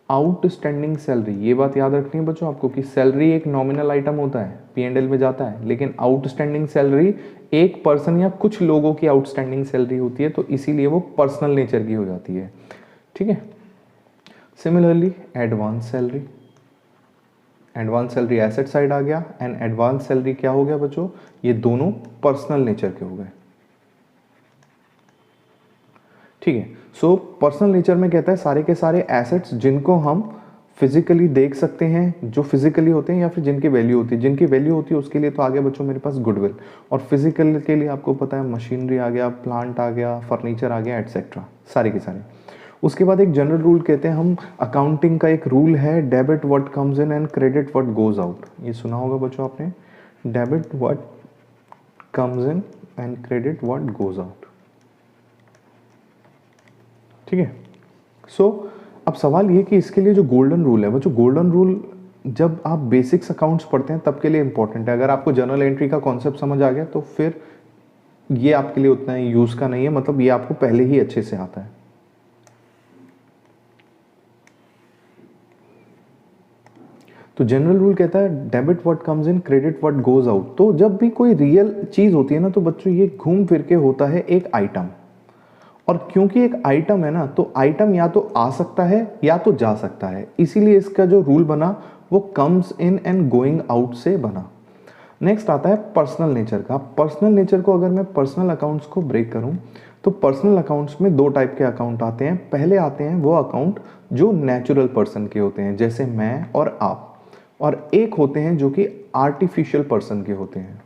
outstanding salary. ये बात याद रखनी है बच्चों आपको कि सैलरी एक नॉमिनल आइटम होता है, P&L में जाता है, लेकिन आउटस्टैंडिंग सैलरी एक पर्सन या कुछ लोगों की आउटस्टैंडिंग सैलरी होती है, तो इसीलिए वो पर्सनल नेचर की हो जाती है। ठीक है, similarly advance salary, advance salary asset side आ गया, एंड एडवांस सैलरी क्या हो गया बच्चों, ये दोनों पर्सनल नेचर के हो गए। ठीक है, सो पर्सनल नेचर में कहता है सारे के सारे एसेट्स जिनको हम फिजिकली देख सकते हैं, जो फिजिकली होते हैं या फिर जिनकी वैल्यू होती है। जिनकी वैल्यू होती है उसके लिए तो आ गया बच्चों मेरे पास गुडविल, और फिजिकल के लिए आपको पता है मशीनरी आ गया, प्लांट आ गया, फर्नीचर आ गया, एटसेट्रा, सारे के सारे। उसके बाद एक जनरल रूल कहते हैं हम, अकाउंटिंग का एक रूल है, debit what comes in and credit what goes out. ये सुना होगा बच्चों आपने, debit what comes in and credit what goes out. ठीक है, अब सवाल ये कि इसके लिए जो गोल्डन रूल है, वो जो गोल्डन रूल जब आप बेसिक्स अकाउंट्स पढ़ते हैं तब के लिए इंपॉर्टेंट है। अगर आपको जर्नल एंट्री का कॉन्सेप्ट समझ आ गया तो फिर ये आपके लिए उतना यूज़ का नहीं है, मतलब ये आपको पहले ही अच्छे से आता है। तो जनरल रूल कहता है debit what comes in, credit what goes out. तो जब भी कोई रियल चीज़ होती है ना, तो बच्चों ये घूम फिर के होता है एक आइटम, और क्योंकि एक आइटम है ना, तो आइटम या तो आ सकता है या तो जा सकता है, इसीलिए इसका जो रूल बना वो comes in and going out से बना। नेक्स्ट आता है पर्सनल नेचर का। पर्सनल नेचर को अगर मैं पर्सनल अकाउंट्स को ब्रेक करूं तो पर्सनल अकाउंट्स में दो टाइप के अकाउंट आते हैं। पहले आते हैं वो अकाउंट जो नेचुरल पर्सन के होते हैं, जैसे मैं और आप, और एक होते हैं जो कि आर्टिफिशियल पर्सन के होते हैं।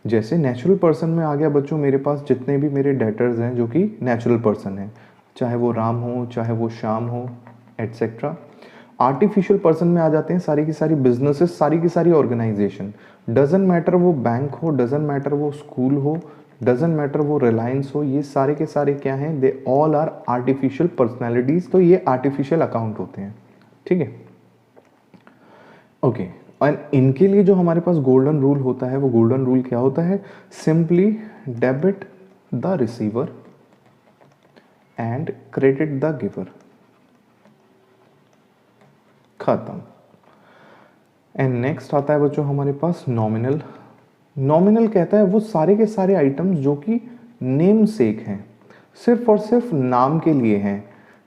जैसे नेचुरल पर्सन में आ गया बच्चों मेरे पास जितने भी मेरे डेटर्स हैं जो कि नेचुरल पर्सन हैं, चाहे वो राम हो, चाहे वो श्याम हो, एटसेट्रा। आर्टिफिशियल पर्सन में आ जाते हैं सारी की सारी बिजनेसेस, सारी की सारी ऑर्गेनाइजेशन। डजेंट मैटर वो बैंक हो, डजेंट मैटर वो स्कूल हो, डजेंट मैटर वो रिलायंस हो, ये सारे के सारे क्या हैं, they all are artificial personalities. तो ये आर्टिफिशियल अकाउंट होते हैं, ठीक है, ओके। और इनके लिए जो हमारे पास गोल्डन रूल होता है, वो गोल्डन रूल क्या होता है, simply debit the receiver and credit the giver, खत्म। एंड नेक्स्ट आता है बच्चों हमारे पास नॉमिनल। नॉमिनल कहता है वो सारे के सारे आइटम्स जो कि नेम सेक हैं, सिर्फ और सिर्फ नाम के लिए हैं।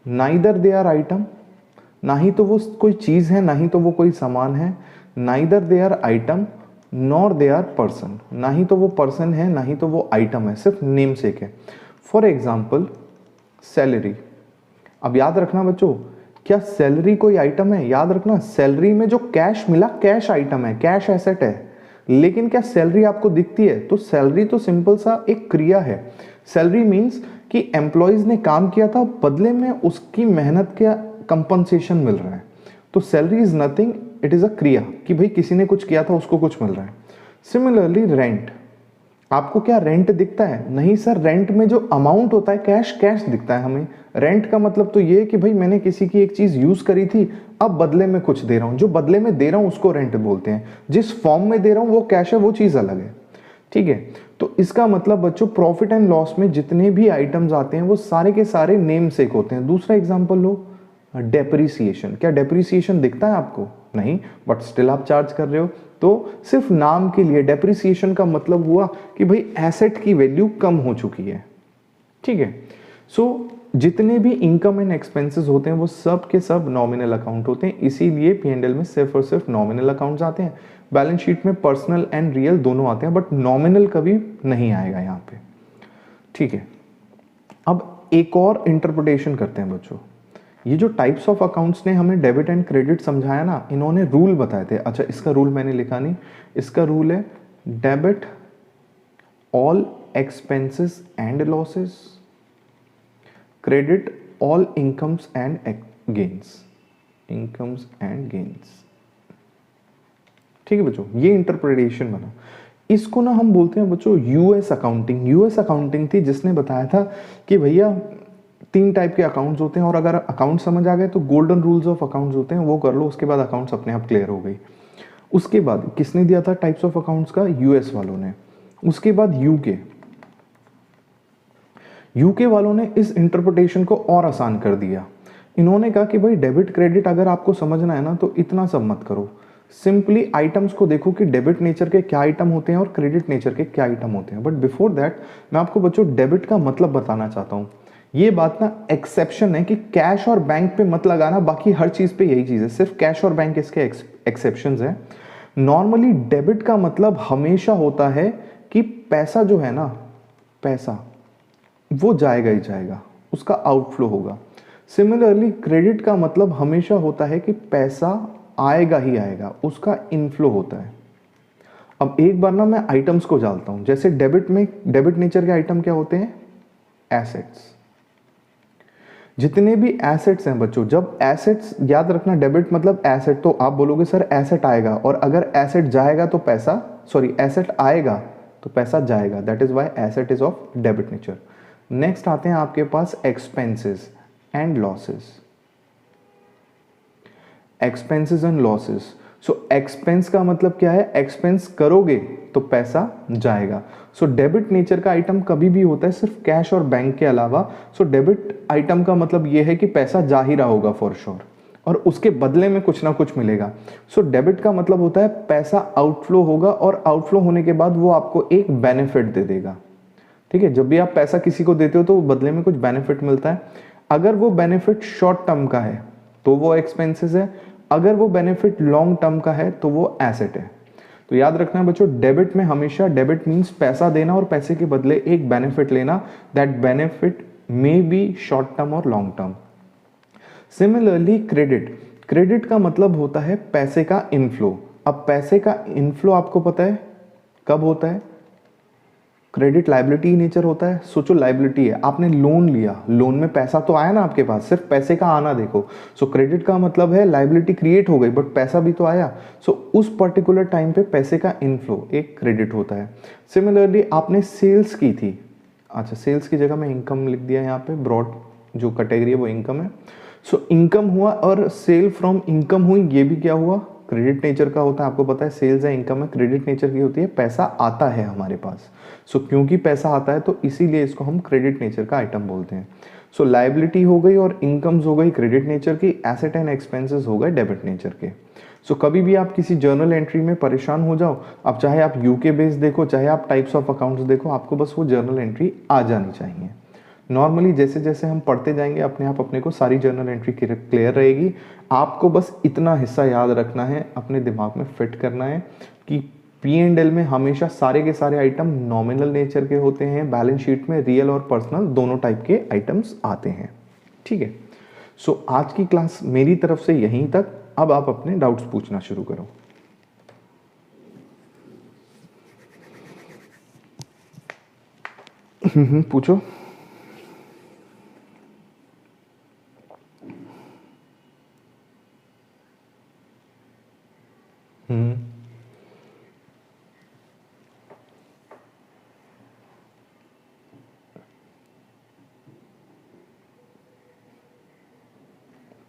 नाइदर दे आर आइटम, ना ही तो वो कोई चीज़ है, ना ही तो वो कोई सामान है। Neither they are item nor they are person, ना ही तो वो पर्सन है, ना ही तो वो आइटम है, सिर्फ नेम सेक है। For example salary. अब याद रखना बच्चों, क्या सैलरी कोई आइटम है? याद रखना, सैलरी में जो कैश मिला, कैश आइटम है, कैश एसेट है। लेकिन क्या सैलरी आपको दिखती है? तो सैलरी तो सिंपल सा एक क्रिया है। सैलरी मीन्स कि एम्प्लॉयज ने काम किया था, बदले में उसकी मेहनत का कंपनसेशन मिल रहा है। तो salary is nothing, it is a क्रिया कि भाई किसी ने कुछ किया था, उसको कुछ मिल रहा है। सिमिलरली रेंट, आपको क्या रेंट दिखता है? नहीं सर, रेंट में जो अमाउंट होता है कैश, कैश दिखता है हमें। रेंट का मतलब तो ये है कि भाई मैंने किसी की एक चीज यूज करी थी, अब बदले में कुछ दे रहा हूं, जो बदले में दे रहा हूं उसको रेंट बोलते हैं। जिस फॉर्म में दे रहा हूं वो कैश है, वो चीज अलग है, ठीक है। तो इसका मतलब बच्चों प्रॉफिट एंड लॉस में जितने भी आइटम्स आते हैं वो सारे के सारे नेम सेक होते हैं। दूसरा एग्जाम्पल लो, डेप्रिसिएशन। क्या डेप्रिसिएशन दिखता है आपको? नहीं, बट स्टिल आप चार्ज कर रहे हो। तो सिर्फ नाम के लिए डेप्रिसिएशन का मतलब हुआ कि भाई एसेट की वैल्यू कम हो चुकी है, ठीक है। सो जितने भी इनकम एंड एक्सपेंसेस होते हैं वो सब के सब नॉमिनल अकाउंट होते हैं, इसीलिए P&L में सिर्फ और सिर्फ नॉमिनल अकाउंट्स आते हैं। बैलेंस शीट में पर्सनल एंड रियल दोनों आते हैं, बट नॉमिनल कभी नहीं आएगा यहाँ पे, ठीक है। अब एक और इंटरप्रिटेशन करते हैं बच्चों। ये जो टाइप्स ऑफ अकाउंट्स ने हमें डेबिट एंड क्रेडिट समझाया ना, इन्होंने रूल बताए थे। अच्छा, इसका रूल मैंने लिखा नहीं, इसका रूल है debit all expenses and losses, credit all incomes and gains, incomes and gains, ठीक है बच्चों। ये इंटरप्रिटेशन बना। इसको ना हम बोलते हैं बच्चों यूएस अकाउंटिंग। यूएस अकाउंटिंग थी जिसने बताया था कि भैया 3 टाइप के अकाउंट्स होते हैं, और अगर अकाउंट समझ आ गए तो गोल्डन रूल्स ऑफ अकाउंट्स होते हैं, वो कर लो, उसके बाद अकाउंट्स अपने आप क्लियर हो गई। उसके बाद किसने दिया था टाइप्स ऑफ अकाउंट्स का? यूएस वालों ने। उसके बाद यूके वालों ने इस इंटरप्रिटेशन को और आसान कर दिया। इन्होंने कहा कि भाई डेबिट क्रेडिट अगर आपको समझना है ना तो इतना सब मत करो, सिंपली आइटम्स को देखो कि डेबिट नेचर के क्या आइटम होते हैं और क्रेडिट नेचर के क्या आइटम होते हैं। बट बिफोर दैट मैं आपको बच्चों डेबिट का मतलब बताना चाहता हूँ। ये बात ना एक्सेप्शन है कि कैश और बैंक पे मत लगाना, बाकी हर चीज पे यही चीज है, सिर्फ कैश और बैंक इसके एक्सेप्शंस हैं। नॉर्मली डेबिट का मतलब हमेशा होता है कि पैसा जो है ना, पैसा वो जाएगा ही जाएगा, उसका आउटफ्लो होगा। सिमिलरली क्रेडिट का मतलब हमेशा होता है कि पैसा आएगा ही आएगा, उसका इनफ्लो होता है। अब एक बार ना मैं आइटम्स को डालता हूं। जैसे डेबिट में, डेबिट नेचर के आइटम क्या होते हैं? एसेट्स। जितने भी एसेट्स हैं बच्चों, जब एसेट्स, याद रखना डेबिट मतलब एसेट, तो आप बोलोगे सर एसेट आएगा, और अगर एसेट जाएगा तो पैसा, सॉरी एसेट आएगा तो पैसा जाएगा, that is why asset is of debit nature. Next आते हैं आपके पास expenses and losses, expenses and losses. So expense का मतलब क्या है, एक्सपेंस करोगे तो पैसा जाएगा। सो डेबिट नेचर का आइटम कभी भी होता है सिर्फ कैश और बैंक के अलावा। सो डेबिट आइटम का मतलब ये है कि पैसा जा ही रहा होगा फॉर श्योर, और उसके बदले में कुछ ना कुछ मिलेगा। सो डेबिट का मतलब होता है पैसा आउटफ्लो होगा, और आउटफ्लो होने के बाद वो आपको एक बेनिफिट दे देगा। ठीक है, जब भी आप पैसा किसी को देते हो तो बदले में कुछ बेनिफिट मिलता है। अगर वो बेनिफिट शॉर्ट टर्म का है तो वो एक्सपेंसेस है, अगर वो बेनिफिट लॉन्ग टर्म का है तो वो एसेट है। तो याद रखना बच्चों, डेबिट में हमेशा डेबिट मीन्स पैसा देना और पैसे के बदले एक बेनिफिट लेना। That benefit may be short term और long term. Similarly credit, credit का मतलब होता है पैसे का इनफ्लो। अब पैसे का इनफ्लो आपको पता है कब होता है, क्रेडिट लायबिलिटी नेचर होता है। सोचो लायबिलिटी है, आपने लोन लिया, लोन में पैसा तो आया ना आपके पास, सिर्फ पैसे का आना देखो। सो क्रेडिट का मतलब है लायबिलिटी क्रिएट हो गई बट पैसा भी तो आया। सो उस पर्टिकुलर टाइम पे पैसे का इनफ्लो एक क्रेडिट होता है। सिमिलरली आपने सेल्स की थी, अच्छा सेल्स की जगह मैं इनकम लिख दिया यहाँ पे, ब्रॉड जो कैटेगरी है वो इनकम है। सो इनकम हुआ और सेल फ्रॉम इनकम हुई, ये भी क्या हुआ, क्रेडिट नेचर का होता है। आपको पता है सेल्स है, इनकम है, क्रेडिट नेचर की होती है, पैसा आता है हमारे पास। सो क्योंकि पैसा आता है तो इसीलिए इसको हम क्रेडिट नेचर का आइटम बोलते हैं। सो लायबिलिटी हो गई और इनकम्स हो गई क्रेडिट नेचर की, एसेट एंड एक्सपेंसेस हो गए डेबिट नेचर के। सो कभी भी आप किसी जर्नल एंट्री में परेशान हो जाओ, अब चाहे आप यूके बेस देखो, चाहे आप टाइप्स ऑफ अकाउंट्स देखो, आपको बस वो जर्नल एंट्री आ जानी चाहिए। नॉर्मली जैसे जैसे हम पढ़ते जाएंगे अपने आप अपने को सारी जर्नल एंट्री क्लियर रहेगी। आपको बस इतना हिस्सा याद रखना है, अपने दिमाग में फिट करना है कि P&L में हमेशा सारे के सारे आइटम नॉमिनल नेचर के होते हैं, बैलेंस शीट में रियल और पर्सनल दोनों टाइप के आइटम्स आते हैं। ठीक है, सो आज की क्लास मेरी तरफ से यहीं तक। अब आप अपने डाउट्स पूछना शुरू करो। पूछो।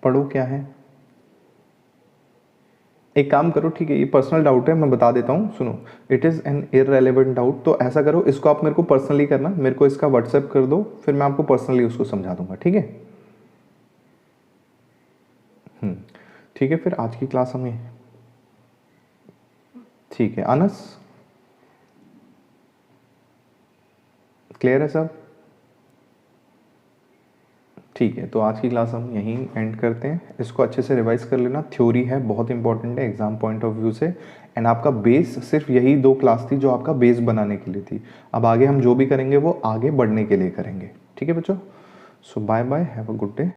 पढ़ो क्या है, एक काम करो, ठीक है, ये पर्सनल डाउट है, मैं बता देता हूँ, सुनो। It is an irrelevant doubt, तो ऐसा करो, इसको आप मेरे को पर्सनली करना, मेरे को इसका व्हाट्सएप कर दो, फिर मैं आपको पर्सनली उसको समझा दूंगा। ठीक है, ठीक है, फिर आज की क्लास हमें, ठीक है अनस, क्लियर है सब? ठीक है, तो आज की क्लास हम यहीं एंड करते हैं। इसको अच्छे से रिवाइज कर लेना, थ्योरी है, बहुत इंपॉर्टेंट है एग्जाम पॉइंट ऑफ व्यू से। एंड आपका बेस सिर्फ यही 2 क्लास थी जो आपका बेस बनाने के लिए थी। अब आगे हम जो भी करेंगे वो आगे बढ़ने के लिए करेंगे। ठीक है बच्चों, so bye bye, have a good day.